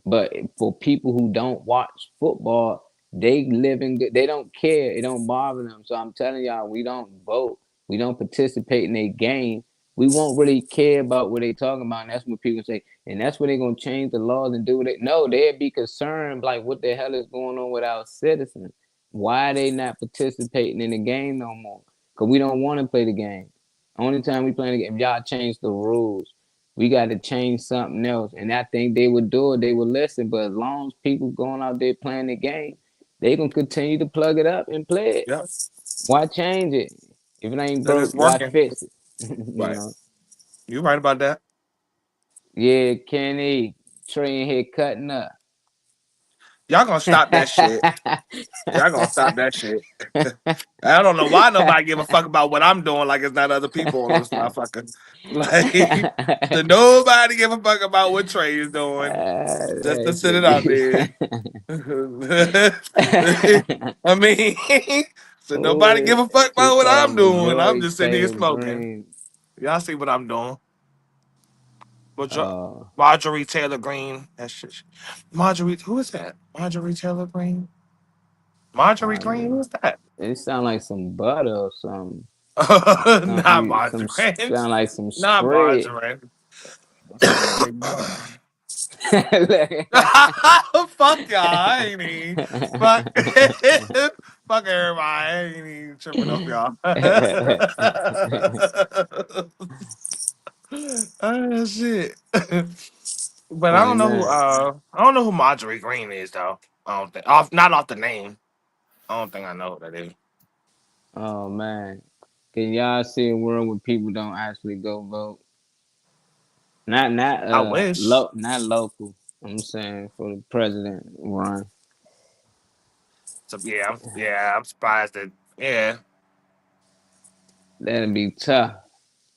But for people who don't watch football, they live in good. They don't care. It don't bother them. So I'm telling y'all, we don't vote. We don't participate in a game. We won't really care about what they talking about. And that's what people say. And that's where they're gonna change the laws and do it. No, they'd be concerned like what the hell is going on with our citizens? Why are they not participating in the game no more? Because we don't want to play the game. Only time we play the game, y'all change the rules. We got to change something else. And I think they would do it. They would listen. But as long as people going out there playing the game, they going to continue to plug it up and play it. Yep. Why change it? If it ain't That is broke, why working. fix it? You Right. know? You're right about that. Yeah, Kenny, Trey in here cutting up. Y'all gonna stop that shit. Y'all gonna stop that shit. I don't know why nobody give a fuck about what I'm doing like it's not other people on this motherfucker. Like, so nobody give a fuck about what Trey is doing. Just to That sit should it out be there. I mean, so nobody give a fuck he about what called I'm me doing. I'm George just sitting here Taylor smoking. Green. Y'all see what I'm doing. But Uh, Marjorie Taylor Greene. That shit. Marjorie, who is that? Marjorie Taylor Greene? Marjorie Greene? Who's that? it sound like some butter or something. Some Not Margarine. sound like some Not spread. Margarine. That sound like baby mama. Fuck y'all. I ain't even. Fuck. Fuck everybody. I ain't even tripping off y'all. Oh shit. But I Hey don't know who man. I don't know who Marjorie Green is though. I don't think not off the name. I don't think I know who that is. Oh man. Can y'all see a world where people don't actually go vote? Not I wish. not local. I'm saying for the president run. So I'm surprised that That'd be tough.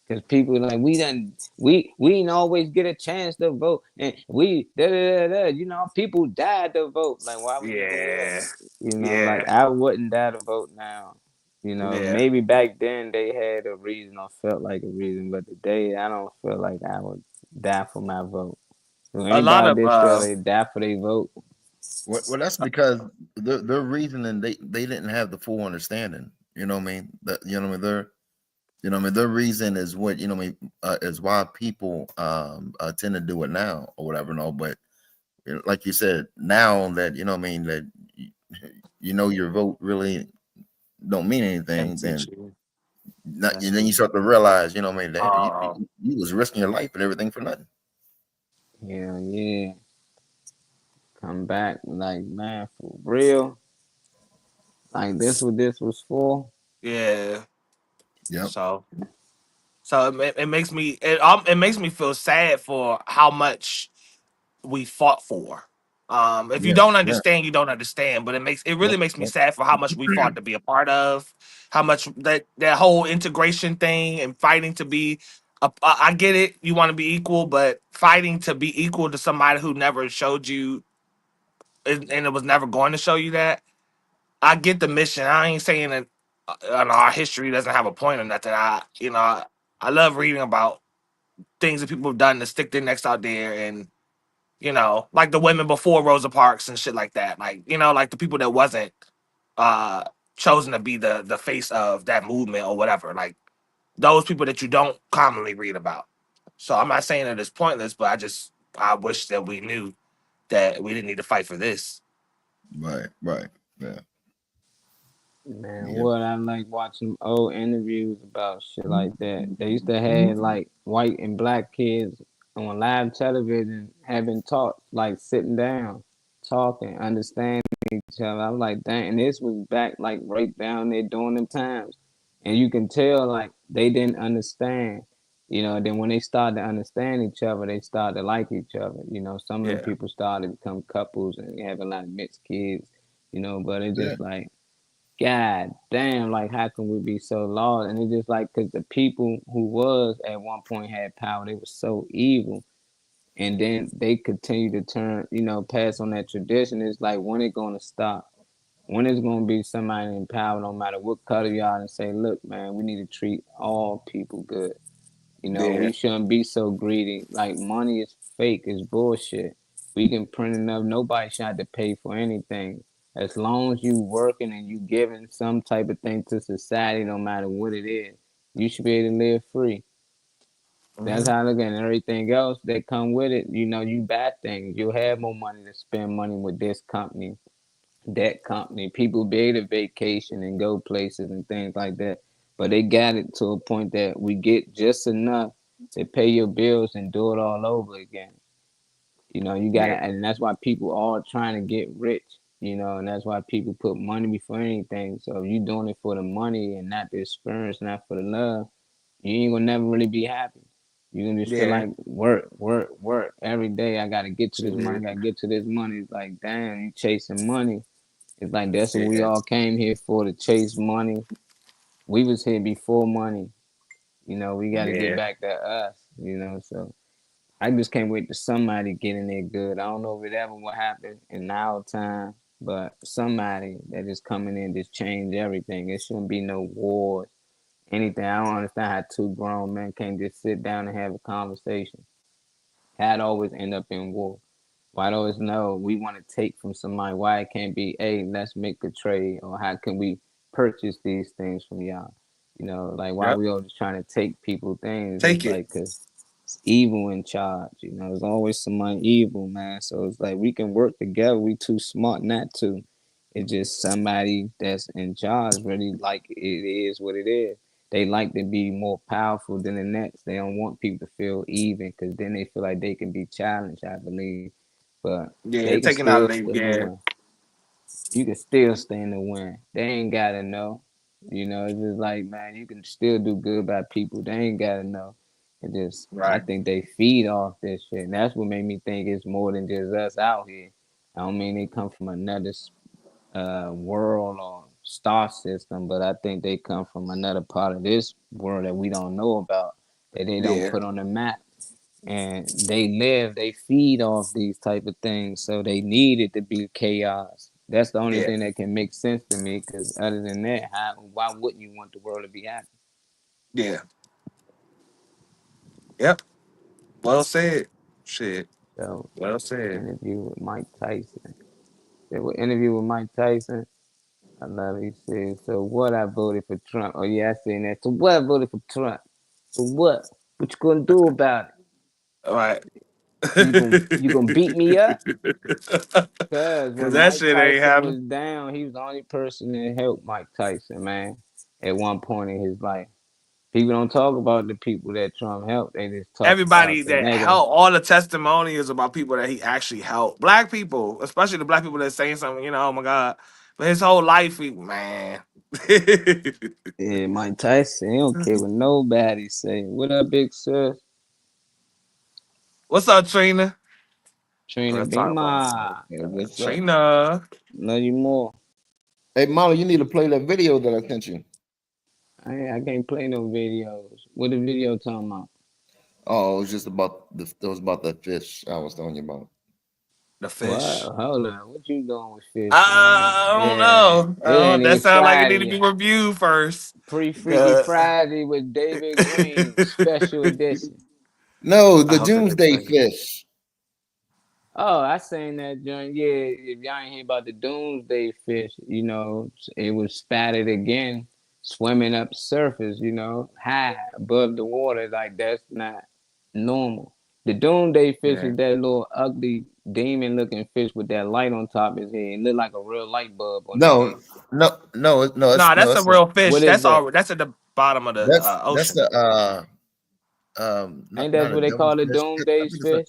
Cause people like we didn't always get a chance to vote, and we you know people died to vote. Like why would you do that? yeah. You know, like Yeah. I wouldn't die to vote now. You know, Yeah. maybe back then they had a reason or felt like a reason, but today I don't feel like I would die for my vote. So A lot anybody of that feel they die for their vote, Well, that's because their reasoning they didn't have the full understanding. You know what I mean? You know what I mean? Their reason is what you know what I mean is why people tend to do it now or whatever. No, but like you said, now that you know what I mean that you know your vote really don't mean anything, then then you start to realize you know what I mean that you was risking your life and everything for nothing. yeah, come back like man for real. Like this what this was for. yeah. Yep. So it makes me it makes me feel sad for how much we fought for. If you Yeah. don't Yeah. understand, you don't understand. But it really Yep. makes me Yep. sad for how much we fought to be a part of, how much that whole integration thing and fighting to be. I get it. You want to be equal, but fighting to be equal to somebody who never showed you and it was never going to show you that. I get the mission. I ain't saying that our history doesn't have a point or nothing. I love reading about things that people have done to stick their necks out there and like the women before Rosa Parks and shit like that. Like, like the people that wasn't uh chosen to be the face of that movement or whatever. Like those people that you don't commonly read about. So I'm not saying that it's pointless, but I wish that we knew that we didn't need to fight for this. Right. Right. Yeah. Man, Yeah. what I like watching old interviews about shit like that. They used to have like white and black kids on live television having talks, like sitting down, talking, understanding each other. I'm like, dang, and this was back like right down there during them times. And you can tell like they didn't understand. Then when they started to understand each other, they started to like each other. Some of them Yeah. people started to become couples and have a lot of mixed kids, but it's Yeah. just like God damn, like how can we be so lost? And it's just like because the people who was at one point had power, they were so evil, and then they continue to turn, pass on that tradition. It's like when it gonna stop? When is gonna be somebody in power, no matter what color you are, and say, look, man, we need to treat all people good. Yeah. We shouldn't be so greedy. Like money is fake, is bullshit. We can print enough. Nobody should have to pay for anything. As long as you working and you giving some type of thing to society, no matter what it is, you should be able to live free. That's how I look at it. And everything else that come with it, you buy things. You'll have more money to spend money with this company, that company. People be able to vacation and go places and things like that. But they got it to a point that we get just enough to pay your bills and do it all over again. You gotta, and that's why people are trying to get rich, and that's why people put money before anything. So if you doing it for the money and not the experience, not for the love, you ain't gonna never really be happy. You can just feel Yeah. like work every day. I gotta get to this money, gotta get to this money. It's like, damn, you chasing money. It's like that's what we all came here for, to chase money. We was here before money. We gotta get back to us, so I just can't wait to somebody get in there good. I don't know if it ever will happen in our time, but somebody that is coming in just change everything. It shouldn't be no wars, anything. I don't understand how two grown men can't just sit down and have a conversation. How it always end up in war. Why do always know we want to take from somebody? Why it can't be, hey, let's make a trade, or how can we purchase these things from y'all? Like why we always trying to take people things? It's Take it. like, cause it's evil in charge. There's always somebody evil, man. So it's like we can work together. We too smart not to. It's just somebody that's in charge really like it is what it is. They like to be more powerful than the next. They don't want people to feel even, because then they feel like they can be challenged, I believe. But Yeah, they can taking out still of stay in the yeah. win. You can still stay in the win. They ain't gotta know. It's just like, man, you can still do good by people. They ain't gotta know. I Right. think they feed off this shit. And that's what made me think it's more than just us out here. I don't mean they come from another world or star system, but I think they come from another part of this world that we don't know about, that they don't Yeah. put on the map. And they feed off these type of things, so they need it to be chaos. That's the only Yeah. thing that can make sense to me, because other than that, why wouldn't you want the world to be happy? Yeah. Yep. Well said. Shit. So, Well said. interview with Mike Tyson. They were interview with Mike Tyson. I love it. He said, so what, I voted for Trump. Oh, yeah, I seen that. So what, I voted for Trump. So what? What you gonna do about it? All right. You gonna beat me up? Because Cause when that Mike shit ain't Tyson happening. was down, he was the only person that helped Mike Tyson, man, at one point in his life. People don't talk about the people that Trump helped. They just talk about Everybody the that negative. helped, all the testimonials about people that he actually helped. Black people, especially the black people that saying something, oh my God. But his whole life, man. Yeah, Mike Tyson, he don't care what nobody say. What up, big sis? What's up, Trina? Trina Let's talk about Bima. Yeah, what's up? Trina. Love you more. Hey, Molly, you need to play that video that I sent you. I can't play no videos. What the video talking about? Oh, it was just about it was about that fish I was telling you about. The What? fish. Hold on. What you doing with fish, man? I don't Yeah. know. It ain't That even sounds like it need Friday to be yet. reviewed first. Pre-Freaky Cause Friday with David Green, special edition. No, I the hope that they Doomsday play. Fish. Oh, I seen that joint. Yeah, if y'all ain't hear about the Doomsday Fish, it was spattered again, swimming up surface, high above the water. Like, that's not normal. The Doomsday Fish Yeah. is that little ugly demon-looking fish with that light on top of his head. It look like a real light bulb on his head. Nah, that's a It's real fish. What is That's that? all. That's at the bottom of the that's ocean. the Ain't not that a what they call the devilfish. I Doomsday think it's Fish?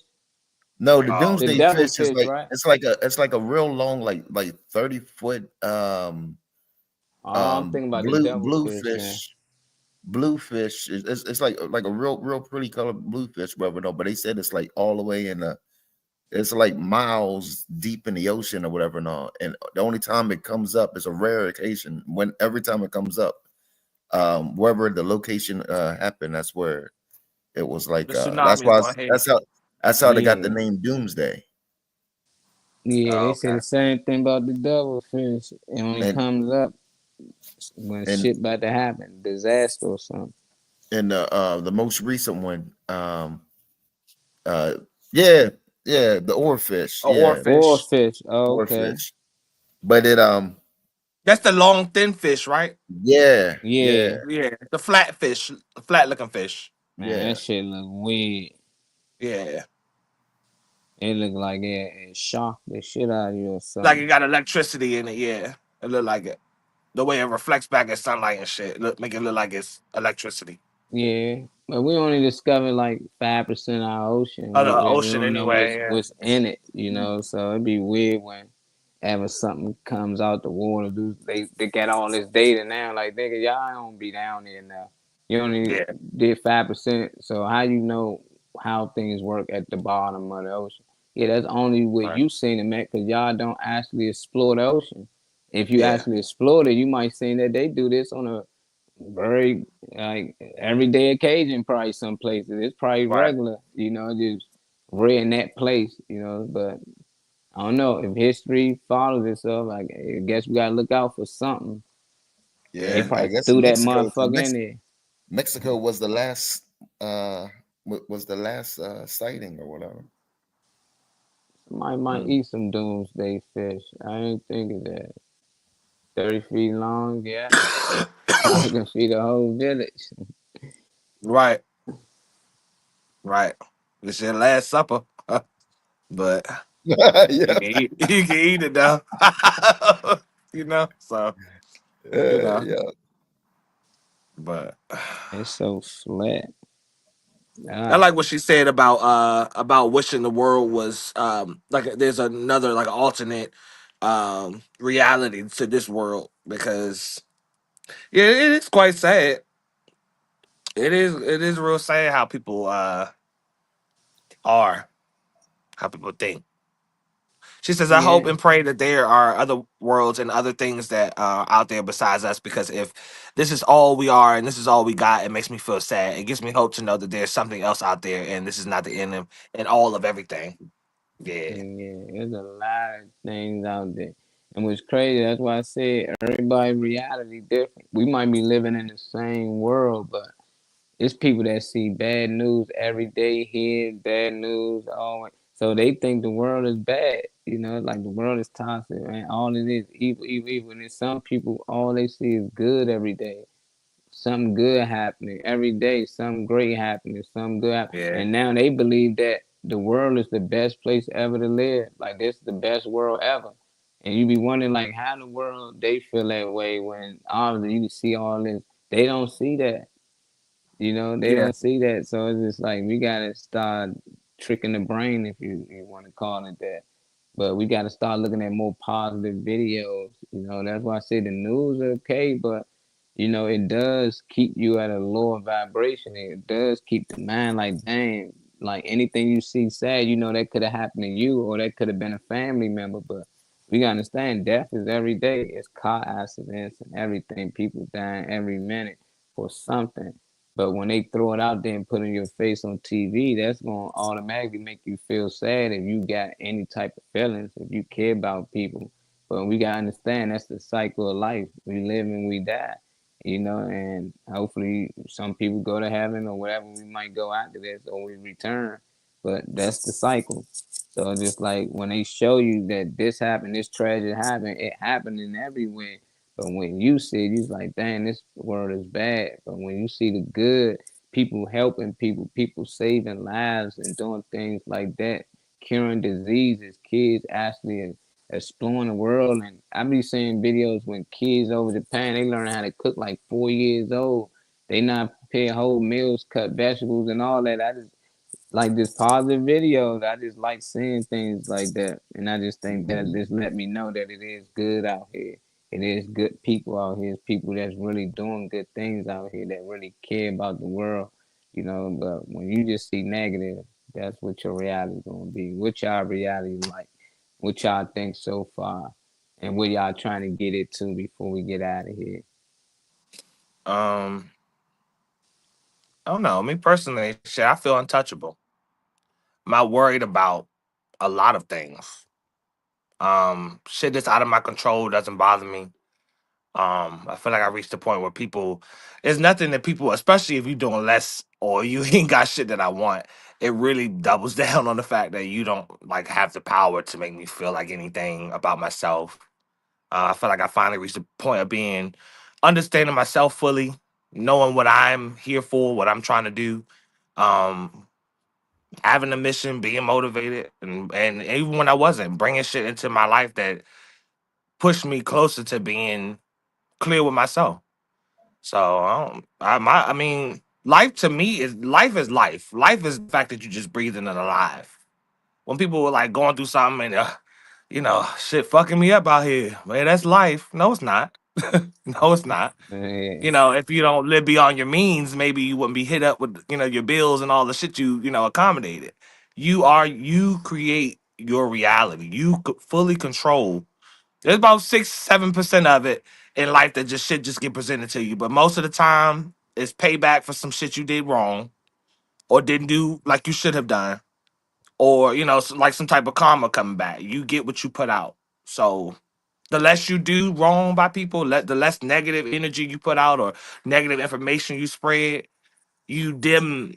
the Oh, The Doomsday okay. devil Fish is fish, like right? it's like a real long like 30-foot Oh, I'm thinking about the devil fish, man. bluefish. It's like a real pretty colored bluefish, whatever. No, but they said it's like all the way in the it's like miles deep in the ocean or whatever. No, and the only time it comes up is a rare occasion. When every time it comes up, wherever the location happened, that's where it was like. The That's tsunami is why gonna hit. that's how they got the Yeah. name Doomsday. Yeah, Oh, they say okay. the same thing about the devilfish. It only And comes up when and shit about to happen, disaster or something. and the most recent one, uh, yeah. Yeah, the oarfish. Or Yeah, oarfish. Oarfish. Oh, okay. oarfish. But it That's the long, thin fish, right? yeah, yeah, Yeah. Yeah, the flat fish, the flat looking fish. Man, yeah. that shit look weird. Yeah, It look like it shocked the shit out of you or like something. it got electricity in it. Yeah, it look like it. The way it reflects back at sunlight and shit, make it look like it's electricity. Yeah. But we only discovered like 5% of our ocean. Oh, the We ocean don't know anyway. Yeah. what's in it, you know. So it'd be weird when ever something comes out the water. They got all this data now. Like, nigga, y'all don't be down there now. You only Yeah. did 5%. So how you know how things work at the bottom of the ocean? Yeah, that's only what Right. you seen it, man, because y'all don't actually explore the ocean. If you Yeah. actually explore it, you might see that they do this on a very like everyday occasion. Probably some places it's probably Right. regular, you know, just rare in that place, you know. But I don't know if history follows itself. I guess we gotta look out for something. They Yeah, Yeah. I probably guess threw that motherfucker in there. Mexico was the last sighting or whatever. Somebody might Hmm. eat some doomsday fish. I ain't thinking that. 30 feet long, yeah. I can feed a whole village. Right. Right. It's your last supper, but Yeah, you can eat it though. You know. So yeah. but It's so flat. I Ah, like what she said about wishing the world was like there's another like alternate reality to this world because yeah, it is quite sad. It is real sad how people are, how people think. She says, I hope yeah. and pray that there are other worlds and other things that are out there besides us, because if this is all we are and this is all we got, it makes me feel sad. It gives me hope to know that there's something else out there and this is not the end of and all of everything. Yeah. Yeah, there's a lot of things out there. And what's crazy, that's why I said everybody's reality different. We might be living in the same world, but it's people that see bad news every day, hear bad news always. So they think the world is bad. You know, like the world is toxic, man. All it is evil, evil, evil. And then some people, all they see is good every day, something good happening every day, something great happening, something good Yeah. and now they believe that the world is the best place ever to live. Like, this is the best world ever. And you be wondering, like, how in the world they feel that way when obviously you see all this. They don't see that. You know, they Yeah. don't see that. So it's just like we gotta start tricking the brain, if you want to call it that. But we gotta start looking at more positive videos. You know, that's why I say the news are okay, but you know, it does keep you at a lower vibration. It does keep the mind like, dang, like anything you see sad, you know, that could have happened to you or that could have been a family member. But we gotta understand death is every day. It's car accidents and everything. People dying every minute for something. But when they throw it out there and put in your face on TV, that's going to automatically make you feel sad if you got any type of feelings, if you care about people. But we got to understand that's the cycle of life. We live and we die, you know, and hopefully some people go to heaven or whatever. We might go after this or we return. But that's the cycle. So just like when they show you that this happened, this tragedy happened, it happened in everywhere. But when you see it, you're like, dang, this world is bad. But when you see the good, people helping people, people saving lives and doing things like that, curing diseases, kids actually exploring the world. And I be seeing videos when kids over Japan, they learn how to cook like 4 years old. They not prepare whole meals, cut vegetables and all that. I just like this positive videos. I just like seeing things like that. And I just think that just let me know that it is good out here. It is good people out here. It's people that's really doing good things out here that really care about the world, you know. But when you just see negative, that's what your reality gonna be. What y'all reality like? What y'all think so far? And what y'all trying to get it to before we get out of here? Um I don't know. Me personally, shit, I feel untouchable. I'm not worried about a lot of things. Shit that's out of my control doesn't bother me. I feel like I reached the point where people, there's nothing that people, especially if you're doing less or you ain't got shit that I want, it really doubles down on the fact that you don't like have the power to make me feel like anything about myself. I feel like I finally reached the point of being understanding myself fully, knowing what I'm here for, what I'm trying to do, um, having a mission, being motivated, and even when I wasn't, bringing shit into my life that pushed me closer to being clear with myself. So I mean, life to me is life is life. Life is the fact that you just breathing and alive. When people were like going through something and shit fucking me up out here, man, that's life. No, it's not. No, it's not. Yeah. If you don't live beyond your means, maybe you wouldn't be hit up with your bills and all the shit you accommodated. You create your reality. You could fully control. There's about 6-7% of it in life that just get presented to you, but most of the time it's payback for some shit you did wrong or didn't do like you should have done, or like some type of karma coming back. You get what you put out. So the less you do wrong by people, the less negative energy you put out or negative information you spread, you dim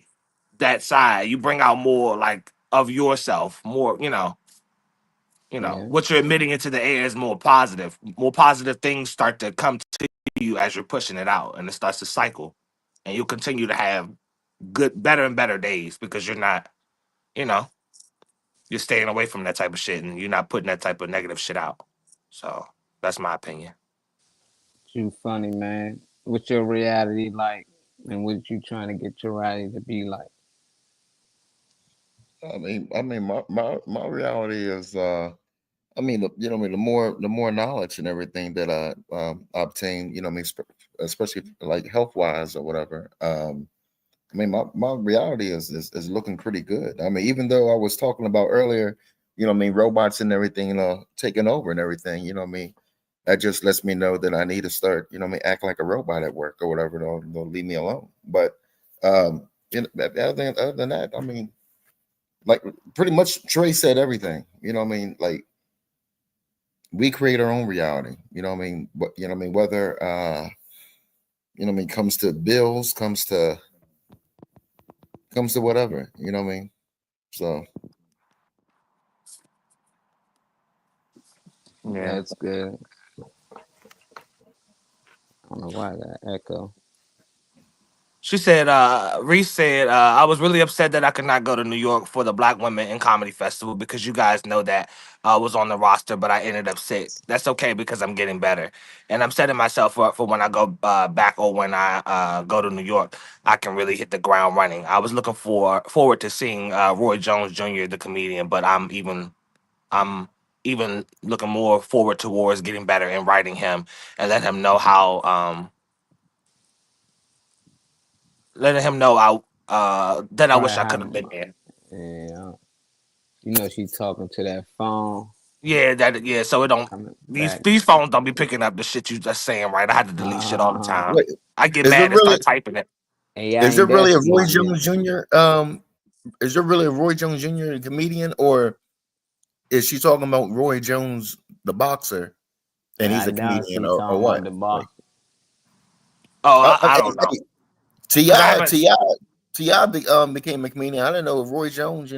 that side. You bring out more like of yourself, more, Yeah. what you're emitting into the air is more positive. More positive things start to come to you as you're pushing it out, and it starts to cycle. And you'll continue to have better and better days because you know, you're staying away from that type of shit and you're not putting that type of negative shit out. So that's my opinion. You funny, man. What's your reality like? And what you trying to get your reality to be like? My reality is, the more knowledge and everything that I obtain, especially like health wise or whatever. My reality is looking pretty good. I mean, even though I was talking about earlier, robots and everything, taking over and everything, that just lets me know that I need to start, act like a robot at work or whatever. They'll leave me alone. But other than that, like pretty much Trey said everything. Like we create our own reality. But whether comes to bills, comes to whatever. So Yeah. That's good. I don't know why that echo. She said, Reese said, I was really upset that I could not go to New York for the Black Women in Comedy Festival because you guys know that I was on the roster, but I ended up sick. That's okay because I'm getting better. And I'm setting myself up for when I go back or when I go to New York, I can really hit the ground running. I was looking forward to seeing Roy Jones Jr., the comedian, but I'm even looking more forward towards getting better and writing him and letting him know that I Probably wish I could have. have been there. Yeah. She's talking to that phone Yeah, so it don't coming these back. these phones don't be picking up the shit you just saying, right? I had to delete shit all the time. wait, I get is it mad and really start typing it. AI is there ain't that really a Roy smart yet. Jones Jr. Is there really a Roy Jones Jr. comedian, or is she talking about Roy Jones the boxer and he's I a doubt comedian, she or talking about what? the Like, box. Oh, I hey, don't know. hey, Ti Because I haven't became a comedian. I didn't know if Roy Jones,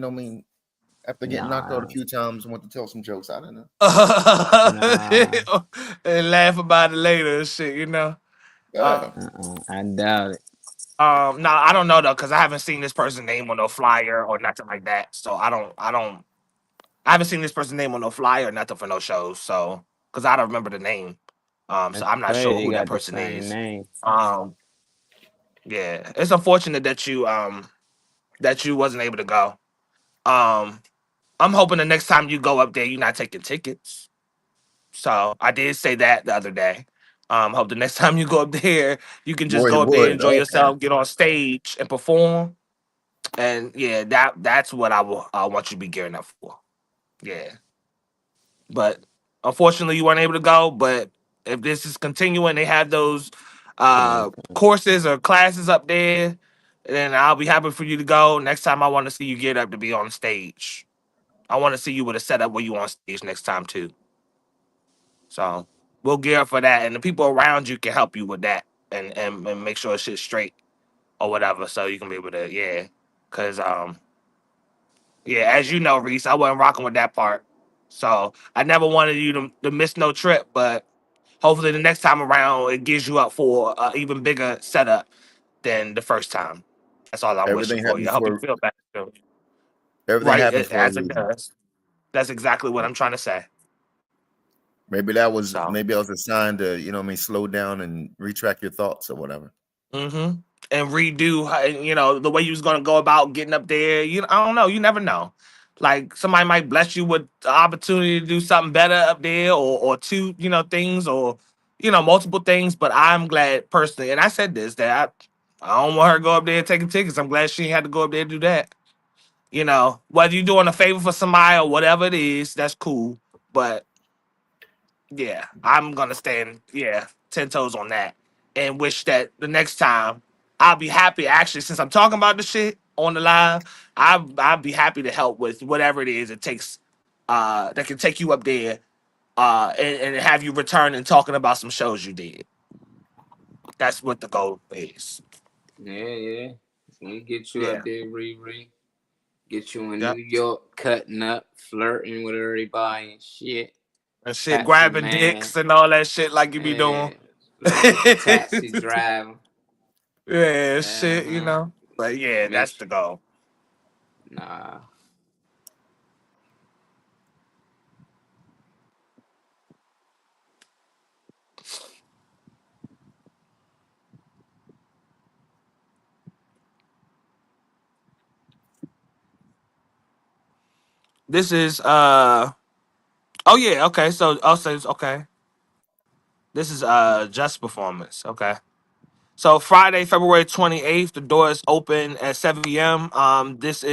after getting knocked out a Nah, few times, went to tell some jokes. I don't know. nah. and laugh about it later and shit. Yeah. I doubt it. No, I don't know though, because I haven't seen this person's name on no flyer or nothing like that. So I haven't seen this person's name on no flyer or nothing for no shows. So because I don't remember the name. So That's I'm not sure crazy. They who that got the person same is. name. Um, yeah, it's unfortunate that you wasn't able to go. Um, I'm hoping the next time you go up there, you're not taking tickets. So I did say that the other day. Hope the next time you go up there, you can just Roy the go up there, Wood. enjoy Okay. yourself, get on stage, and perform. And yeah, that's what I want you to be gearing up for. Yeah, but unfortunately, you weren't able to go. But if this is continuing, they have those Okay. courses or classes up there, then I'll be happy for you to go. Next time, I want to see you get up to be on stage. I want to see you with a setup where you on stage next time too. So we'll gear up for that, and the people around you can help you with that, and make sure shit's straight or whatever, so you can be able to, yeah. Cause Yeah, as you know, Reese, I wasn't rocking with that part. So I never wanted you to miss no trip, but hopefully the next time around it gives you up for an even bigger setup than the first time. That's all I'm wishing Everything for you. happened I hope you for feel better too. everything Right, happened for a as it reason. does. That's exactly what I'm trying to say. So. Maybe that was a sign to, you know what I mean, slow down and retract your thoughts or whatever. Mm-hmm. And redo, the way you was gonna go about getting up there. I don't know. You never know. Like somebody might bless you with the opportunity to do something better up there, or two, things, or multiple things. But I'm glad personally, and I said this that I don't want her to go up there taking tickets. I'm glad she had to go up there and do that. Whether you're doing a favor for somebody or whatever it is, that's cool. But yeah, I'm gonna stand 10 toes on that and wish that the next time I'll be happy. Actually, since I'm talking about the shit on the live, I'll be happy to help with whatever it is it takes that can take you up there and have you return and talking about some shows you did. That's what the goal is. Yeah. We get you Yeah. up there, Riri. Get you in New Yep. York, cutting up, flirting with everybody and shit. And shit, Taxi grabbing man. dicks and all that shit like you be doing. Taxi driver. Yeah, shit, Uh-huh. But yeah, that's Make the goal. Nah. This is oh yeah, okay. So I'll say okay. This is Just Performance. Okay. So Friday, February 28th, the door is open at 7 p.m. This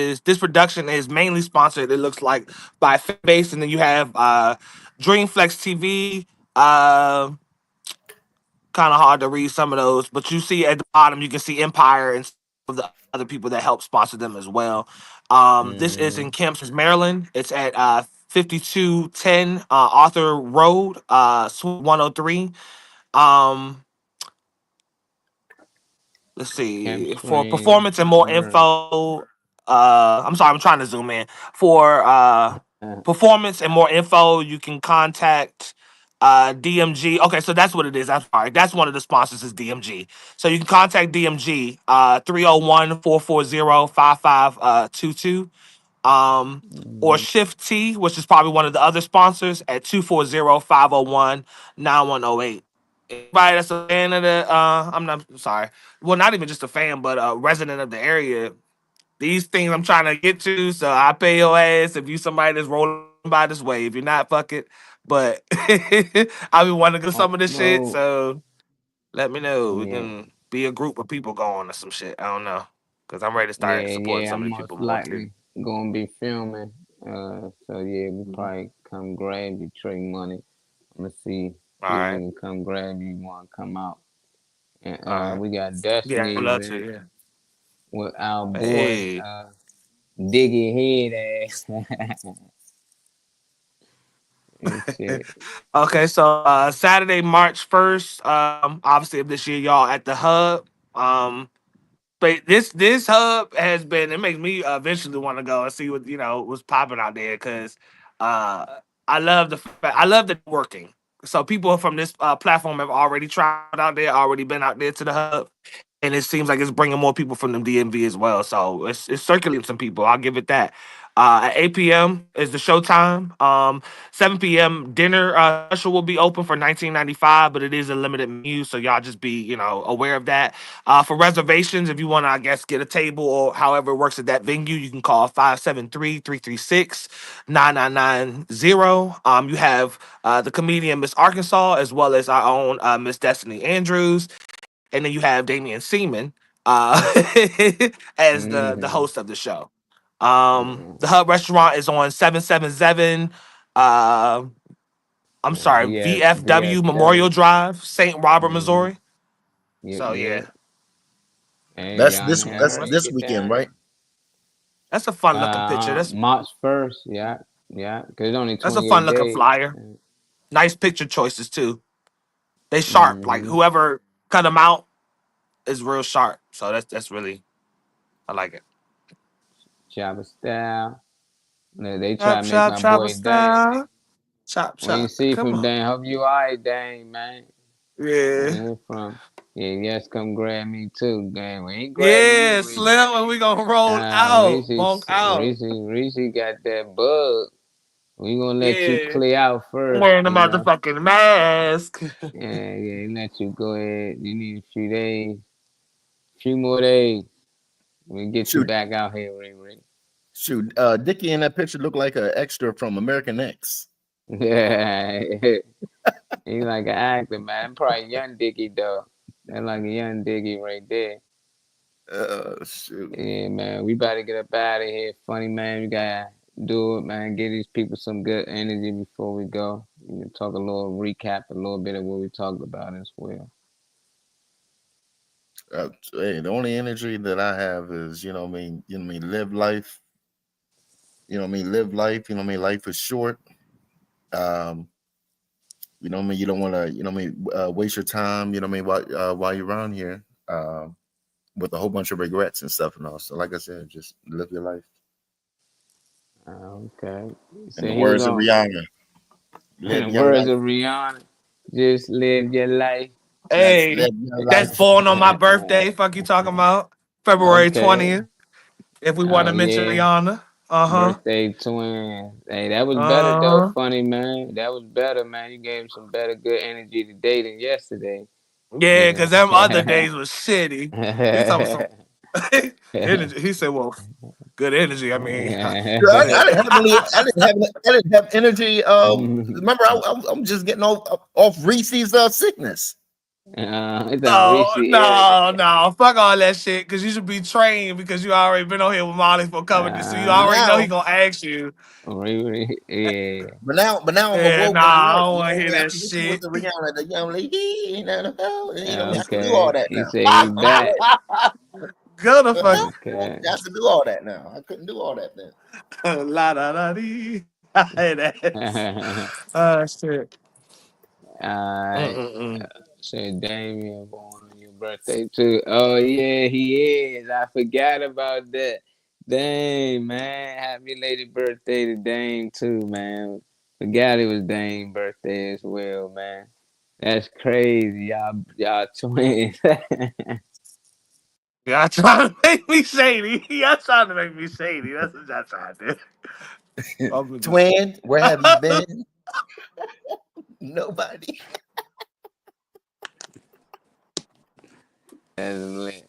production is mainly sponsored, it looks like, by Fanbase, and then you have Dreamflex TV. Kind of hard to read some of those, but you see at the bottom you can see Empire and some of the other people that help sponsor them as well. This is in Kempston, Maryland. It's at 5210 Arthur Road, Suite 103. Um, let's see, Camp for Swing. performance and more Word. info. I'm sorry, I'm trying to zoom in. For performance and more info, you can contact DMG. Okay, so that's what it is. I'm sorry, that's one of the sponsors is DMG. So you can contact DMG 301-440-5522, or Shift T, which is probably one of the other sponsors, at 240-501-9108. Anybody that's a fan of the I'm not sorry, well, not even just a fan, but a resident of the area, these things I'm trying to get to, so I pay your ass if you somebody that's rolling by this way. If you're not, fuck it. But I be wanting to go some of this shit, Well, so let me know. We yeah. can be a group of people going or some shit. I don't know, because I'm ready to start supporting some I'm of these most people more too. likely gonna be filming. So yeah, we probably come grab you, Trey Money. I'm gonna see All if we right, can come grab you. Want to come out? And all right. we got Yeah, Destiny I'd love to. event Yeah. with our boy Hey. Diggy Head ass. And shit. Okay, so Saturday, March 1st, obviously of this year, y'all at the hub. But this hub has been, it makes me eventually want to go and see what what's popping out there, because uh I love the working. So people from this platform have already tried out there, already been out there to the hub, and it seems like it's bringing more people from the DMV as well. So it's circulating some people. I'll give it that. At 8 p.m. is the showtime. 7 p.m. dinner special will be open for $19.95, but it is a limited menu, so y'all just be aware of that. For reservations, if you want to, I guess, get a table or however it works at that venue, you can call 573-336-9990. You have the comedian Miss Arkansas, as well as our own Miss Destiny Andrews. And then you have Damian Seaman uh, as the Mm-hmm. host of the show. Mm-hmm. The Hub Restaurant is on 777. I'm sorry, VFW Memorial VFW. Drive, St. Robert, Mm-hmm. Missouri. So Yep. yeah, Hey, That's y'all this know how to that's all right. make this it weekend, down. right? That's a fun looking picture. March 1st. Yeah. Because it's only That's a fun 28 looking days. flyer. Nice picture choices too. They sharp. Like Mm-hmm. whoever cut them out is real sharp. So that's really, I like it. Java style. They try Chop, to make chop, my chop boy a Dame. style. Chop, We ain't chop. see Come from on. Dame. Hope you alright, Dame, man. Yeah. Where from? Yeah, yes, come grab me too, gang. We ain't grabbing you, Yeah, Reese. Slim, and we gonna roll out. Bonk out. Reese got that bug. We gonna let you Yeah. clear out first, Wearing the you know. motherfucking mask. Yeah, let you go ahead. You need a few days, few more days. We get you Shoot, back out here, Ring. shoot. Dickie in that picture looked like an extra from American X. Yeah, he's like an actor, man. Probably young Dickie though. That's like a young Dickie right there. Shoot. Yeah, man. We about to get up out of here. Funny man, we gotta do it, man. Give these people some good energy before we go. We can talk a little recap, a little bit of what we talked about as well. Hey, the only energy that I have is, live life. Live life. Life is short. You don't want to, waste your time. While you're around here, with a whole bunch of regrets and stuff and all. So, like I said, just live your life. Okay. So In the words of Rihanna, in the words of Rihanna, just live your life. Hey, live your that's life. born on my birthday. Fuck you talking about? February Okay. 20th. If we want Oh to mention yeah. Rihanna. Uh-huh. Birthday twin. Hey, that was better though. Uh-huh. Funny man. That was better, man. You gave some better good energy today than yesterday. Yeah, You because know. them other days was shitty. He talking some energy. He said, well, good energy. I mean, I didn't have any. I didn't have energy. Remember, I'm just getting off Reese's sickness. It's a no, Reese no, no. Fuck all that shit. Because you should be trained because you already been on here with Molly for coming. So you But already know he now, going to ask you. yeah. but now I'm Yeah, awoke nah, and I alert. don't You want know to what I hear mean? I that can listen with shit. the Rihanna, the young lady. I can do all Okay. that He now. said he back. Good the fuck. Okay. I have to do all that now. I couldn't do all that then. La da da dee. I hate that. Shit. Alright. Mm-mm-mm. Said Damien born on your birthday too. Oh yeah, he is. I forgot about that. Dang, man. Happy belated birthday to Dame too, man. Forgot it was Dame's birthday as well, man. That's crazy. Y'all twins. Y'all trying to make me shady. Y'all trying to make me shady. That's what y'all trying to do. I'm just- Twin, where have you been? Nobody. That's lit.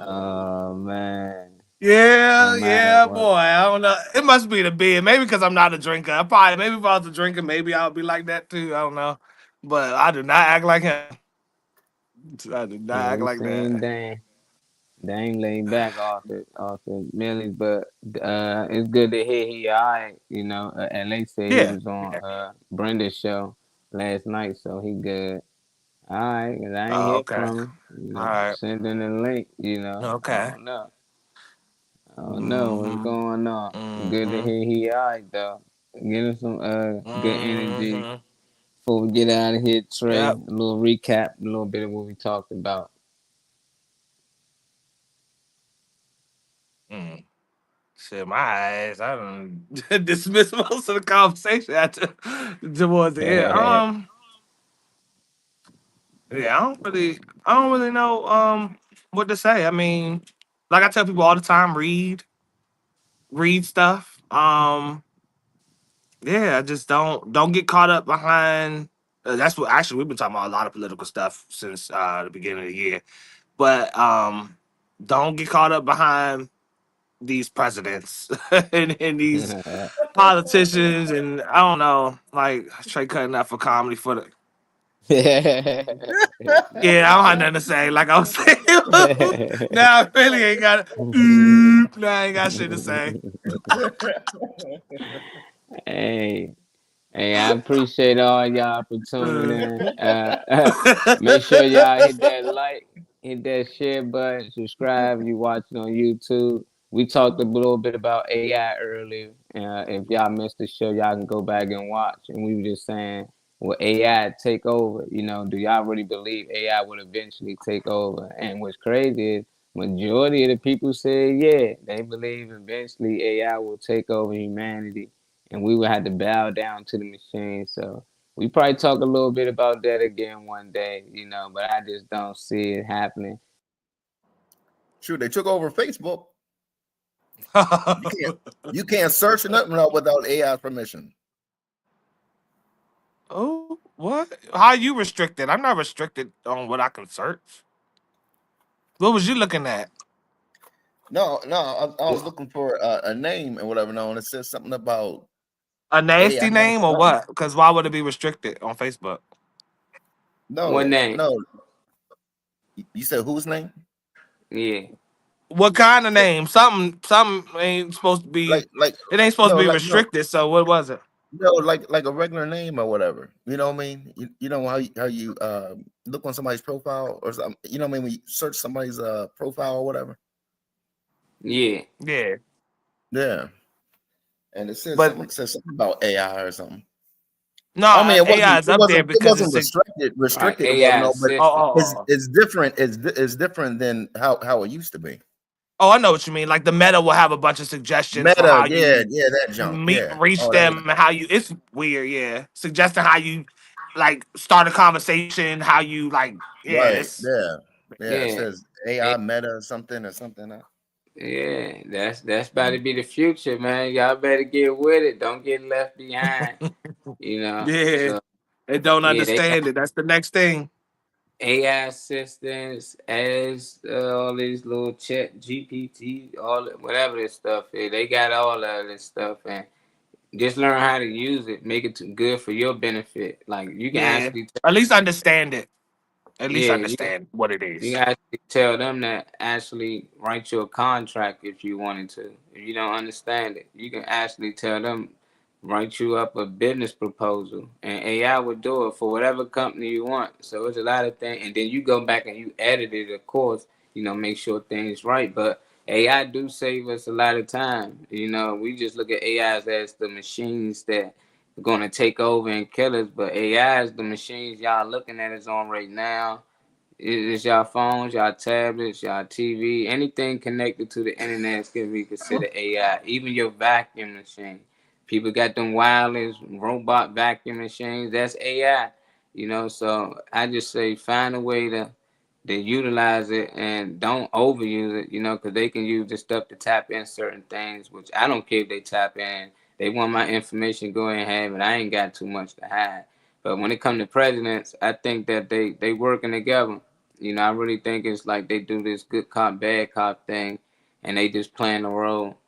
Oh man. Yeah, Well, boy. I don't know. It must be the beer. Maybe because I'm not a drinker. Maybe if I was a drinker, maybe I would be like that too. I don't know. But I do not act like him. I do not yeah, act we like seen that. Dame. Dame laid back off the millies, but it's good to hear he alright. You know, LA said he Yeah. was on Brenda's show last night, so he good. Alright, cause I ain't Oh, hear okay. from him. You All know, right. send in the link. You know, I Okay. don't know. I don't know what's Mm-hmm. going on. Good to Mm-hmm. hear he alright though. Give him some good energy Mm-hmm. before we get out of here, Trey. Yep. A little recap, a little bit of what we talked about. Mm. Shit, my ass. I don't dismiss most of the conversation after towards the end. Yeah, I don't really know what to say. I mean, like I tell people all the time, read stuff. Yeah, I just don't get caught up behind. That's what actually we've been talking about a lot of political stuff since the beginning of the year. But don't get caught up behind these presidents and these politicians, and I don't know, like Trey cutting up for comedy for the. Yeah, I don't have nothing to say. Like I was saying, now I really ain't got. Now I ain't got shit to say. Hey, I appreciate all y'all for tuning in. Make sure y'all hit that like, hit that share button, subscribe. If you watching on YouTube. We talked a little bit about AI earlier. If y'all missed the show, y'all can go back and watch. And we were just saying, will AI take over? You know, do y'all really believe AI would eventually take over? And what's crazy is majority of the people said, yeah, they believe eventually AI will take over humanity and we will have to bow down to the machine. So we probably talk a little bit about that again one day, but I just don't see it happening. Shoot, they took over Facebook. You can't search nothing up without AI permission. Oh, what? How are you restricted? I'm not restricted on what I can search. What was you looking at? No, I was looking for a name and whatever. No, and it says something about a nasty AI name or what? Because why would it be restricted on Facebook? No, What name? No. You said whose name? Yeah. What kind of name? Something ain't supposed to be. Like it ain't supposed to be restricted. So what was it? No, like a regular name or whatever. You know what I mean? You know how you look on somebody's profile or something. You know what I mean? When you search somebody's profile or whatever. Yeah. Yeah. And it says something about AI or something. No, I mean AI is up there because it wasn't restricted. AI but it's different. It's different than how it used to be. Oh, I know what you mean. Like the Meta will have a bunch of suggestions for how that junk. reach them, how you. It's weird, yeah. Suggesting how you like start a conversation, how you like. Yeah, right. It says AI Meta or something. Yeah, that's about to be the future, man. Y'all better get with it. Don't get left behind. Yeah, so, they don't understand it. That's the next thing. AI assistants, as all these little chat GPT, whatever this stuff is, they got all of this stuff, and just learn how to use it. Make it good for your benefit. Like you can actually at least understand it. At least understand what it is. You can actually tell them that actually write you a contract if you wanted to. If you don't understand it, you can actually tell them write you up a business proposal, and AI will do it for whatever company you want. So it's a lot of things, and then you go back and you edit it, of course, make sure things right. But AI do save us a lot of time. We just look at AI as the machines that are going to take over and kill us, but AI is the machines y'all looking at us on right now. It's y'all phones, y'all tablets, y'all TV, anything connected to the internet can be considered AI. Even your vacuum machine. People got them wireless robot vacuum machines. That's AI. So I just say find a way to utilize it and don't overuse it, because they can use this stuff to tap in certain things, which I don't care if they tap in. They want my information, go ahead and have it. I ain't got too much to hide. But when it comes to presidents, I think that they working together. I really think it's like they do this good cop, bad cop thing, and they just playing the role.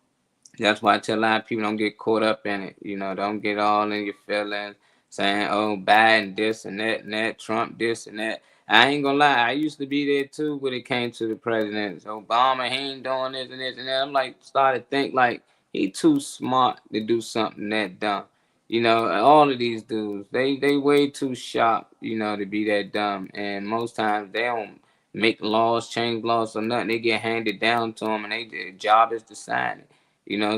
That's why I tell a lot of people don't get caught up in it. Don't get all in your feelings, saying, oh, Biden this and that, Trump this and that. I ain't gonna lie, I used to be there too when it came to the presidents. Obama, he ain't doing this and this and that. I'm like, started to think like he too smart to do something that dumb. All of these dudes, they way too sharp, to be that dumb. And most times they don't make laws, change laws or nothing. They get handed down to them, and their job is to sign it.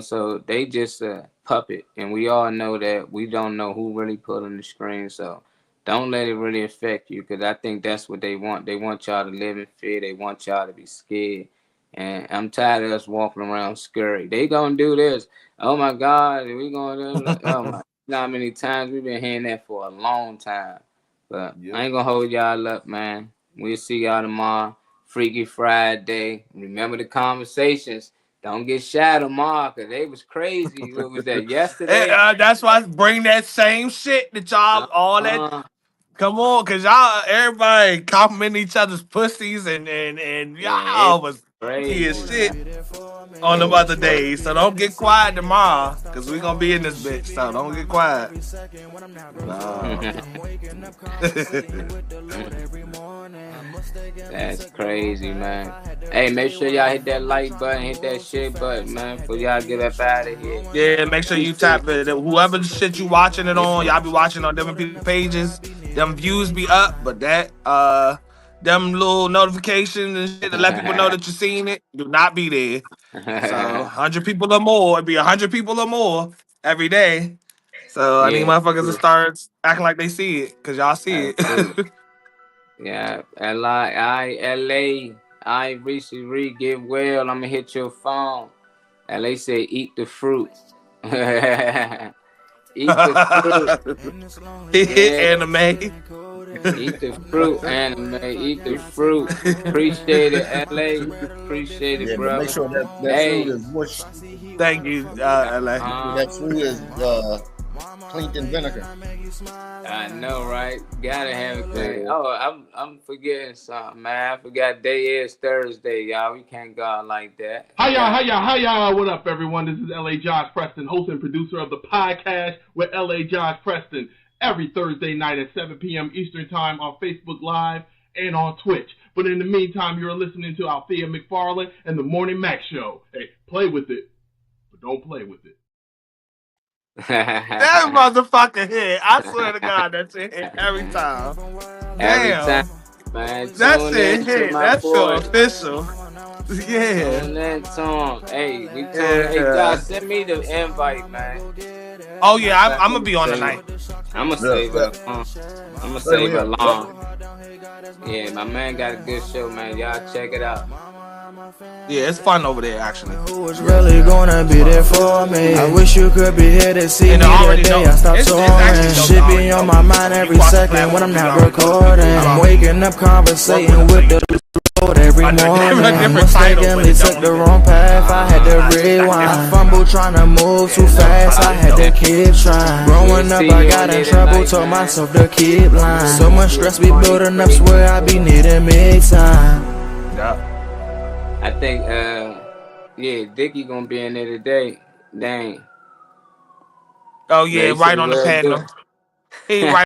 So they just a puppet. And we all know that we don't know who really put on the screen. So don't let it really affect you, because I think that's what they want. They want y'all to live in fear. They want y'all to be scared. And I'm tired of us walking around scary. They gonna do this. Oh my God, we gonna do this. Oh my. How many times we've been hearing that for a long time. But I ain't gonna hold y'all up, man. We'll see y'all tomorrow. Freaky Friday. Remember the conversations. Don't get shot tomorrow, because they was crazy. What was that, yesterday? That's why I bring that same shit that y'all all that. Come on, because y'all, everybody complimenting each other's pussies and y'all was crazy shit on them other days. So don't get quiet tomorrow, because we going to be in this bitch. So don't get quiet. That's crazy, man. Hey, make sure y'all hit that like button, hit that shit button, man, before y'all get up out of here. Yeah, make sure you tap it. Whoever the shit you watching it on, y'all be watching on different people's pages. Them views be up, but that them little notifications and shit to let people know that you're seeing it do not be there. So 100 people or more, it'd be 100 people or more every day. So I need motherfuckers to start acting like they see it, because y'all see it. Yeah, LA. I Reese Reed, get well. I'm gonna hit your phone. LA say eat the fruit. Eat the fruit. Yeah. Anime. Eat the fruit, anime. Eat the fruit. Appreciate it, LA. Appreciate it, Yeah, but brother. make sure that Hey. fruit is mushed. Thank you, LA. That fruit is cleaned in vinegar. I know, right? Gotta have it clean. Oh, I'm forgetting something, man. I forgot day is Thursday, y'all. We can't go out like that. Hiya. What up, everyone? This is LA Josh Preston, host and producer of the podcast with LA Josh Preston. Every Thursday night at 7 p.m. Eastern Time on Facebook Live and on Twitch. But in the meantime, you're listening to Althea McFarlane and the Morning Mac Show. Hey, play with it, but don't play with it. That motherfucker hit. I swear to God, that's it every time. Every Damn. time, man. That's Tune it in to hit. my That's so boy. official. Yeah. Tune in to him. Hey, we told Yeah. Hey, Josh, send me the invite, man. Oh yeah, I'm gonna be on tonight. I'm gonna save it. I'm gonna save it long. Yeah, my man got a good show, man. Y'all check it out. Yeah, it's fun over there actually. Who was really gonna be there for me? I wish you could be here to see And me I already the day know. I stopped It's actually touring. dope. Shit I be already on know. my mind every You watch the second when I'm not platform, you already recording. know. I'm waking up conversating with the Lord every A different morning. I title, but mistakenly it took don't the even- wrong path. I had to rewind. I fumbled trying to move too fast. I had to keep trying. Growing up, I got in trouble. Told myself to keep lying. So much stress be building up. Swear I be needing me time. Yeah. I think, yeah, Dickie gonna be in there today. Dang. Oh yeah, Yeah, he right said on the well panel. good. He right